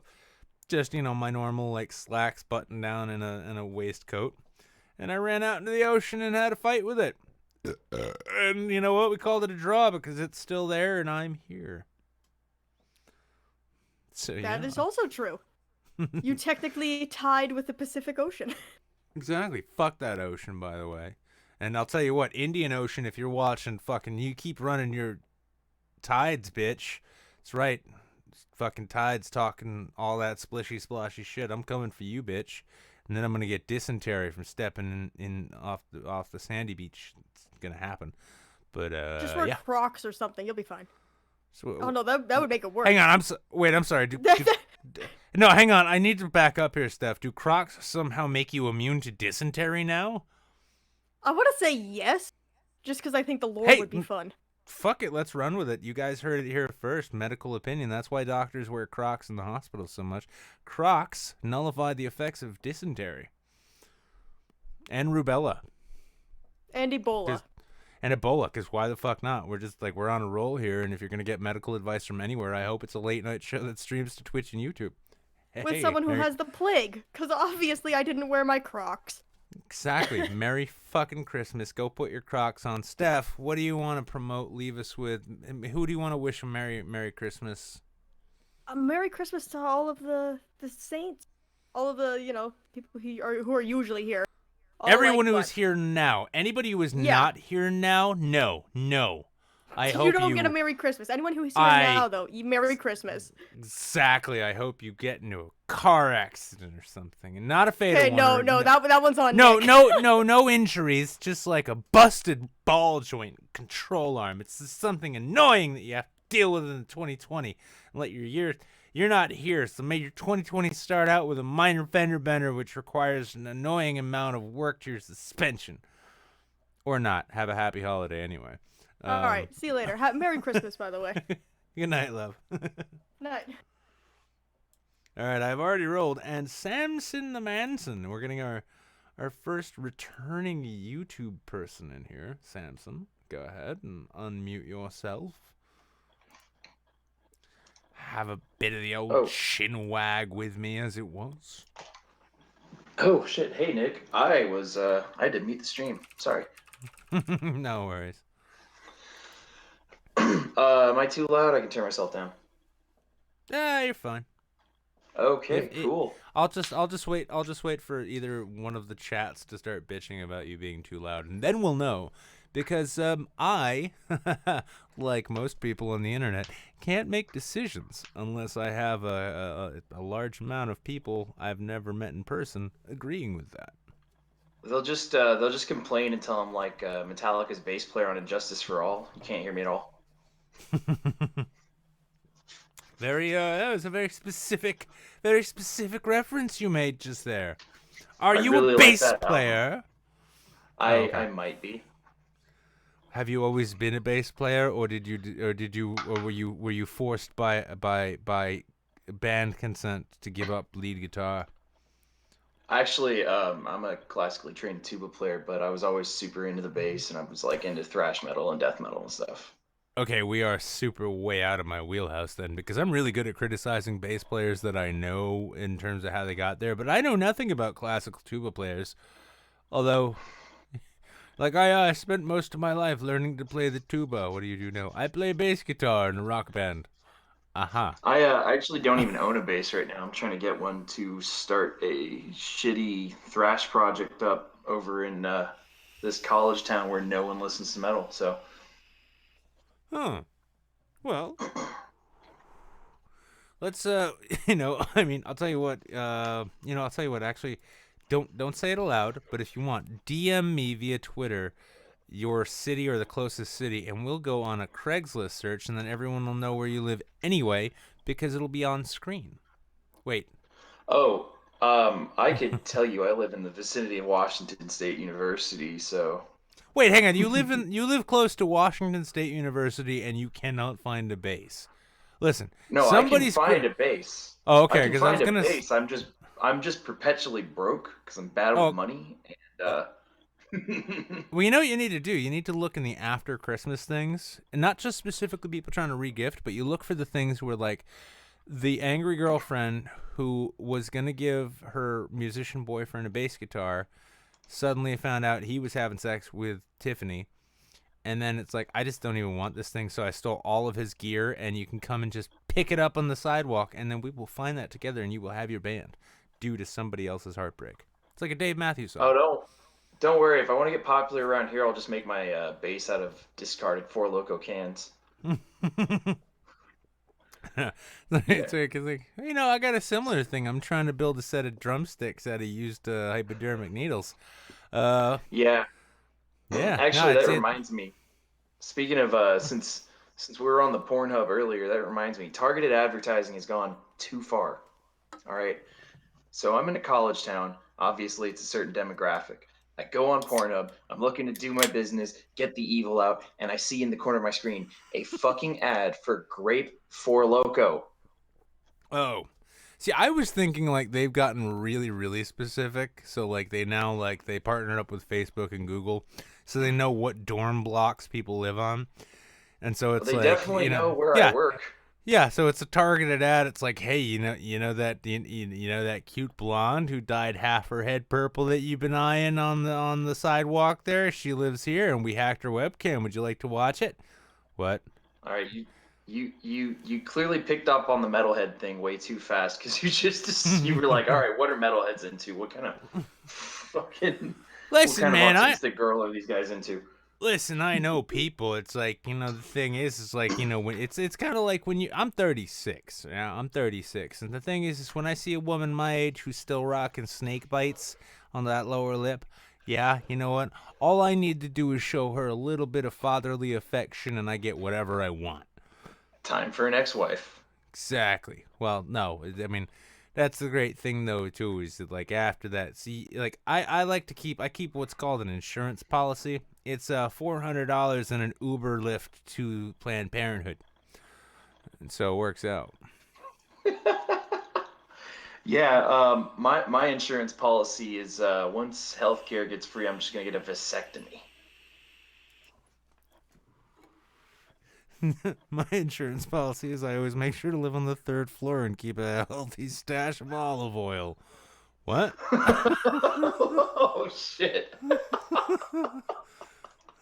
just my normal like slacks button down and a waistcoat, and I ran out into the ocean and had a fight with it. And you know what? We called it a draw because it's still there and I'm here. So that is also true. You technically tied with the Pacific Ocean. Exactly. Fuck that ocean, by the way. And I'll tell you what, Indian Ocean, if you're watching, you keep running your tides, bitch. That's right. Fucking tides talking all that splishy splashy shit. I'm coming for you, bitch. And then I'm gonna get dysentery from stepping in off the sandy beach. It's gonna happen. But just wear Crocs or something. You'll be fine. So, oh no, that would make it worse. Hang on, I'm sorry. No, hang on. I need to back up here, Steph. Do Crocs somehow make you immune to dysentery now? I want to say yes, just because I think the lore would be fun. Fuck it, let's run with it. You guys heard it here first. Medical opinion. That's why doctors wear Crocs in the hospital so much. Crocs nullify the effects of dysentery and rubella and Ebola. And Ebola, because why the fuck not? We're on a roll here, and if you're going to get medical advice from anywhere, I hope it's a late night show that streams to Twitch and YouTube. With someone who has the plague, because obviously I didn't wear my Crocs. Exactly. Merry fucking Christmas. Go put your Crocs on. Steph, what do you want to promote? Leave us with. Who do you want to wish a Merry Christmas? A Merry Christmas to all of the saints. All of the, people who are usually here. Everyone who is here now. Anybody who is not here now, no. I hope you don't get a Merry Christmas. Anyone who's here now, though, Merry Christmas. Exactly. I hope you get into a car accident or something, and not a fatal one. No, that one's on. No injuries. Just like a busted ball joint control arm. It's just something annoying that you have to deal with in 2020. And let you're not here, so may your 2020 start out with a minor fender bender, which requires an annoying amount of work to your suspension, or not. Have a happy holiday anyway. All right, see you later. Merry Christmas, by the way. Good night, love. Night. All right, I've already rolled, and Samson the Manson. We're getting our first returning YouTube person in here. Samson, go ahead and unmute yourself. Have a bit of the old chin wag with me, as it was. Oh shit! Hey Nick, I had to mute the stream. Sorry. No worries. Am I too loud? I can turn myself down. Yeah, you're fine. Okay, cool. I'll just wait for either one of the chats to start bitching about you being too loud, and then we'll know. Because I, like most people on the internet, can't make decisions unless I have a large amount of people I've never met in person agreeing with that. They'll just complain and tell them like Metallica's bass player on Injustice for All. You can't hear me at all. That was a very specific reference you made just there. Are you really a bass like player? I might be. Have you always been a bass player, or were you forced by band consent to give up lead guitar? Actually, I'm a classically trained tuba player, but I was always super into the bass, and I was like into thrash metal and death metal and stuff. Okay, we are super way out of my wheelhouse then, because I'm really good at criticizing bass players that I know in terms of how they got there, but I know nothing about classical tuba players. Although, like I spent most of my life learning to play the tuba. What do you do now? I play bass guitar in a rock band. I actually don't even own a bass right now. I'm trying to get one to start a shitty thrash project up over in this college town where no one listens to metal. So. Huh. Well, let's I mean, I'll tell you what, I'll tell you what. Actually, don't say it aloud, but if you want, DM me via Twitter your city or the closest city, and we'll go on a Craigslist search, and then everyone will know where you live anyway because it'll be on screen. Wait. Oh, I could tell you I live in the vicinity of Washington State University, so. Wait, hang on. You live close to Washington State University, and you cannot find a base. Listen, No, somebody's I can find a base. Oh, okay. I can Because I was find a gonna. base. I'm just perpetually broke because I'm bad with money, and Well, you know what you need to do? You need to look in the after Christmas things, and not just specifically people trying to re-gift, but you look for the things where, like, the angry girlfriend who was going to give her musician boyfriend a bass guitar suddenly found out he was having sex with Tiffany, and then it's like, I just don't even want this thing, so I stole all of his gear, and you can come and just pick it up on the sidewalk, and then we will find that together, and you will have your band due to somebody else's heartbreak. It's like a Dave Matthews song. Oh, don't worry. If I want to get popular around here, I'll just make my bass out of discarded Four Loko cans. It's like, I got a similar thing. I'm trying to build a set of drumsticks out of used hypodermic needles. Yeah. Yeah. Actually, that reminds me. Speaking of, since we were on the Pornhub earlier, that reminds me. Targeted advertising has gone too far. All right. So I'm in a college town. Obviously, it's a certain demographic. I go on Pornhub, I'm looking to do my business, get the evil out, and I see in the corner of my screen a fucking ad for grape Four Loko. Oh. See, I was thinking like they've gotten really, really specific. So like they now they partnered up with Facebook and Google, so they know what dorm blocks people live on. And so it's they definitely know where I work. Yeah, so it's a targeted ad. It's like, hey, you know that cute blonde who dyed half her head purple that you've been eyeing on the sidewalk there? She lives here, and we hacked her webcam. Would you like to watch it? What? All right, you clearly picked up on the metalhead thing way too fast because you were like, all right, what are metalheads into? What kind of fucking Listen, man, autistic girl are these guys into? Listen, I know people. It's like, the thing is like, when it's kind of like when I'm 36. Yeah, I'm 36. And the thing is when I see a woman my age who's still rocking snake bites on that lower lip, yeah, you know what? All I need to do is show her a little bit of fatherly affection and I get whatever I want. Time for an ex-wife. Exactly. Well, no, I mean, that's the great thing though too, is that like after that, see, like I keep what's called an insurance policy. It's $400 and an Uber lift to Planned Parenthood, and so it works out. Yeah, my insurance policy is once healthcare gets free, I'm just gonna get a vasectomy. My insurance policy is I always make sure to live on the 3rd floor and keep a healthy stash of olive oil. What? Oh shit.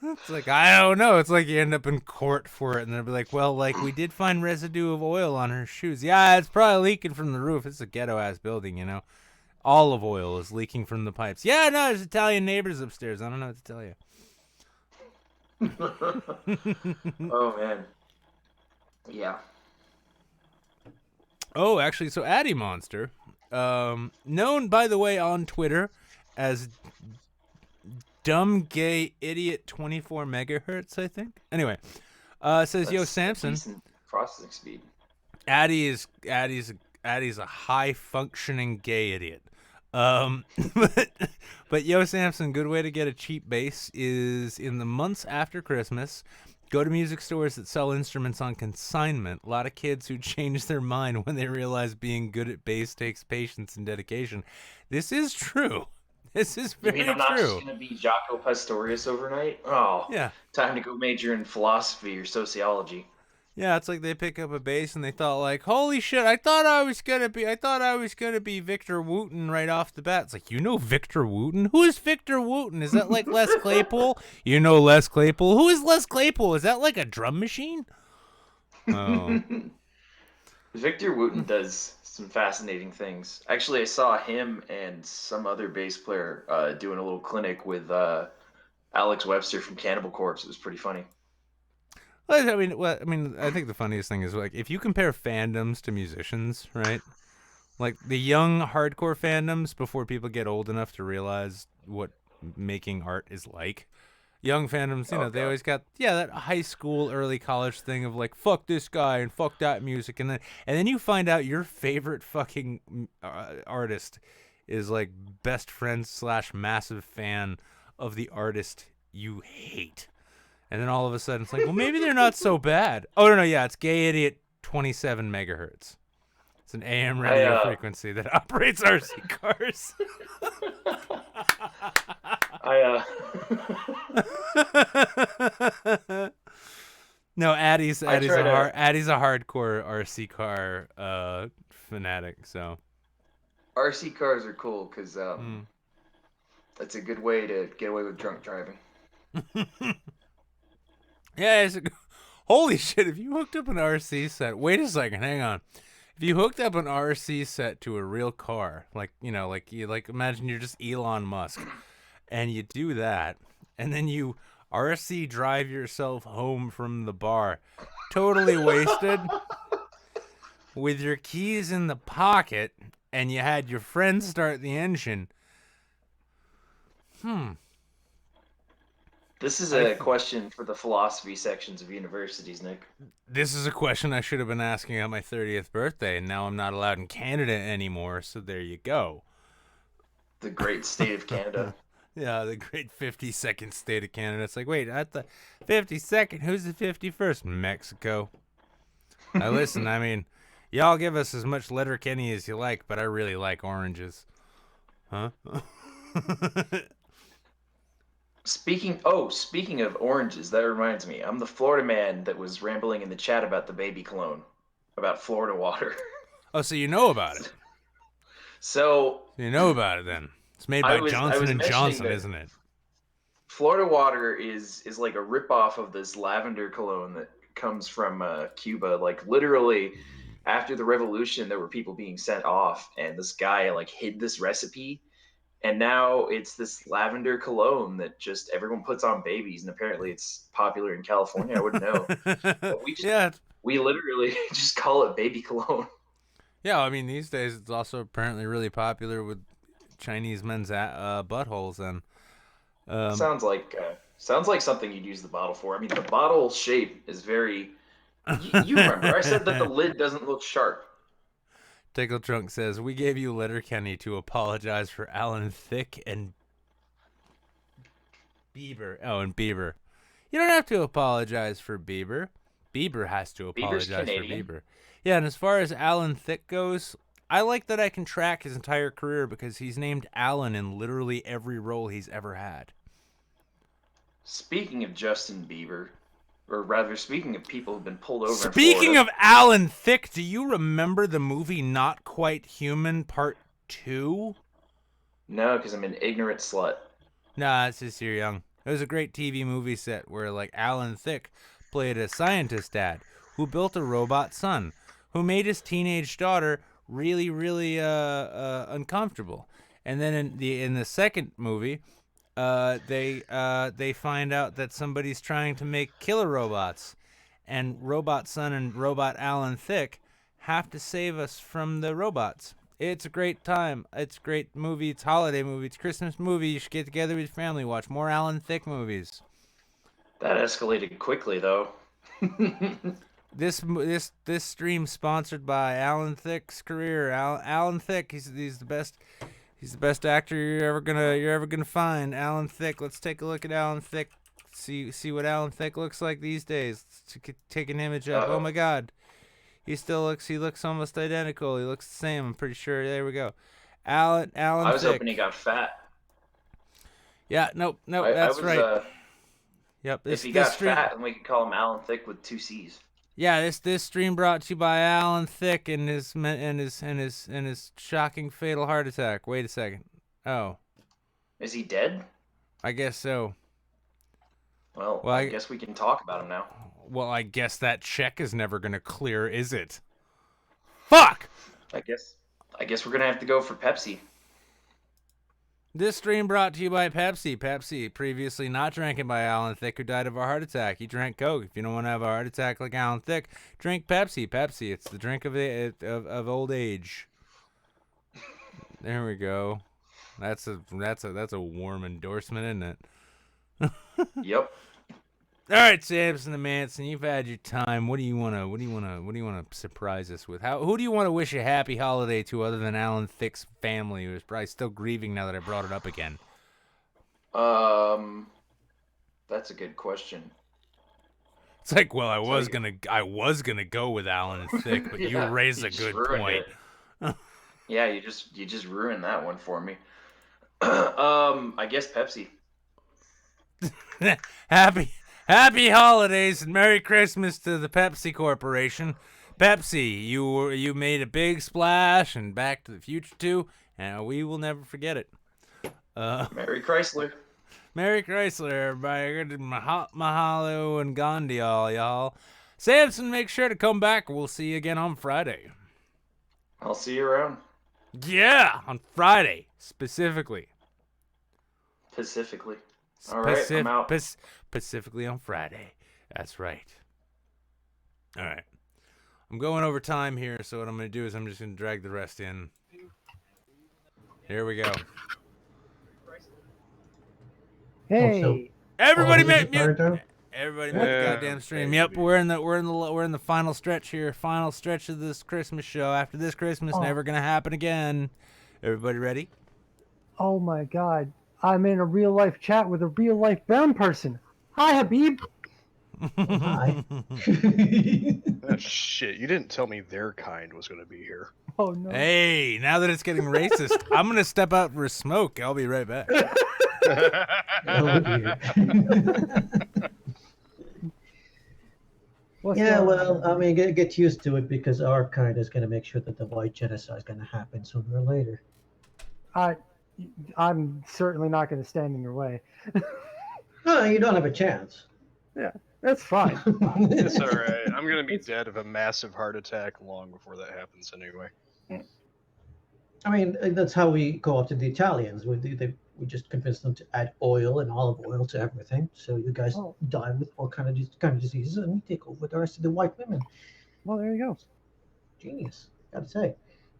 It's like, I don't know. It's like you end up in court for it, and they'll be like, well, like, we did find residue of oil on her shoes. Yeah, it's probably leaking from the roof. It's a ghetto-ass building, Olive oil is leaking from the pipes. Yeah, no, there's Italian neighbors upstairs. I don't know what to tell you. Oh, man. Yeah. Oh, actually, so Addy Monster, known, by the way, on Twitter as Dumb Gay Idiot 24 megahertz, I think. Anyway, says, yo, Samson. Decent processing speed. Addy's a high functioning gay idiot. But yo, Samson, good way to get a cheap bass is in the months after Christmas. Go to music stores that sell instruments on consignment. A lot of kids who change their mind when they realize being good at bass takes patience and dedication. This is true. This is very true. I'm not just going to be Jaco Pastorius overnight? Oh, yeah. Time to go major in philosophy or sociology. Yeah, it's like they pick up a bass and they thought like, holy shit, I thought I was gonna be Victor Wooten right off the bat. It's like, Victor Wooten? Who is Victor Wooten? Is that like Les Claypool? Les Claypool? Who is Les Claypool? Is that like a drum machine? Oh. Victor Wooten does some fascinating things. Actually, I saw him and some other bass player doing a little clinic with Alex Webster from Cannibal Corpse. It was pretty funny. Well, I think the funniest thing is like if you compare fandoms to musicians, right? Like the young hardcore fandoms before people get old enough to realize what making art is like. Young fandoms, they always got that high school, early college thing of like fuck this guy and fuck that music, and then you find out your favorite fucking artist is like best friend / massive fan of the artist you hate. And then all of a sudden it's like, well, maybe they're not so bad. Oh, no, it's Gay Idiot 27 megahertz. It's an AM radio frequency that operates RC cars. No, Addie's a hardcore RC car fanatic, so. RC cars are cool because it's a good way to get away with drunk driving. Yeah, holy shit, if you hooked up an RC set, wait a second, hang on. If you hooked up an RC set to a real car, like imagine you're just Elon Musk, and you do that, and then you RC drive yourself home from the bar, totally wasted, with your keys in the pocket, and you had your friend start the engine. This is a question for the philosophy sections of universities, Nick. This is a question I should have been asking on my 30th birthday, and now I'm not allowed in Canada anymore, so there you go. The great state of Canada. Yeah, the great 52nd state of Canada. It's like, wait, at the 52nd, who's the 51st? Mexico. Now listen, I mean, y'all give us as much Letterkenny as you like, but I really like oranges. Huh? Speaking of oranges, that reminds me. I'm the Florida man that was rambling in the chat about the baby cologne, about Florida water. Oh, so you know about it. So you know about it then. It's made by Johnson & Johnson, isn't it? Florida water is like a ripoff of this lavender cologne that comes from Cuba. Like literally after the revolution, there were people being sent off, and this guy like hid this recipe. And now it's this lavender cologne that just everyone puts on babies, and apparently it's popular in California. I wouldn't know. But we literally just call it baby cologne. Yeah, I mean these days it's also apparently really popular with Chinese men's buttholes, and sounds like something you'd use the bottle for. I mean, the bottle shape is very. You remember I said that the lid doesn't look sharp. Tickle Trunk says, we gave you Letterkenny to apologize for Alan Thicke and Bieber. Oh, and Bieber. You don't have to apologize for Bieber. Bieber has to apologize for Bieber. Yeah, and as far as Alan Thicke goes, I like that I can track his entire career because he's named Alan in literally every role he's ever had. Speaking of Justin Bieber, or rather, speaking of people who've been pulled over Speaking of Alan Thicke, do you remember the movie Not Quite Human Part 2? No, because I'm an ignorant slut. Nah, it's just you're young. It was a great TV movie set where, like, Alan Thicke played a scientist dad who built a robot son who made his teenage daughter really, really uncomfortable. And then in the second movie, they find out that somebody's trying to make killer robots, and Robot Son and Robot Alan Thicke have to save us from the robots. It's a great time. It's a great movie. It's a holiday movie. It's a Christmas movie. You should get together with your family, watch more Alan Thicke movies. That escalated quickly, though. This stream sponsored by Alan Thicke's career. Alan Thicke, he's the best. He's the best actor you're ever gonna find. Alan Thicke. Let's take a look at Alan Thicke. See what Alan Thicke looks like these days. Let's take an image up. Oh my God, he looks almost identical. He looks the same. I'm pretty sure. There we go. Alan. I was Thicke. hoping he got fat. Yeah. Nope. That's right. Yep. If he got fat, then we could call him Alan Thicke with 2 C's. Yeah, this stream brought to you by Alan Thicke and his shocking fatal heart attack. Wait a second. Oh. Is he dead? I guess so. Well, I guess we can talk about him now. Well, I guess that check is never gonna clear, is it? Fuck! I guess we're gonna have to go for Pepsi. This stream brought to you by Pepsi. Pepsi, previously not drinking by Alan Thicke, who died of a heart attack. He drank Coke. If you don't want to have a heart attack like Alan Thicke, drink Pepsi. Pepsi, it's the drink of old age. There we go. That's a warm endorsement, isn't it? Yep. All right, Samson the Manson, you've had your time. What do you wanna surprise us with? Who do you want to wish a happy holiday to other than Alan Thicke's family, who's probably still grieving now that I brought it up again? That's a good question. It's like, well, I was gonna go with Alan Thicke, but you raised a good point. Yeah, you just ruined that one for me. I guess Pepsi. Happy holidays and Merry Christmas to the Pepsi Corporation. Pepsi, you made a big splash in Back to the Future 2, and we will never forget it. Merry Chrysler. Merry Chrysler, everybody. Good mahalo and Gandhi, all y'all. Samson, make sure to come back. We'll see you again on Friday. I'll see you around. Yeah, on Friday, specifically. Specifically. All right, I'm out. Specifically on Friday. That's right. All right. I'm going over time here, so what I'm going to do is I'm just going to drag the rest in. Here we go. Hey. Everybody make mute. Everybody mute the goddamn stream. Yep, we're in the final stretch here. Final stretch of this Christmas show. After this Christmas, never going to happen again. Everybody ready? Oh my God. I'm in a real life chat with a real life brown person. Hi, Habib. Hi. Shit, you didn't tell me their kind was going to be here. Oh, no. Hey, now that it's getting racist, I'm going to step out for a smoke. I'll be right back. Well, I mean, get used to it because our kind is going to make sure that the white genocide is going to happen sooner or later. I'm certainly not going to stand in your way. No, you don't have a chance. Yeah, that's fine. It's all right. I'm going to be dead of a massive heart attack long before that happens anyway. I mean, that's how we go after the Italians. We just convince them to add oil and olive oil to everything. So you guys die with all kind of diseases, and we take over the rest of the white women. Well, there you go. Genius, gotta say.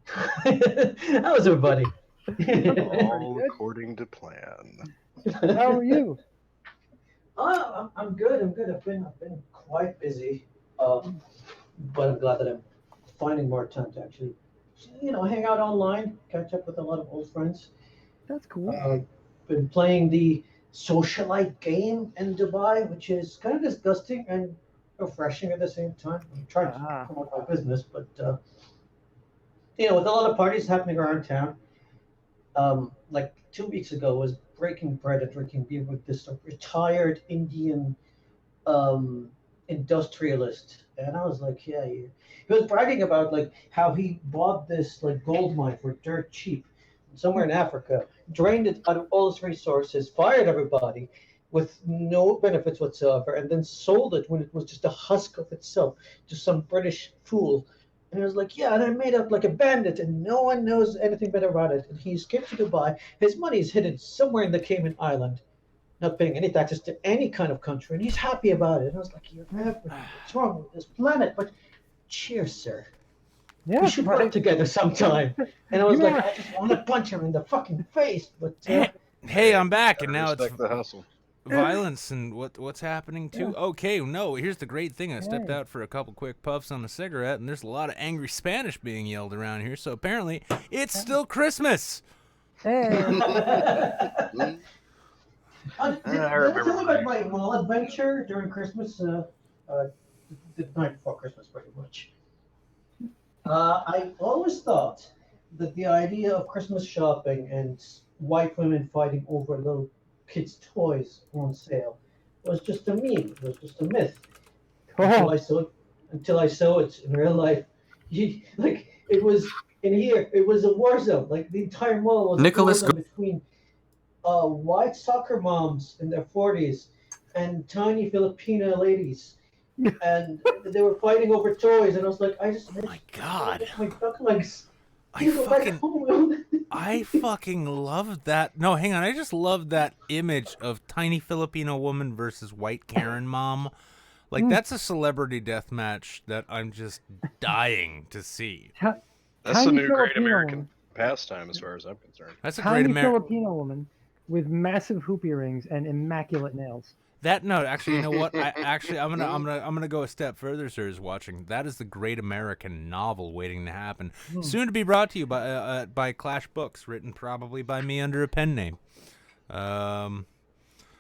How was everybody? All according to plan. How are you? I'm good. I've been quite busy, but I'm glad that I'm finding more time to actually, hang out online, catch up with a lot of old friends. That's cool. Been playing the socialite game in Dubai, which is kind of disgusting and refreshing at the same time. I'm trying to promote my business, but with a lot of parties happening around town. Like 2 weeks ago, was breaking bread and drinking beer with this retired Indian industrialist, and I was like, yeah. He was bragging about like how he bought this like gold mine for dirt cheap somewhere in Africa, drained it out of all its resources, fired everybody with no benefits whatsoever, and then sold it when it was just a husk of itself to some British fool. And I was like, yeah, and I made up like a bandit, and no one knows anything better about it. And he's came to Dubai. His money is hidden somewhere in the Cayman Island, not paying any taxes to any kind of country, and he's happy about it. And I was like, you're everything. What's wrong with this planet? But cheers, sir. Yeah, we should work together sometime. And I was like, I just want to punch him in the fucking face. But hey, I'm back, and now it's the hustle. Violence and what's happening too. Yeah. Okay, no, here's the great thing. I stepped out for a couple quick puffs on a cigarette, and there's a lot of angry Spanish being yelled around here. So apparently, it's still Christmas. Hey. Did I tell you about my mall adventure during Christmas? The night before Christmas, pretty much. I always thought that the idea of Christmas shopping and white women fighting over little kids' toys on sale was just a meme. It was just a myth. Until I saw it in real life. It was in here. It was a war zone. Like the entire mall was Nicholas between white soccer moms in their 40s and tiny Filipina ladies. And they were fighting over toys, and I was like, oh my God, my duck legs. I fucking love that. No, hang on. I just love that image of tiny Filipino woman versus white Karen mom. Like, that's a celebrity death match that I'm just dying to see. That's Tiny the new great Filipino American woman. pastime, as far as I'm concerned. That's a Tiny great American. Filipino woman with massive hoop earrings and immaculate nails. Actually, you know what? I'm gonna go a step further, sir. Is watching. That is the great American novel waiting to happen, soon to be brought to you by Clash Books, written probably by me under a pen name. I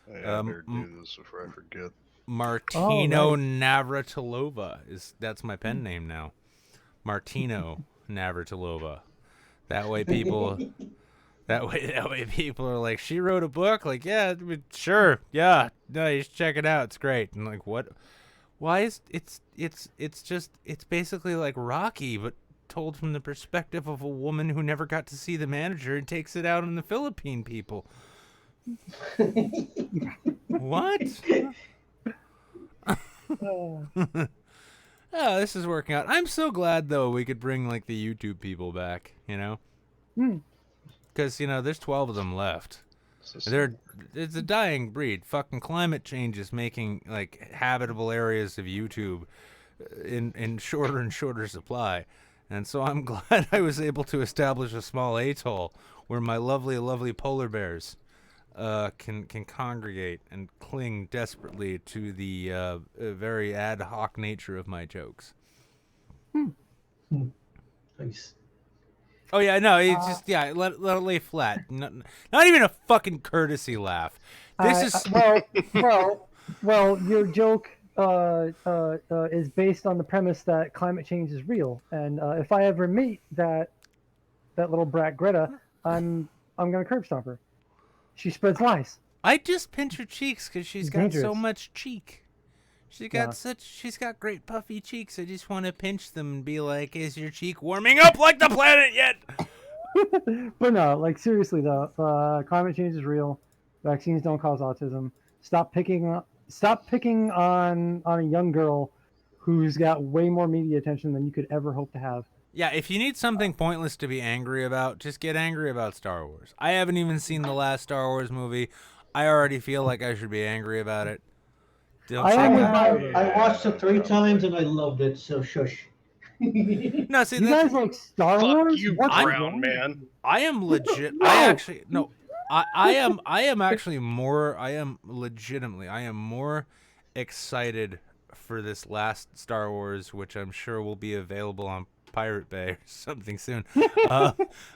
better do this before I forget. Martino Navratilova that's my pen name now. Martino Navratilova. That way people are like, she wrote a book. Like, yeah, sure, yeah, no, you should check it out. It's great. And like, what? Why is it's basically like Rocky, but told from the perspective of a woman who never got to see the manager and takes it out on the Philippine people. What? Oh, this is working out. I'm so glad though we could bring like the YouTube people back. You know. Because, there's 12 of them left. It's a dying breed. Fucking climate change is making, like, habitable areas of YouTube in shorter and shorter supply. And so I'm glad I was able to establish a small atoll where my lovely, lovely polar bears can congregate and cling desperately to the very ad hoc nature of my jokes. Nice. Oh yeah, no, it's just let it lay flat. Not even a fucking courtesy laugh. This is well, your joke is based on the premise that climate change is real, and if I ever meet that little brat Greta, I'm gonna curb stomp her. She spreads lies. I just pinch her cheeks because she's got so much cheek. She's got great puffy cheeks. I just want to pinch them and be like, "Is your cheek warming up like the planet yet?" But no, like seriously though, climate change is real. Vaccines don't cause autism. Stop picking on a young girl who's got way more media attention than you could ever hope to have. Yeah, if you need something pointless to be angry about, just get angry about Star Wars. I haven't even seen the last Star Wars movie. I already feel like I should be angry about it. I watched it 3 times and I loved it, so shush. No, see, you guys like Star Wars? You, brown man. I am legit. I am more excited for this last Star Wars, which I'm sure will be available on Pirate Bay or something soon.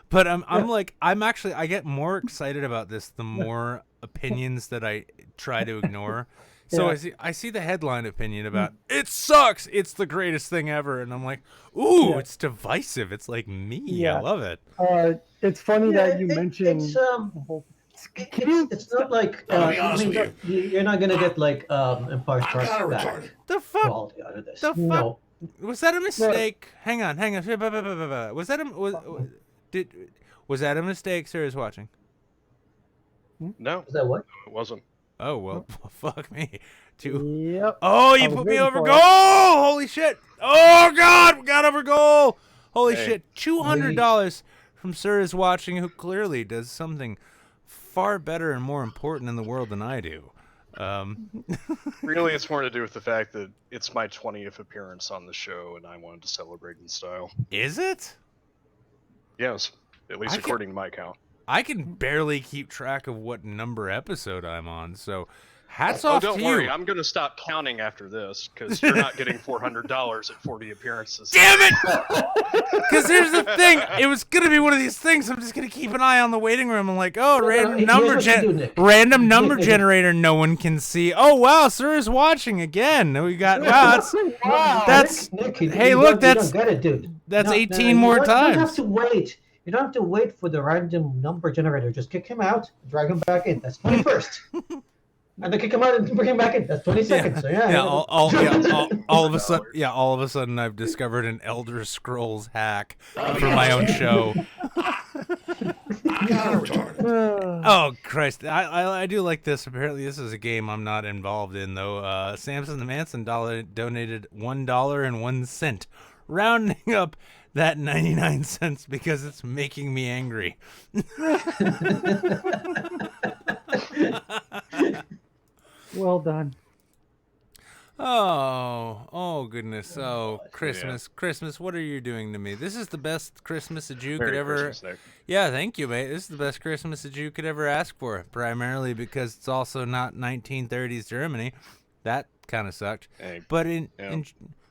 But I get more excited about this the more opinions that I try to ignore. So I see the headline opinion about it sucks. It's the greatest thing ever, and I'm like, ooh, it's divisive. It's like me. Yeah. I love it. It's funny that you mentioned. It's not like you're not gonna get like Empire Strikes Back. The fuck? Quality out of this. The fuck? No. Was that a mistake? Hang on. Was that a mistake? Sir is watching. No. Was that what? No, it wasn't. Oh well, fuck me. Yep. Oh, you put me over goal! Holy shit! Oh God, we got over goal! Holy shit! $200 from Sir is watching, who clearly does something far better and more important in the world than I do. Really, it's more to do with the fact that it's my 20th appearance on the show, and I wanted to celebrate in style. Is it? Yes, at least according to my count. I can barely keep track of what number episode I'm on, so hats off to you. Don't worry, I'm going to stop counting after this, because you're not getting $400 at 40 appearances. Damn it! Because here's the thing, it was going to be one of these things, I'm just going to keep an eye on the waiting room. I'm like, oh, random number generator no one can see. Oh, wow, Sir is watching again. We got, that's Nick, hey, look, that's 18 more times. You don't have to wait. You don't have to wait for the random number generator. Just kick him out, drag him back in. That's 21st. And then kick him out and bring him back in. That's 22nd. All of a sudden, I've discovered an Elder Scrolls hack for my own show. Oh Christ! I do like this. Apparently, this is a game I'm not involved in, though. Samson the Manson donated $1.01, rounding up that 99 cents because it's making me angry. Well done. Oh goodness. Oh, Christmas, what are you doing to me? This is the best Christmas that you could Merry ever. Christmas, Nick. Yeah, thank you, mate. This is the best Christmas that you could ever ask for, primarily because it's also not 1930s Germany. That kind of sucked. Hey, but in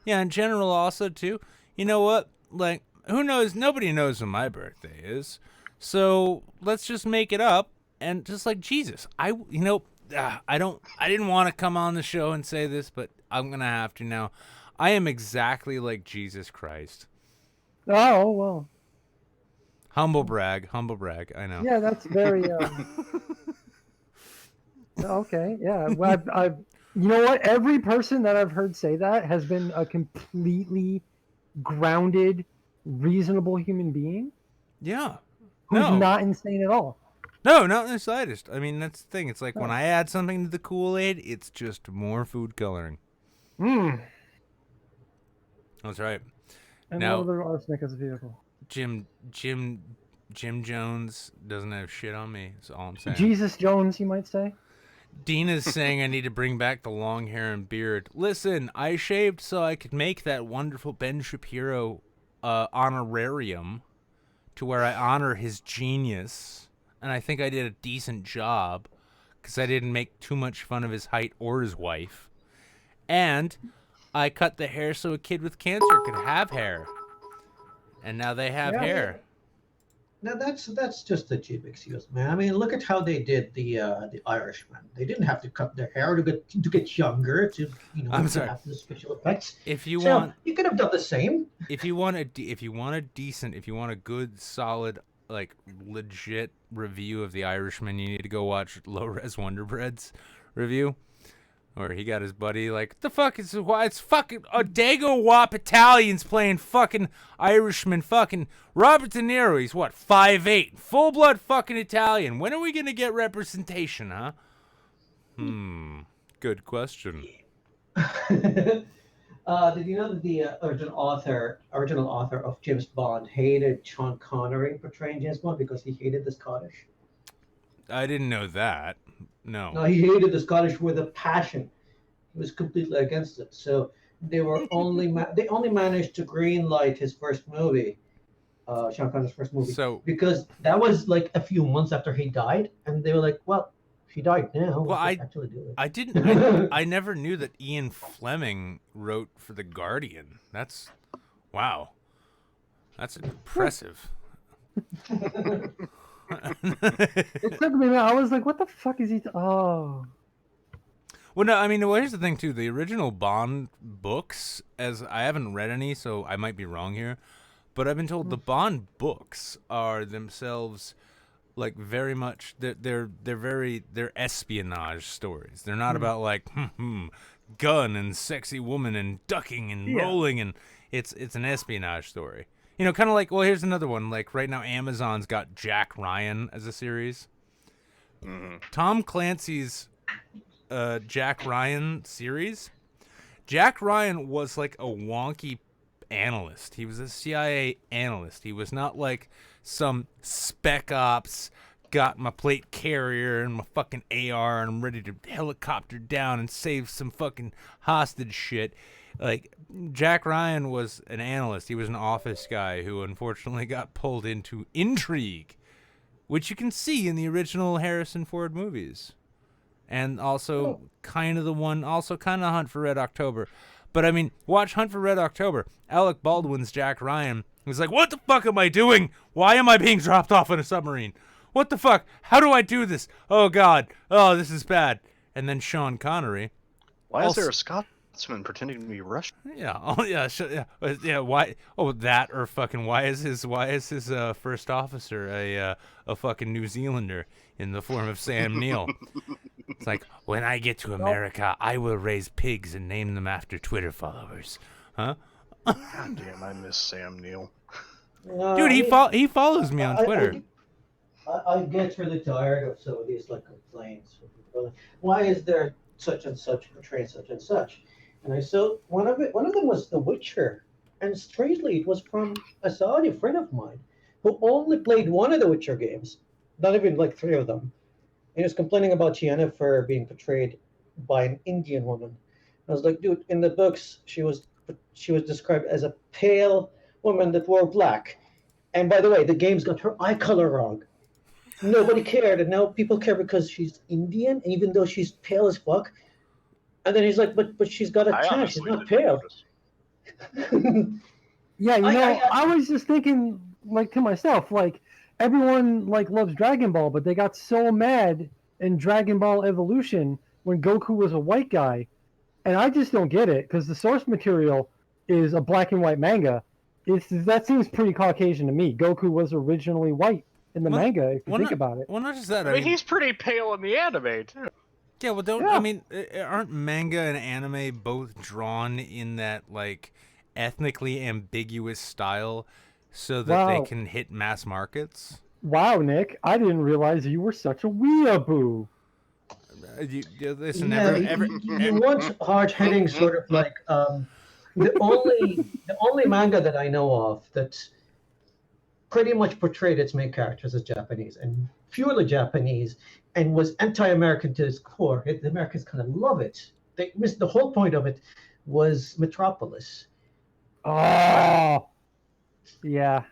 general also too. You know what? Like, who knows? Nobody knows when my birthday is. So, let's just make it up and just like Jesus. I didn't want to come on the show and say this, but I'm going to have to now. I am exactly like Jesus Christ. Oh, well. Humble brag, I know. Yeah, that's very, okay, yeah. Well, I've you know what? Every person that I've heard say that has been a completely grounded, reasonable human being. Yeah. Who's No. not insane at all. No, not in the slightest. I mean, that's the thing. It's like when I add something to the Kool-Aid, it's just more food coloring. That's right. And now, a little bit of arsenic as a vehicle. Jim Jones doesn't have shit on me. That's all I'm saying. Jesus Jones, you might say. Dina's saying I need to bring back the long hair and beard. Listen, I shaved so I could make that wonderful Ben Shapiro honorarium to where I honor his genius. And I think I did a decent job because I didn't make too much fun of his height or his wife. And I cut the hair so a kid with cancer could have hair. And now they have hair. Now that's just a cheap excuse, man. I mean, look at how they did the Irishman. They didn't have to cut their hair to get younger to I'm sorry. have the special effects. If you So, want, you could have done the same. if you want a good, solid, like legit review of The Irishman, you need to go watch Low Res Wonder Bread's review, where he got his buddy like, the fuck is why it's fucking Dago Wop Italians playing fucking Irishman, fucking Robert De Niro. He's what, 5'8", full blood fucking Italian. When are we gonna get representation, huh? Good question. Did you know that the original author of James Bond hated Sean Connery portraying James Bond because he hated the Scottish? I didn't know that. No, he hated the Scottish with a passion. He was completely against it. So they were only they only managed to greenlight his first movie, Sean Connery's first movie, because that was like a few months after he died, and they were like, well, he died now. Well, actually do it. I never knew that Ian Fleming wrote for The Guardian. That's wow. That's impressive. It took me, man. I was like, what the fuck is he? Oh. Well, no, I mean, well, here's the thing too. The original Bond books, as I haven't read any, so I might be wrong here, but I've been told the Bond books are themselves like very much they're espionage stories. They're not about like gun and sexy woman and ducking and rolling, and it's an espionage story. You know, kind of like, well, here's another one. Like right now, Amazon's got Jack Ryan as a series. Tom Clancy's Jack Ryan series. Jack Ryan was like a wonky analyst. He was a CIA analyst. He was not like some spec ops, got my plate carrier and my fucking AR and I'm ready to helicopter down and save some fucking hostage shit. Like, Jack Ryan was an analyst. He was an office guy who unfortunately got pulled into intrigue, which you can see in the original Harrison Ford movies. And also kind of Hunt for Red October. But I mean, watch Hunt for Red October. Alec Baldwin's Jack Ryan was like, what the fuck am I doing? Why am I being dropped off in a submarine? What the fuck? How do I do this? Oh God. Oh, this is bad. And then Sean Connery. Why is there a Scotsman pretending to be Russian? Yeah. Oh yeah. Yeah. Why? Oh, that or fucking why is his first officer a fucking New Zealander in the form of Sam Neill? It's like, when I get to America, I will raise pigs and name them after Twitter followers. Huh? God damn, I miss Sam Neill. Dude, he follows me on Twitter. I get really tired of some of these like complaints. Why is there such and such portraying such and such? And I saw one of them was The Witcher. And strangely, it was from a Saudi friend of mine who only played one of the Witcher games, not even like three of them. And he was complaining about Yennefer being portrayed by an Indian woman. I was like, dude, in the books, she was described as a pale woman that wore black. And by the way, the game's got her eye color wrong. Nobody cared, and now people care because she's Indian, even though she's pale as fuck. And then he's like, but she's got a I tan. She's honestly not didn't pale. notice. Yeah, I was just thinking, like, to myself, like, everyone like loves Dragon Ball, but they got so mad in Dragon Ball Evolution when Goku was a white guy, and I just don't get it because the source material is a black and white manga. That seems pretty Caucasian to me. Goku was originally white in the manga, if you think about it. Well, not just that. I mean, he's pretty pale in the anime too. Yeah, well, don't I mean, aren't manga and anime both drawn in that like ethnically ambiguous style so that they can hit mass markets? Wow, Nick, I didn't realize you were such a weeaboo. Listen, you want hard-hitting sort of like the only manga that I know of that pretty much portrayed its main characters as Japanese and purely Japanese and was anti-American to its core. The Americans kind of love it. They missed the whole point of it was Metropolis. Oh, yeah.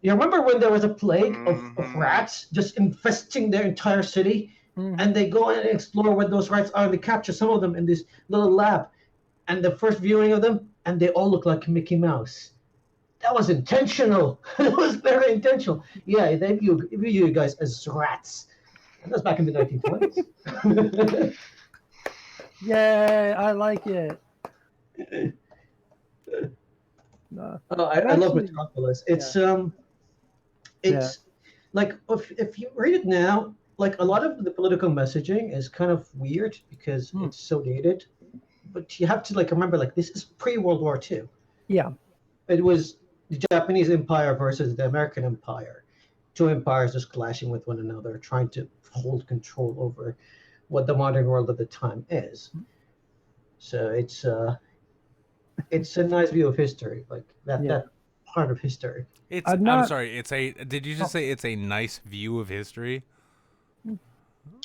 You remember when there was a plague of rats just infesting their entire city? And they go and explore what those rats are. They capture some of them in this little lab. And the first viewing of them, and they all look like Mickey Mouse. That was intentional. It was very intentional. Yeah, they view you guys as rats. And that's back in the 1920s. Yay, I like it. I love Metropolis. It's like if you read it now, like a lot of the political messaging is kind of weird because it's so dated. But you have to like remember, like this is pre-World War II. Yeah. It was the Japanese Empire versus the American Empire. Two empires just clashing with one another, trying to hold control over what the modern world at the time is. So it's a nice view of history, like that part of history. I'm sorry. Did you just say it's a nice view of history?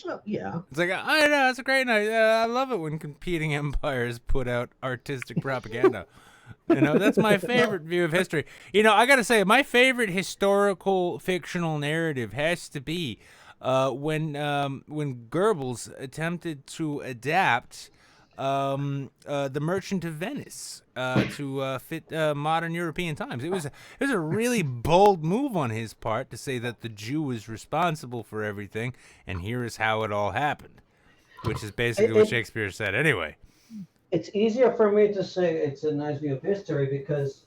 Well, yeah. It's like I know it's a great night. I love it when competing empires put out artistic propaganda. That's my favorite view of history. I got to say, my favorite historical fictional narrative has to be when Goebbels attempted to adapt The Merchant of Venice to fit modern European times. It was a really bold move on his part to say that the Jew was responsible for everything, and here is how it all happened, which is basically what Shakespeare said anyway. It's easier for me to say it's a nice view of history because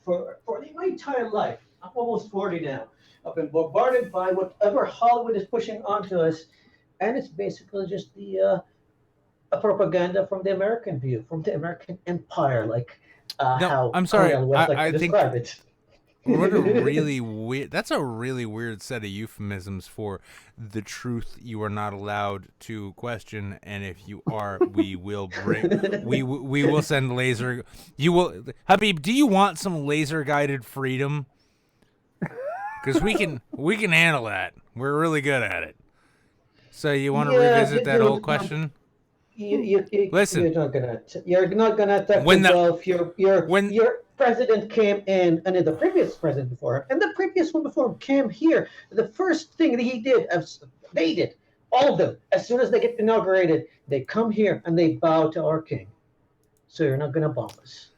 for my entire life, I'm almost 40 now, I've been bombarded by whatever Hollywood is pushing onto us, and it's basically just a propaganda from the American view, from the American empire, like how I'm sorry. Cornel West like I to think describe it. what a really weird. That's a really weird set of euphemisms for the truth you are not allowed to question, and if you are, we will bring. we will send laser. You will, Habib. Do you want some laser guided freedom? Because we can handle that. We're really good at it. So you want to revisit that old question? Listen, you're not gonna attack yourself. Your president came in, and then the previous president before him, and the previous one before him came here. The first thing that he did, they did, all of them, as soon as they get inaugurated, they come here and they bow to our king. So you're not gonna bomb us.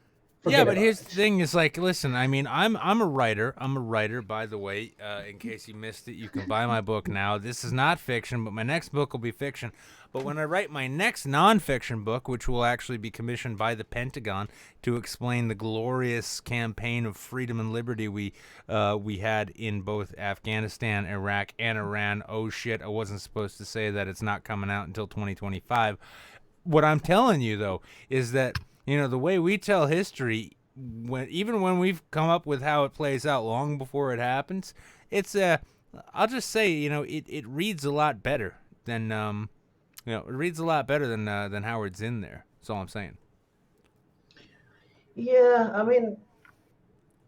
Yeah, but here's the thing: is like, listen. I mean, I'm a writer. I'm a writer, by the way. In case you missed it, you can buy my book now. This is not fiction, but my next book will be fiction. But when I write my next nonfiction book, which will actually be commissioned by the Pentagon to explain the glorious campaign of freedom and liberty we had in both Afghanistan, Iraq, and Iran. Oh shit! I wasn't supposed to say that. It's not coming out until 2025. What I'm telling you though is that, the way we tell history, even when we've come up with how it plays out long before it happens, it's I'll just say, it reads a lot better than it reads a lot better than Howard Zinn there. That's all I'm saying. Yeah, I mean,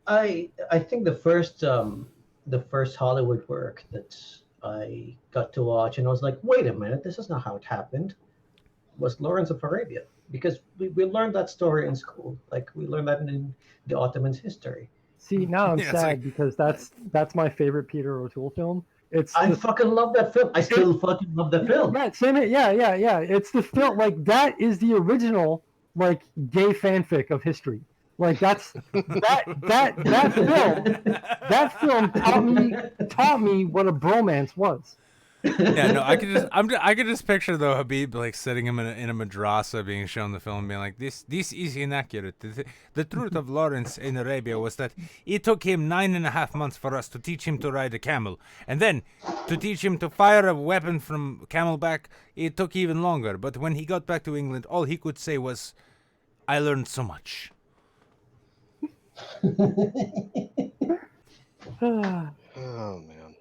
I think the first Hollywood work that I got to watch, and I was like, wait a minute, this is not how it happened, was Lawrence of Arabia. Because we learned that story in school. Like, we learned that in the Ottomans' history. See, now I'm Yeah, it's sad like- because that's my favorite Peter O'Toole film. I fucking love that film. I still fucking love that film. Yeah, same here. Yeah. It's the film, like, that is the original, like, gay fanfic of history. Like, that's that film taught me what a bromance was. Yeah, no, I could just picture though Habib like sitting him in a madrasa, being shown the film, and being like, "This is inaccurate. The truth of Lawrence in Arabia was that it took him 9.5 months for us to teach him to ride a camel, and then to teach him to fire a weapon from camelback, it took even longer. But when he got back to England, all he could say was, I learned so much." Oh man.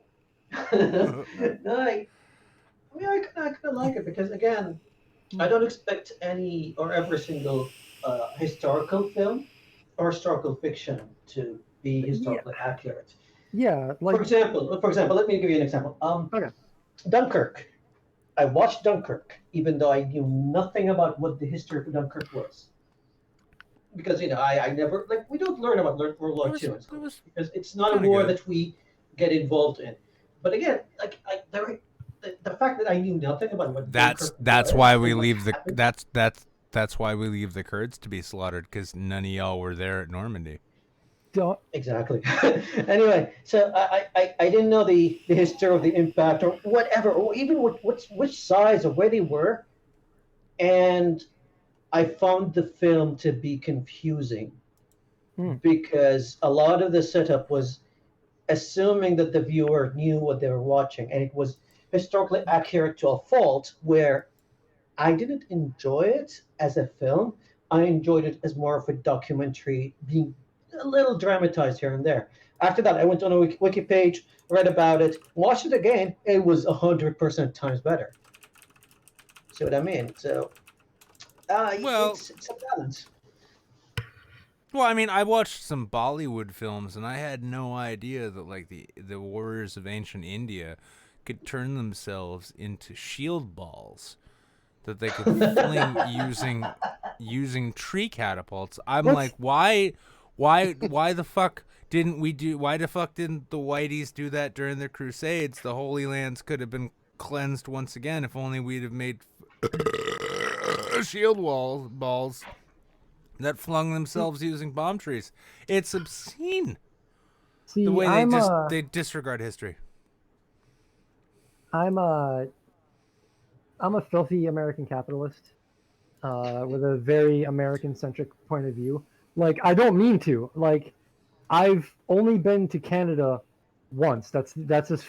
No, I kind of like it because, again, I don't expect any or every single historical film or historical fiction to be historically accurate. Yeah, like For example, let me give you an example. Dunkirk. I watched Dunkirk, even though I knew nothing about what the history of Dunkirk was. Because I never we don't learn about World War II in school because it's not a kinda war good. that we get involved in. But again, the fact that I knew nothing about what Dunkirk That's was why and we what leave the happened, that's why we leave the Kurds to be slaughtered, because none of y'all were there at Normandy. Exactly. Anyway, so I didn't know the history of the impact or whatever, or even which size or where they were, and I found the film to be confusing because a lot of the setup was assuming that the viewer knew what they were watching, and it was historically accurate to a fault where I didn't enjoy it as a film. I enjoyed it as more of a documentary, being a little dramatized here and there. After that, I went on a wiki page, read about it, watched it again. It was 100% times better. See what I mean? So, it's a balance. Well, I mean, I watched some Bollywood films, and I had no idea that like the warriors of ancient India could turn themselves into shield balls that they could fling using tree catapults. I'm like, why the fuck didn't we do? Why the fuck didn't the Whiteys do that during the Crusades? The Holy Lands could have been cleansed once again if only we'd have made shield balls that flung themselves using bomb trees. It's obscene. See, The way they disregard history. I'm a filthy American capitalist with a very American-centric point of view. Like, I don't mean to. Like, I've only been to Canada once. That's as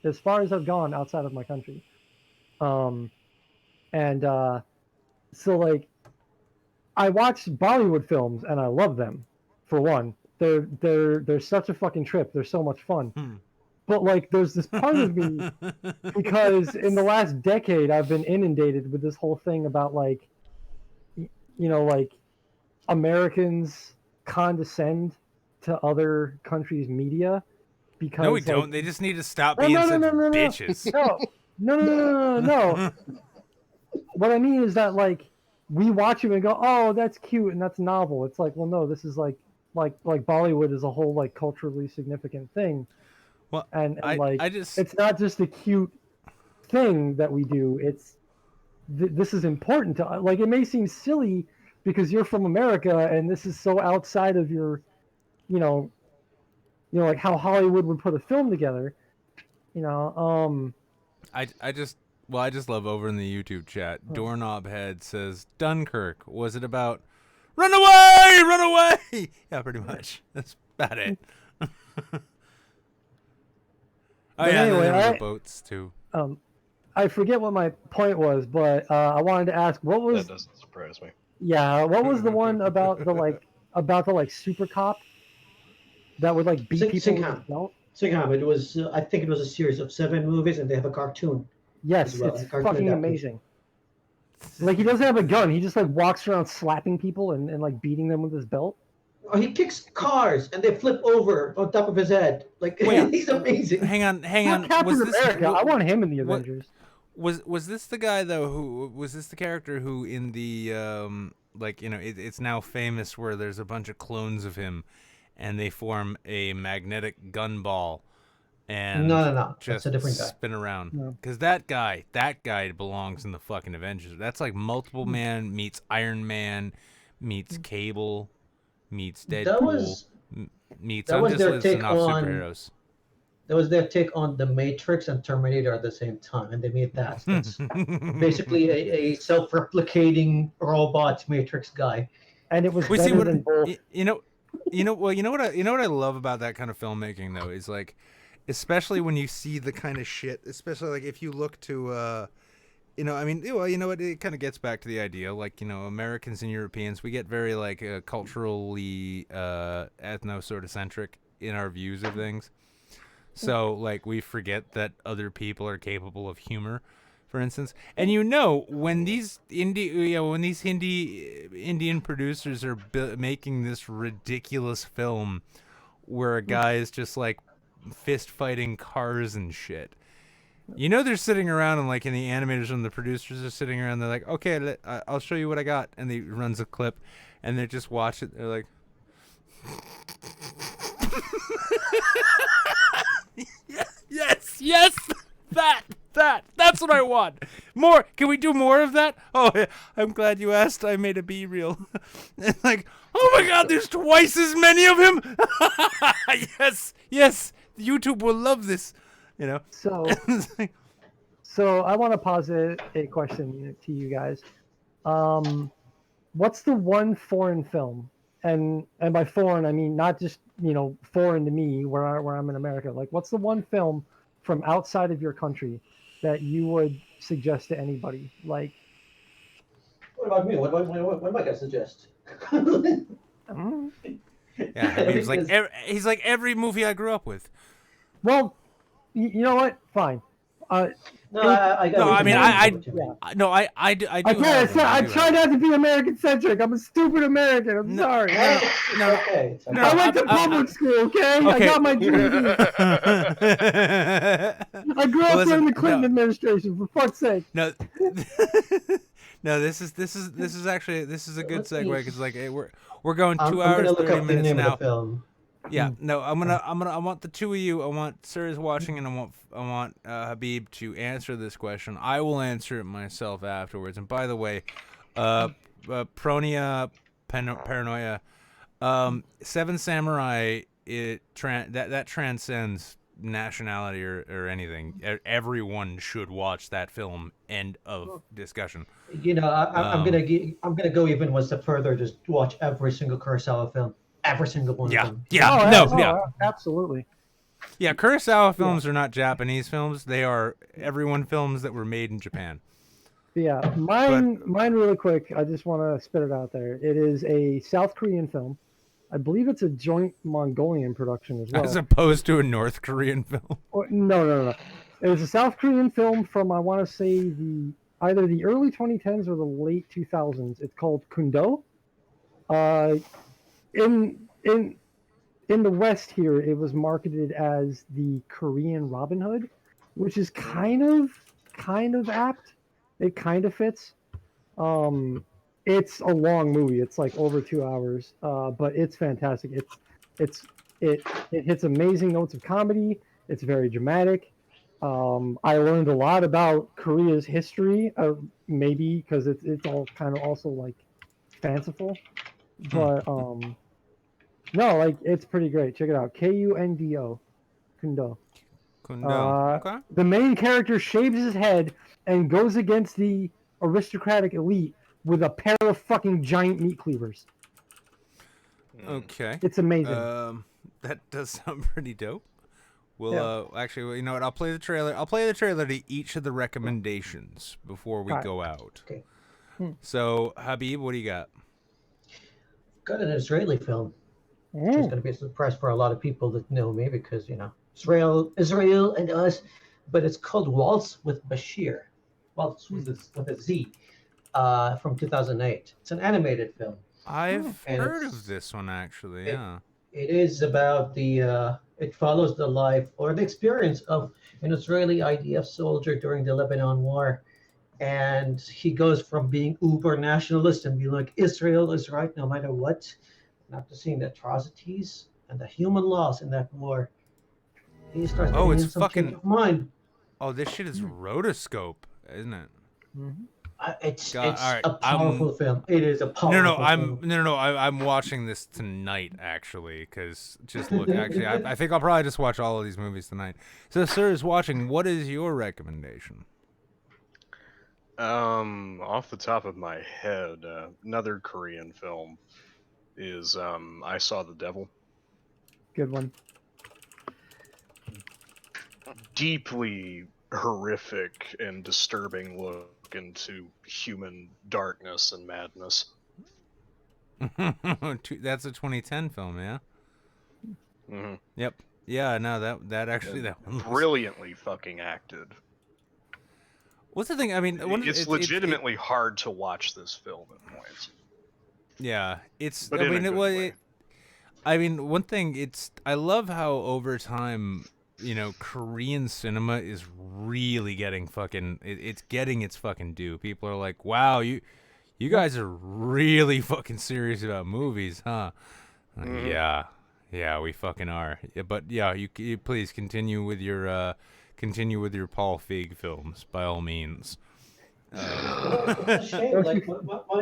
as far as I've gone outside of my country. So like, I watch Bollywood films and I love them. For one, they're such a fucking trip. They're so much fun. But like, there's this part of me because in the last decade I've been inundated with this whole thing about like, like Americans condescend to other countries' media because No, we like, don't. They just need to stop being such bitches. No. What I mean is that like we watch it and go, oh, that's cute and that's novel. It's like, well, no, this is like Bollywood is a whole like culturally significant thing. Well, and I like just it's not just a cute thing that we do. It's this is important to like. It may seem silly because you're from America and this is so outside of your, like how Hollywood would put a film together. I just love over in the YouTube chat. Doorknob Head says, Dunkirk, was it about run away? Yeah, pretty much. That's about it. Anyway, there were boats too. I forget what my point was, but I wanted to ask what was. That doesn't surprise me. Yeah, what was the one about the super cop that would like beat people with a belt? Singham. It was. I think it was a series of 7 movies, and they have a cartoon. Yes, as well, it's a cartoon fucking adaptation. amazing. Like he doesn't have a gun; he just like walks around slapping people and like beating them with his belt. Oh, he kicks cars and they flip over on top of his head. Like he's amazing. Hang on. Captain Was this America. I want him in the what- Avengers. Was this the guy though? Who was this the character who in the it's now famous where there's a bunch of clones of him, and they form a magnetic gun ball, and No. just That's a different guy. spin around. No. Because that guy belongs in the fucking Avengers. That's like Multiple Man meets Iron Man, meets Cable, meets Deadpool, meets that was their Unjust take Enough on- superheroes. That was their take on The Matrix and Terminator at the same time, and they made that. That's basically a self-replicating robot Matrix guy. And it was We see better what than both. you know what I love about that kind of filmmaking though is like, especially when you see the kind of shit, especially like if you look to it kind of gets back to the idea, like, Americans and Europeans, we get very like culturally ethno sort of centric in our views of things. So like we forget that other people are capable of humor, for instance. And when these Indian producers are making this ridiculous film where a guy is just like fist fighting cars and shit. They're sitting around and like in the animators and the producers are sitting around. They're like, okay, I'll show you what I got. And he runs a clip and they just watch it. They're like, yes, that's what I want. More. Can we do more of that? Oh, I'm glad you asked. I made a B reel. And like, oh my God, there's twice as many of him. Yes, YouTube will love this. So I want to posit a question to you guys. What's the one foreign film? And by foreign, I mean not just foreign to me where I'm in America. Like, what's the one film from outside of your country that you would suggest to anybody? Like, What about me? What am I gonna suggest? Yeah, he's like every movie I grew up with. Well, you know what? Fine. I do. I try not to be American centric. I'm a stupid American. I'm sorry. Okay. I went to public school. Okay, I got my GED. I grew up during the Clinton administration. For fuck's sake. No, this is actually a good segue because like we're going 2 hours 30 minutes now. Yeah, no, I want the two of you. I want Sir's watching, and I want Habib to answer this question. I will answer it myself afterwards. And by the way, Pronia Paranoia, Seven Samurai, that transcends nationality or anything. Everyone should watch that film. End of discussion. I'm gonna go even one step further. Just watch every single Kurosawa film. Every single one of them. Absolutely. Yeah, Kurosawa films are not Japanese films. They are everyone films that were made in Japan. Yeah, mine really quick. I just want to spit it out there. It is a South Korean film. I believe it's a joint Mongolian production as well. As opposed to a North Korean film. No. It was a South Korean film from, I want to say, either the early 2010s or the late 2000s. It's called Kundo. In the West here, it was marketed as the Korean Robin Hood, which is kind of apt. It kind of fits. It's a long movie. It's like over 2 hours, but it's fantastic. It hits amazing notes of comedy. It's very dramatic. I learned a lot about Korea's history, maybe because it's all kind of also like fanciful, but no, like it's pretty great. Check it out. Kundo. Kundo. Okay. The main character shaves his head and goes against the aristocratic elite with a pair of fucking giant meat cleavers. Okay. It's amazing. That does sound pretty dope. Actually, you know what? I'll play the trailer. I'll play the trailer to each of the recommendations before we go out. Okay. So, Habib, what do you got? Got an Israeli film. Which is going to be a surprise for a lot of people that know me because, Israel and us. But it's called Waltz with Bashir. Waltz with a Z from 2008. It's an animated film. I've And heard it's of this one actually. it, Yeah. it is about it follows the life or the experience of an Israeli IDF soldier during the Lebanon War. And he goes from being uber nationalist and being like, Israel is right no matter what, and after seeing the atrocities and the human loss in that war, he starts Oh, getting it's in some change fucking. of mind. Oh, this shit is rotoscope, isn't it? It's God, all right. a powerful film. It is a powerful film. No. I'm watching this tonight actually, because just look. Actually, I think I'll probably just watch all of these movies tonight. So, Sir is watching. What is your recommendation? Off the top of my head, another Korean film is I Saw the Devil. Good one. Deeply horrific and disturbing look into human darkness and madness. That's a 2010 film, yeah. Mm-hmm. Yep. Yeah. No. That actually that one was brilliantly fucking acted. What's the thing? I mean, it's legitimately hard to watch this film at points. Yeah, it's. But I in mean, a good way. I mean, one thing. I love how over time, Korean cinema is really getting fucking. It's getting its fucking due. People are like, "Wow, you guys are really fucking serious about movies, huh?" Like, Mhm. yeah, we fucking are. Yeah, but yeah, you please continue with your Paul Feig films by all means. It's a shame. Like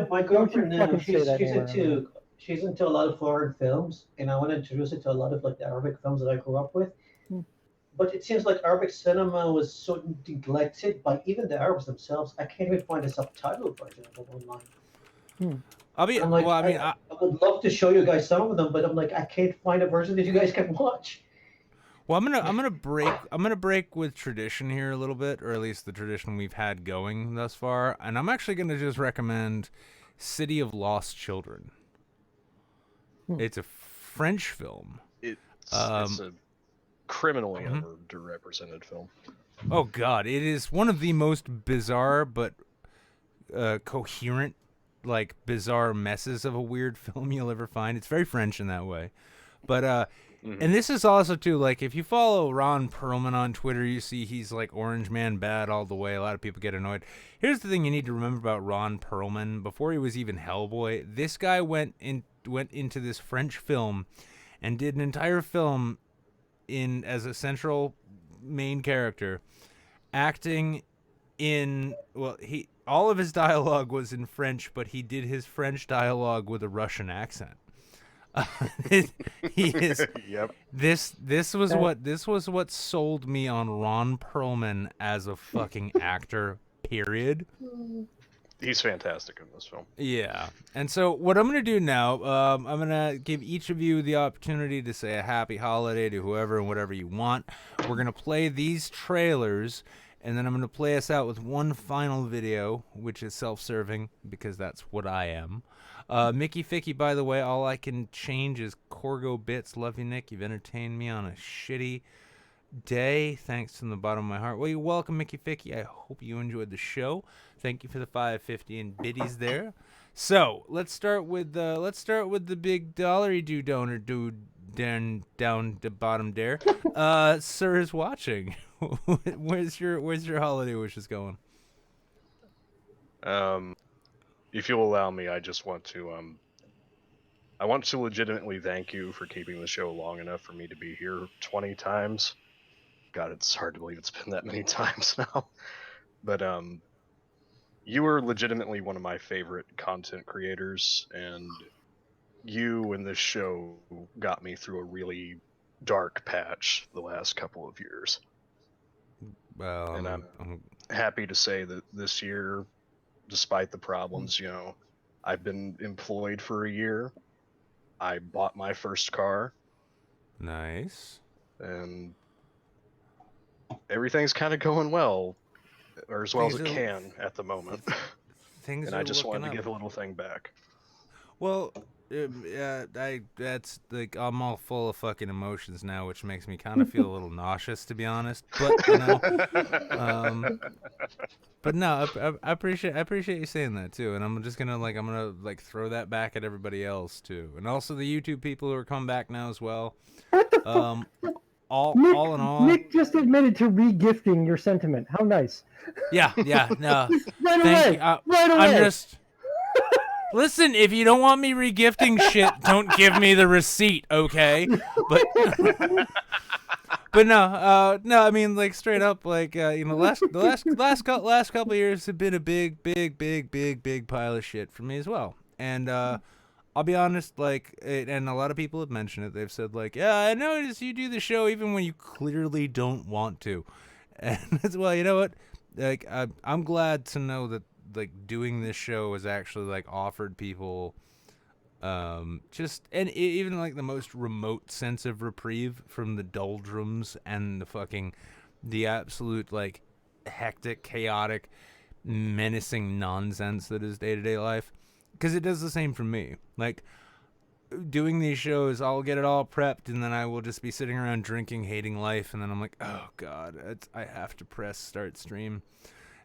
my girlfriend now, fucking say that she's anywhere, man. she's into a lot of foreign films, and I want to introduce her to a lot of like the Arabic films that I grew up with. But it seems like Arabic cinema was so neglected by even the Arabs themselves. I can't even find a subtitled version of it online. I'm like, I would love to show you guys some of them, but I'm like, I can't find a version that you guys can watch. Well, I'm gonna break with tradition here a little bit, or at least the tradition we've had going thus far, and I'm actually gonna just recommend City of Lost Children. It's a French film. It's a criminally underrepresented film. Oh God, it is one of the most bizarre but coherent, like bizarre messes of a weird film you'll ever find. It's very French in that way, but and this is also too, like, if you follow Ron Perlman on Twitter, you see he's like Orange Man bad all the way. A lot of people get annoyed. Here's the thing you need to remember about Ron Perlman: before he was even Hellboy, this guy went into this French film and did an entire film as a central main character, acting in, well, all of his dialogue was in French, but he did his French dialogue with a Russian accent. He is. Yep. This was what sold me on Ron Perlman as a fucking actor. Period. He's fantastic in this film. Yeah. And so what I'm gonna do now, I'm gonna give each of you the opportunity to say a happy holiday to whoever and whatever you want. We're gonna play these trailers, and then I'm gonna play us out with one final video, which is self-serving because that's what I am. Mickey Ficky, by the way, all I can change is Corgo Bits. Love you, Nick. You've entertained me on a shitty day. Thanks from the bottom of my heart. Well, you're welcome, Mickey Ficky. I hope you enjoyed the show. Thank you for the 550 and biddies there. So let's start with the big dollary donor dude down the bottom there. Sir is watching. Where's your holiday wishes going? If you'll allow me, I just want to I want to legitimately thank you for keeping the show long enough for me to be here 20 times. God, it's hard to believe it's been that many times now. But you were legitimately one of my favorite content creators, and you and this show got me through a really dark patch the last couple of years. Well, and I'm happy to say that this year, despite the problems, I've been employed for a year. I bought my first car. Nice. And everything's kind of going well, or as well as it can at the moment. Things and are I just looking wanted to up. give a little thing back. Well, That's like I'm all full of fucking emotions now, which makes me kind of feel a little nauseous, to be honest. But you know, but no, I appreciate you saying that too, and I'm gonna throw that back at everybody else too, and also the YouTube people who are coming back now as well. All in all, Nick just admitted to re-gifting your sentiment. How nice. Yeah, no. Right Thank away. you. Right away. I'm just. Listen, if you don't want me regifting shit, don't give me the receipt, okay? But no, I mean, like, straight up, like, you know, last couple of years have been a big pile of shit for me as well. And I'll be honest, like, and a lot of people have mentioned it. They've said, like, yeah, I noticed you do the show even when you clearly don't want to. And as well, you know what? Like, I'm glad to know that, like, doing this show has actually, like, offered people even like the most remote sense of reprieve from the doldrums and the absolute, like, hectic, chaotic, menacing nonsense that is day-to-day life. Because it does the same for me. Like, doing these shows, I'll get it all prepped, and then I will just be sitting around drinking, hating life, and then I'm like, oh god, I have to press start stream.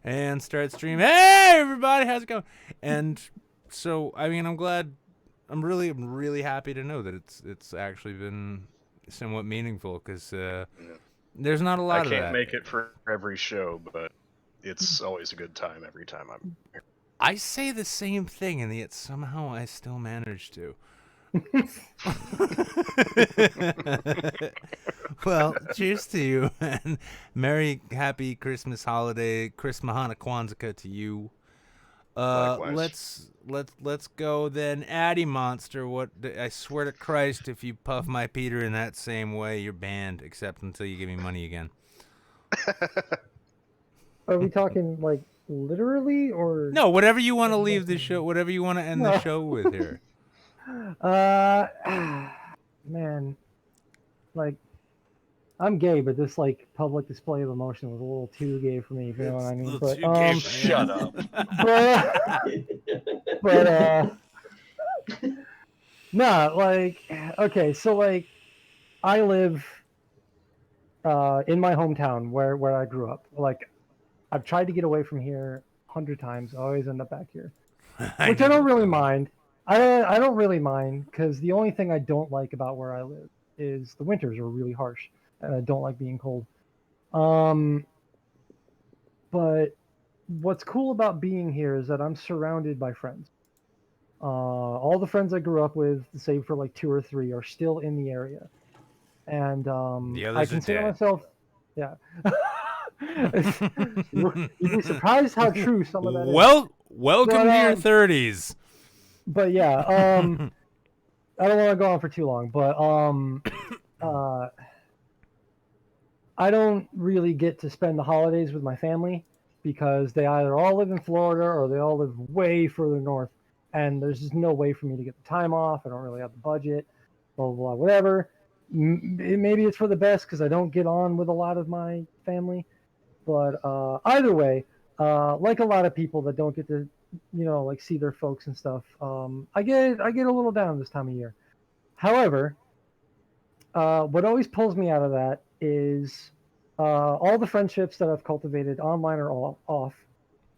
And start stream. Hey everybody, how's it going? And so, I mean, I'm really happy to know that it's actually been somewhat meaningful, because there's not a lot of that. I can't make it for every show, but it's always a good time every time I'm here. I say the same thing, and yet somehow I still manage to. Well, cheers to you, and Merry Happy Christmas holiday, Chris Mahana Kwanzaa to you. Let's go then. Addy Monster, what? I swear to Christ, if you puff my Peter in that same way, you're banned, except until you give me money again. Are we talking like literally or no? Whatever you want to leave the show, whatever you want to end the show with here. Man, like, I'm gay, but this, like, public display of emotion was a little too gay for me, if you know what I mean. But shut up. But nah, like, okay, so, like, I live in my hometown where I grew up. Like, I've tried to get away from here 100 times. I always end up back here, which I don't really mind. I don't really mind, because the only thing I don't like about where I live is the winters are really harsh, and I don't like being cold. But what's cool about being here is that I'm surrounded by friends. All the friends I grew up with, save for like 2 or 3, are still in the area, and I consider myself, yeah. You'd be surprised how true some of that is. Welcome to your 30s. But yeah, I don't want to go on for too long, but I don't really get to spend the holidays with my family, because they either all live in Florida or they all live way further north, and there's just no way for me to get the time off. I don't really have the budget, blah, blah, blah, whatever. Maybe it's for the best, because I don't get on with a lot of my family. But either way, like a lot of people that don't get to, you know, like, see their folks and stuff, I get a little down this time of year. However, what always pulls me out of that is all the friendships that I've cultivated online or off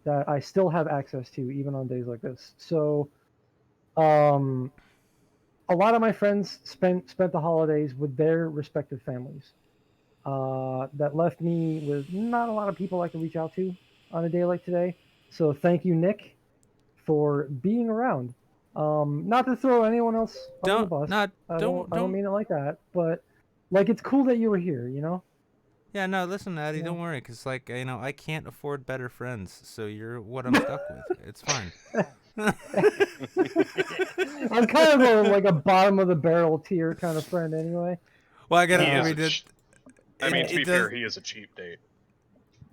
that I still have access to, even on days like this. So a lot of my friends spent the holidays with their respective families. That left me with not a lot of people I can reach out to on a day like today. So thank you, Nick, for being around. Not to throw anyone else on the bus. I don't mean it like that, but, like, it's cool that you were here, you know? Yeah, no, listen, Addy, don't worry, because, like, you know, I can't afford better friends, so you're what I'm stuck with. It's fine. I'm kind of like a bottom of the barrel tier kind of friend anyway. Well, I gotta I mean, to be fair, he is a cheap date.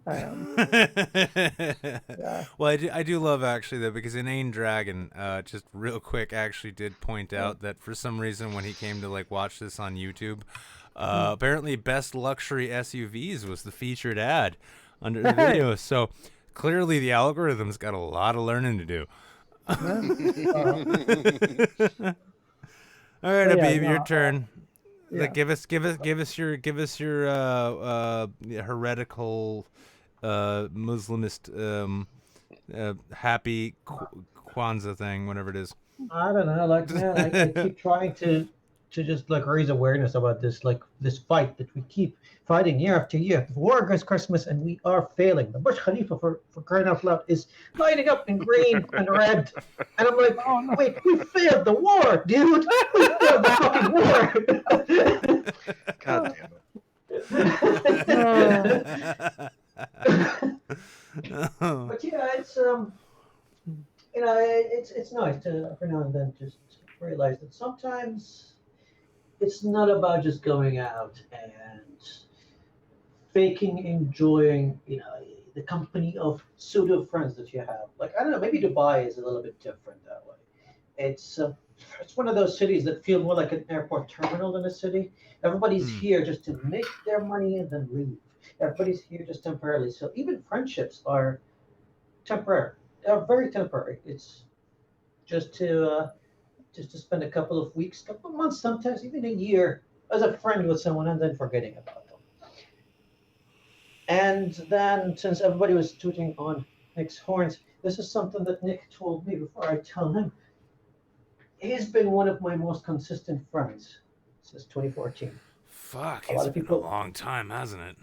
I am. Yeah. Well, I do love, actually, though, because Inane Dragon, just real quick, actually did point out that for some reason when he came to, like, watch this on YouTube, apparently Best Luxury SUVs was the featured ad under the video. So clearly the algorithm's got a lot of learning to do. All right, But yeah, Habib, your no, turn. yeah. Like, give us your heretical, Muslimist, happy Kwanzaa thing, whatever it is. I don't know, like man, I keep trying to just like raise awareness about this this fight that we keep fighting year after year. The war against Christmas, and we are failing. The Bush Khalifa, for crying out loud, is lighting up in green and red, and I'm like, oh, no. Wait, we failed the war, dude. We failed the fucking war. God damn it. But yeah, it's it's nice to every now and then just realize that sometimes it's not about just going out and faking enjoying, the company of pseudo friends that you have. Like I don't know, maybe Dubai is a little bit different that way. It's one of those cities that feel more like an airport terminal than a city. Everybody's here just to make their money and then leave. Everybody's here just temporarily. So even friendships are temporary. They're very temporary. It's just to spend a couple of weeks, couple of months, sometimes even a year as a friend with someone and then forgetting about them. And then since everybody was tooting on Nick's horns, this is something that Nick told me before I tell him. He's been one of my most consistent friends since 2014. Fuck, a lot it's of been people. a long time, hasn't it?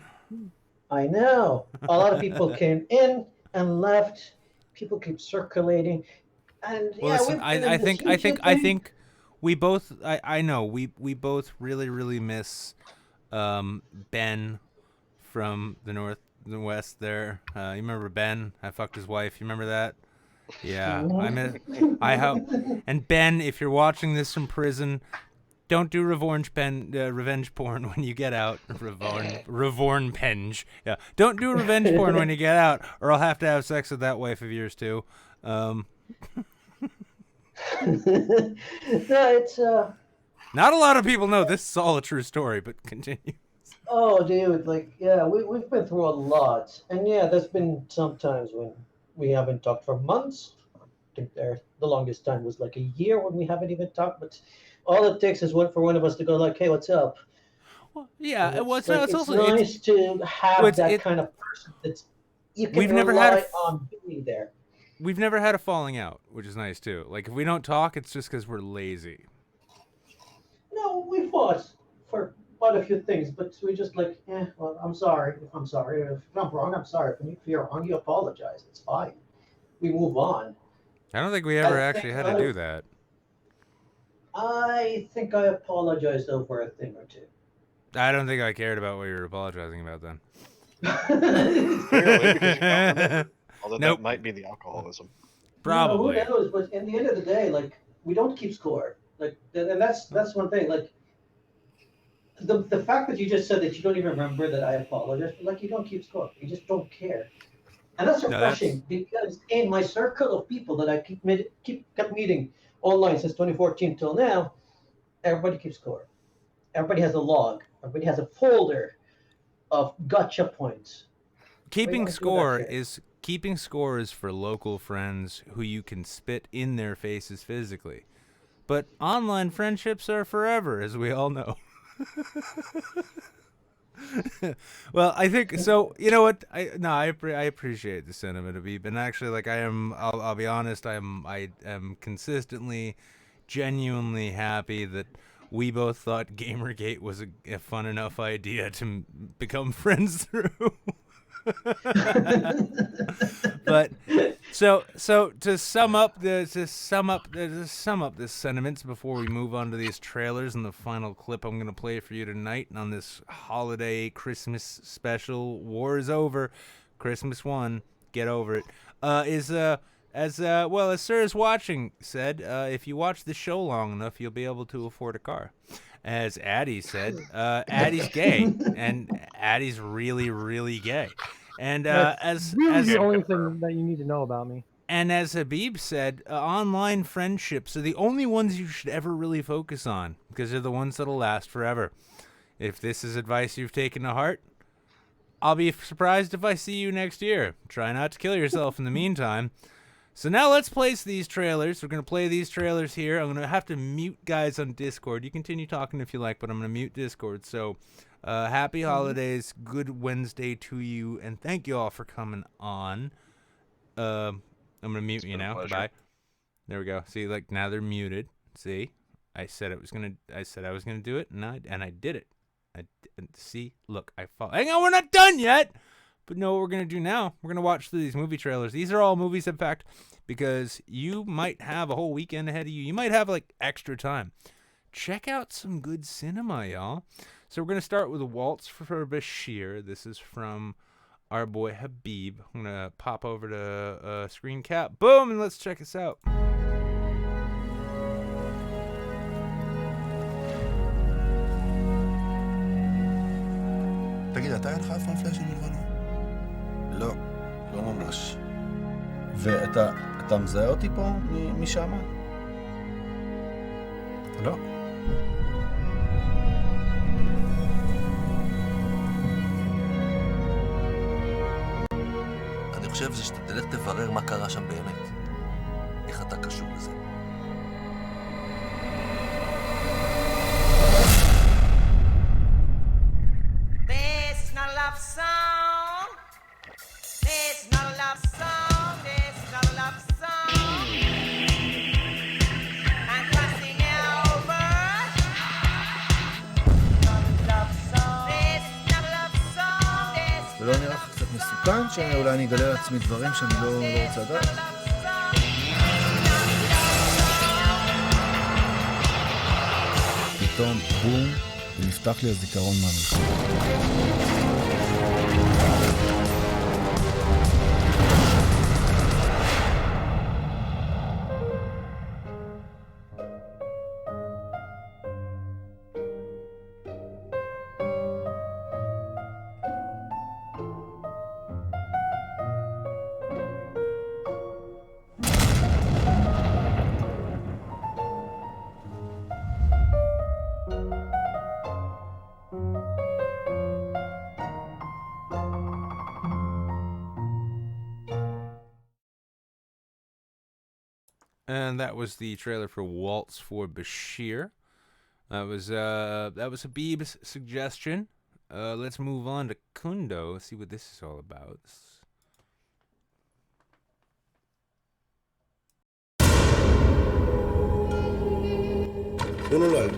I know. A lot of people came in and left. People keep circulating, and Well, yeah, listen, we've been in I this think I think YouTube I thing. think we both I know we both really miss Ben from the west there. You remember Ben? I fucked his wife. You remember that? Yeah, I hope. And Ben, if you're watching this from prison, don't do revenge porn when you get out. Revenge. Yeah, don't do revenge porn when you get out, or I'll have to have sex with that wife of yours too. No, it's Not a lot of people know this is all a true story, but continue. Oh, dude, like, yeah, we've been through a lot. And yeah, there's been some times when we haven't talked for months. I think the longest time was like a year when we haven't even talked. But all it takes is one of us to go like, hey, what's up? Yeah, And it's it's also nice to have that kind of person that's you can we've never had rely on being there. We've never had a falling out, which is nice too. Like if we don't talk, it's just because we're lazy. No, we fought for quite a few things, but we just like, well, I'm sorry if I'm sorry. If I'm wrong, I'm sorry. If you're wrong, you apologize. It's fine. We move on. I don't think we ever actually had to do that. I think I apologized over a thing or two. I don't think I cared about what you were apologizing about then. Clearly, because you don't remember. Although Nope. that might be the alcoholism. Probably. No, who knows? But in the end of the day, like we don't keep score. Like, and that's one thing. Like, the fact that you just said that you don't even remember that I apologized, like you don't keep score. You just don't care, and that's refreshing because in my circle of people that I kept meeting online since 2014 till now, everybody keeps score. Everybody has a log. Everybody has a folder of gotcha points. Keeping score is for local friends who you can spit in their faces physically. But online friendships are forever, as we all know. Well, I think so. You know what? I appreciate the sentiment, Abib, and actually, like I'll be honest. I am consistently, genuinely happy that we both thought Gamergate was a fun enough idea to become friends through. But so to sum up this sentiments before we move on to these trailers and the final clip I'm gonna play for you tonight on this holiday Christmas special. War is over, Christmas won. Get over it. As Sir's watching said, if you watch the show long enough, you'll be able to afford a car. As Addie said, Addie's gay, and Addie's really, really gay. And That's really the only thing that you need to know about me. And as Habib said, online friendships are the only ones you should ever really focus on because they're the ones that'll last forever. If this is advice you've taken to heart, I'll be surprised if I see you next year. Try not to kill yourself in the meantime. So now let's place these trailers. We're going to play these trailers here. I'm going to have to mute guys on Discord. You continue talking if you like, but I'm going to mute Discord. So happy holidays, good Wednesday to you, and thank you all for coming on. I'm going to mute you now. Bye. There we go. See, like now they're muted. See? I said I was going to do it, and I did it. See? Look, hang on, we're not done yet. But no, what we're going to do now, we're going to watch through these movie trailers. These are all movies, in fact, because you might have a whole weekend ahead of you. You might have, like, extra time. Check out some good cinema, y'all. So we're going to start with a Waltz for Bashir. This is from our boy Habib. I'm going to pop over to screen cap. Boom, and let's check this out. תגיד, אתה אין לך אף פעם פלאשים מלבנון? לא, לא ממש. ואתה מזהה אותי פה משם? לא. אני חושב זה שאתה תלך תברר מה קרה שם באמת. איך אתה קשור לזה. ולא נראה לך קצת מסוכן שאולי אני אגלה לעצמי דברים שאני לא רוצה לדעת? פתאום בום, ונפתח לי הזיכרון מהמלחמה. And that was the trailer for Waltz for Bashir. That was Habib's suggestion. Let's move on to Kundo. See what this is all about. 오늘날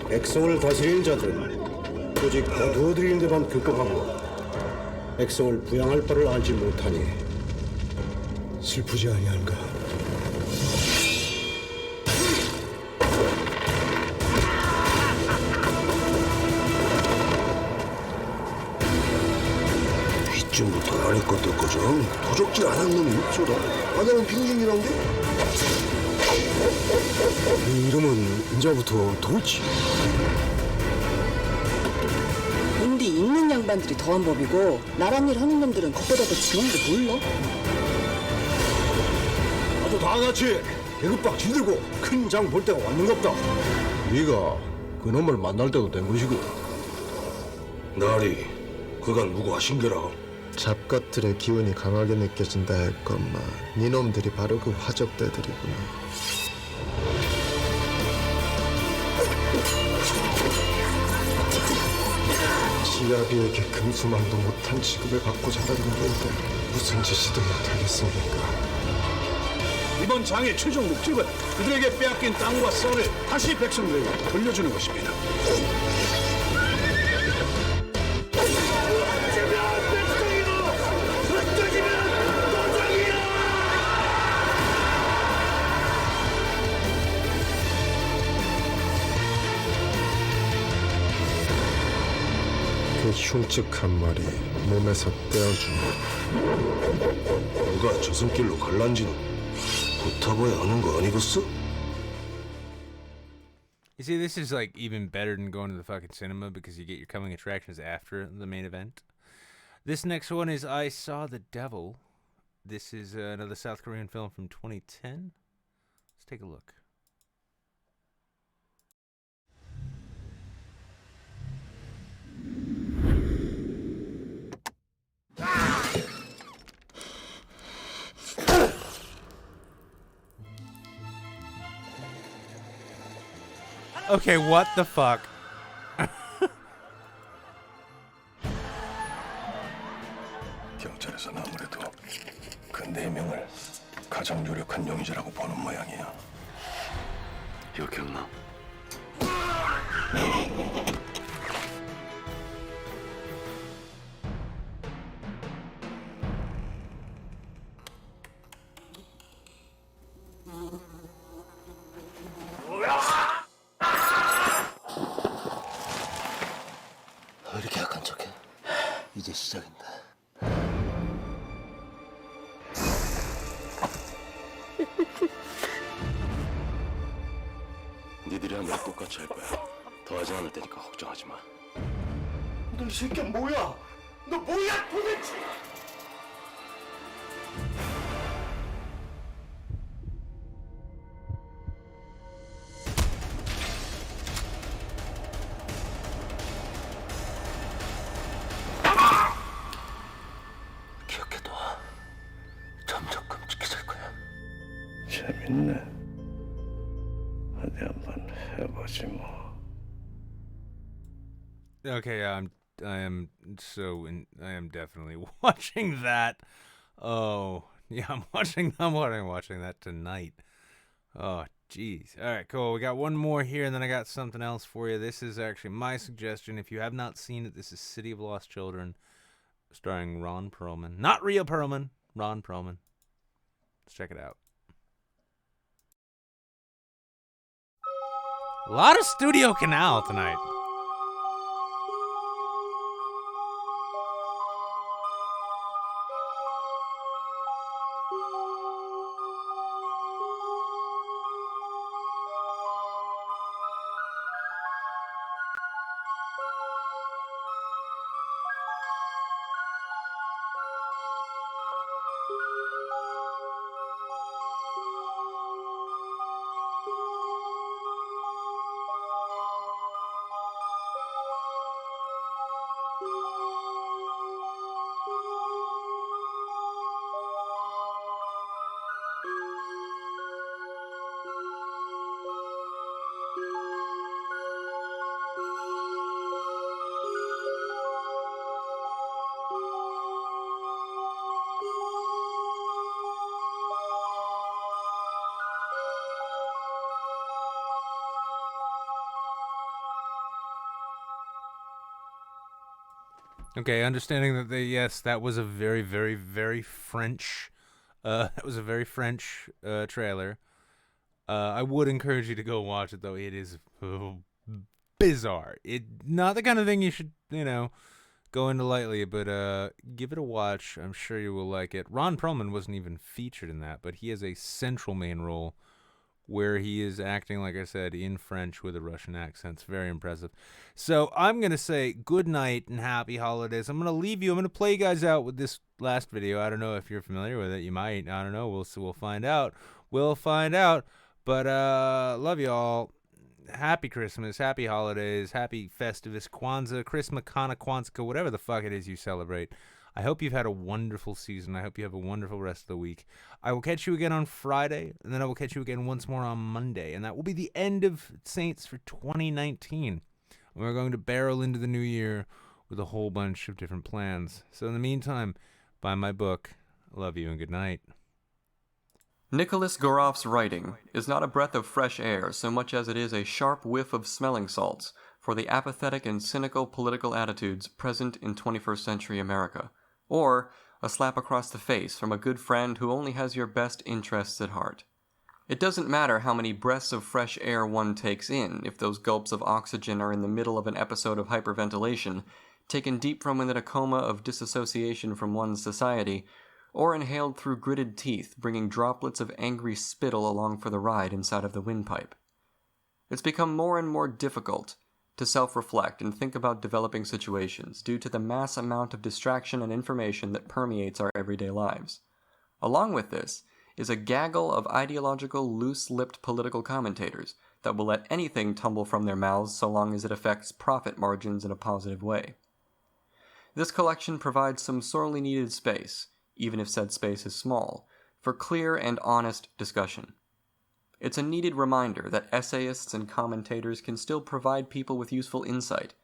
백성을 다스리는 자들은 오직 거두어들이는 데만 급급하고 백성을 부양할 바를 알지 못하니 슬프지 아니한가. 윗쯤부터 아래 것들거죠. 도적질 안 한 놈이 없소다. 나는 빙신이란 게? 이름은 이제부터 도치. 인디 있는 양반들이 더한 법이고 나란 일 하는 놈들은 그보다 더 중요한 거 몰라? 아주 다 같이 계급박 쥐들고 큰 장 볼 때가 왔는갑다. 네가 그놈을 만날 때도 된 것이고. 나리, 그간 누구 하신 게라? 잡것들의 기운이 강하게 느껴진다 했건만 니놈들이 바로 그 화적대들이구나. 시아비에게 금수망도 못한 직업을 받고 자라는 건데 무슨 짓이든 못하겠습니까? 이번 장의 최종 목적은 그들에게 빼앗긴 땅과 썰을 다시 백성들에게 돌려주는 것입니다. 그 흉측한 말이 몸에서 떼어주는 너가 저승길로 갈란지는 붙어봐야 하는 거 아니겠어? You see, this is like even better than going to the fucking cinema because you get your coming attractions after the main event. This next one is I Saw the Devil. This is another South Korean film from 2010. Let's take a look. Okay, what the fuck? 경찰에서는 아무래도 그 4명을 가장 유력한 용의자라고 보는 모양이야. 이거 기억나? 왜 이렇게 약한 척해? 이제 시작인데. 니들이 한 대로 똑같이 할 거야. 더 하지 않을 테니까 걱정하지 마. 너 이 새끼야 뭐야? 너 뭐야 도대체? 기억해둬. 점점 끔찍해질 거야. 재밌네. 어디 한번 해보지 뭐. Okay, I am definitely watching that. Oh, yeah, I'm watching that tonight. Oh, jeez. All right, cool. We got one more here, and then I got something else for you. This is actually my suggestion. If you have not seen it, this is City of Lost Children, starring Ron Perlman. Not Rhea Perlman, Ron Perlman. Let's check it out. A lot of Studio Canal tonight. Okay, understanding that that was a very, very, very French, that was a very French trailer. I would encourage you to go watch it, though. It is bizarre. Not the kind of thing you should, go into lightly, but give it a watch. I'm sure you will like it. Ron Perlman wasn't even featured in that, but he has a central main role where he is acting, like I said, in French with a Russian accent. It's very impressive. So I'm going to say good night and happy holidays. I'm going to leave you. I'm going to play you guys out with this last video. I don't know if you're familiar with it. You might. I don't know. We'll find out. We'll find out. But love you all. Happy Christmas. Happy holidays. Happy Festivus. Kwanzaa. Christmas. Kwanzaa. Whatever the fuck it is you celebrate. I hope you've had a wonderful season. I hope you have a wonderful rest of the week. I will catch you again on Friday, and then I will catch you again once more on Monday. And that will be the end of Saints for 2019. We're going to barrel into the new year with a whole bunch of different plans. So in the meantime, buy my book. I love you and good night. Nicholas Goroff's writing is not a breath of fresh air so much as it is a sharp whiff of smelling salts for the apathetic and cynical political attitudes present in 21st century America, or a slap across the face from a good friend who only has your best interests at heart. It doesn't matter how many breaths of fresh air one takes in if those gulps of oxygen are in the middle of an episode of hyperventilation, taken deep from within a coma of disassociation from one's society, or inhaled through gritted teeth, bringing droplets of angry spittle along for the ride inside of the windpipe. It's become more and more difficult to self-reflect and think about developing situations due to the mass amount of distraction and information that permeates our everyday lives. Along with this is a gaggle of ideological, loose-lipped political commentators that will let anything tumble from their mouths so long as it affects profit margins in a positive way. This collection provides some sorely needed space, even if said space is small, for clear and honest discussion. It's a needed reminder that essayists and commentators can still provide people with useful insight,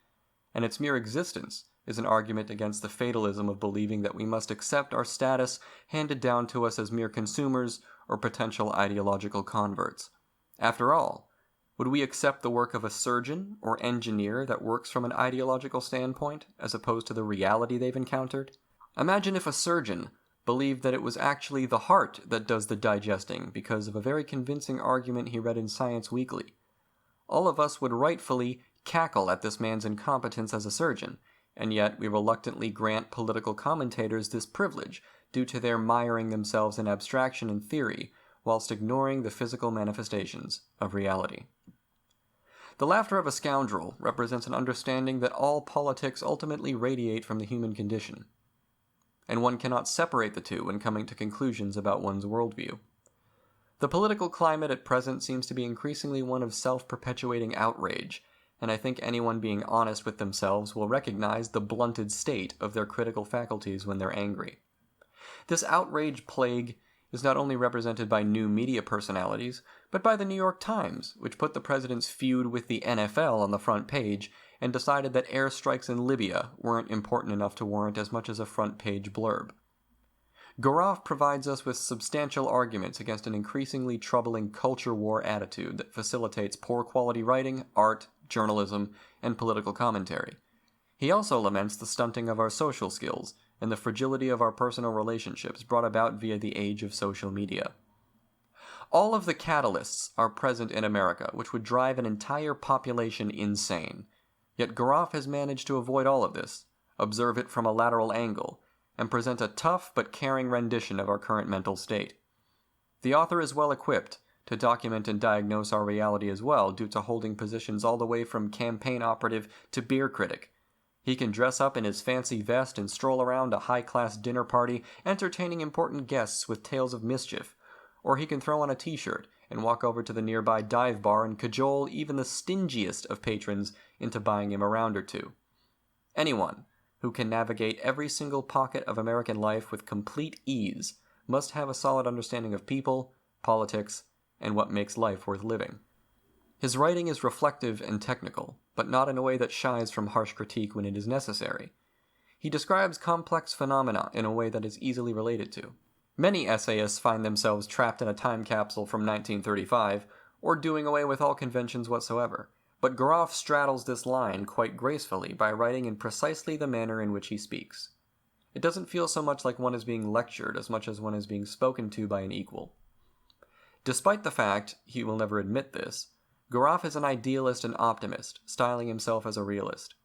and its mere existence is an argument against the fatalism of believing that we must accept our status handed down to us as mere consumers or potential ideological converts. After all, would we accept the work of a surgeon or engineer that works from an ideological standpoint, as opposed to the reality they've encountered? Imagine if a surgeon believed that it was actually the heart that does the digesting because of a very convincing argument he read in Science Weekly. All of us would rightfully cackle at this man's incompetence as a surgeon, and yet we reluctantly grant political commentators this privilege due to their miring themselves in abstraction and theory, whilst ignoring the physical manifestations of reality. The laughter of a scoundrel represents an understanding that all politics ultimately radiate from the human condition, and one cannot separate the two when coming to conclusions about one's worldview. The political climate at present seems to be increasingly one of self-perpetuating outrage, and I think anyone being honest with themselves will recognize the blunted state of their critical faculties when they're angry. This outrage plague is not only represented by new media personalities, but by the New York Times, which put the president's feud with the NFL on the front page and decided that airstrikes in Libya weren't important enough to warrant as much as a front-page blurb. Garoff provides us with substantial arguments against an increasingly troubling culture war attitude that facilitates poor-quality writing, art, journalism, and political commentary. He also laments the stunting of our social skills and the fragility of our personal relationships brought about via the age of social media. All of the catalysts are present in America which would drive an entire population insane. Yet Garoff has managed to avoid all of this, observe it from a lateral angle, and present a tough but caring rendition of our current mental state. The author is well equipped to document and diagnose our reality as well, due to holding positions all the way from campaign operative to beer critic. He can dress up in his fancy vest and stroll around a high-class dinner party, entertaining important guests with tales of mischief, or he can throw on a t-shirt and walk over to the nearby dive bar and cajole even the stingiest of patrons into buying him a round or two. Anyone who can navigate every single pocket of American life with complete ease must have a solid understanding of people, politics, and what makes life worth living. His writing is reflective and technical, but not in a way that shies from harsh critique when it is necessary. He describes complex phenomena in a way that is easily related to. Many essayists find themselves trapped in a time capsule from 1935, or doing away with all conventions whatsoever, but Garoff straddles this line quite gracefully by writing in precisely the manner in which he speaks. It doesn't feel so much like one is being lectured as much as one is being spoken to by an equal. Despite the fact he will never admit this, Garoff is an idealist and optimist, styling himself as a realist.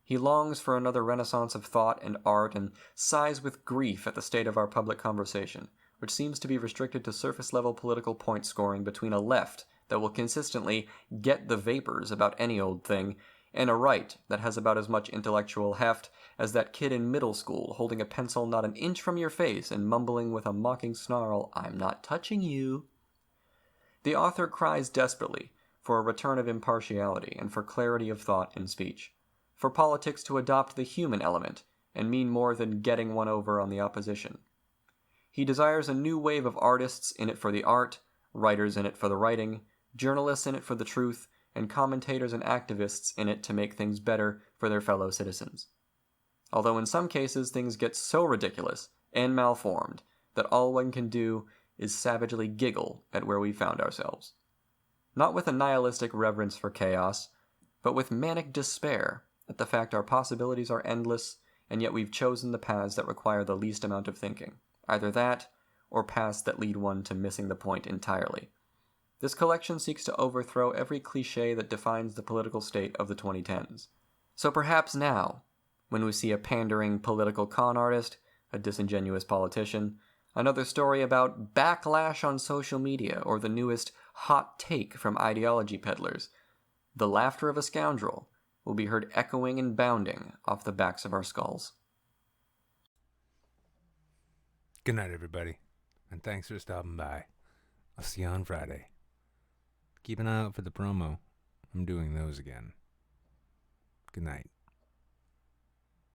He longs for another renaissance of thought and art and sighs with grief at the state of our public conversation, which seems to be restricted to surface-level political point scoring between a left that will consistently get the vapors about any old thing, and a right that has about as much intellectual heft as that kid in middle school holding a pencil not an inch from your face and mumbling with a mocking snarl, "I'm not touching you." The author cries desperately for a return of impartiality and for clarity of thought and speech, for politics to adopt the human element and mean more than getting one over on the opposition. He desires a new wave of artists in it for the art, writers in it for the writing, journalists in it for the truth, and commentators and activists in it to make things better for their fellow citizens. Although in some cases things get so ridiculous and malformed that all one can do is savagely giggle at where we found ourselves. Not with a nihilistic reverence for chaos, but with manic despair at the fact our possibilities are endless, and yet we've chosen the paths that require the least amount of thinking. Either that, or paths that lead one to missing the point entirely. This collection seeks to overthrow every cliché that defines the political state of the 2010s. So perhaps now, when we see a pandering political con artist, a disingenuous politician, another story about backlash on social media, or the newest hot take from ideology peddlers, the laughter of a scoundrel will be heard echoing and bounding off the backs of our skulls. Good night, everybody, and thanks for stopping by. I'll see you on Friday. Keep an eye out for the promo. I'm doing those again. Good night.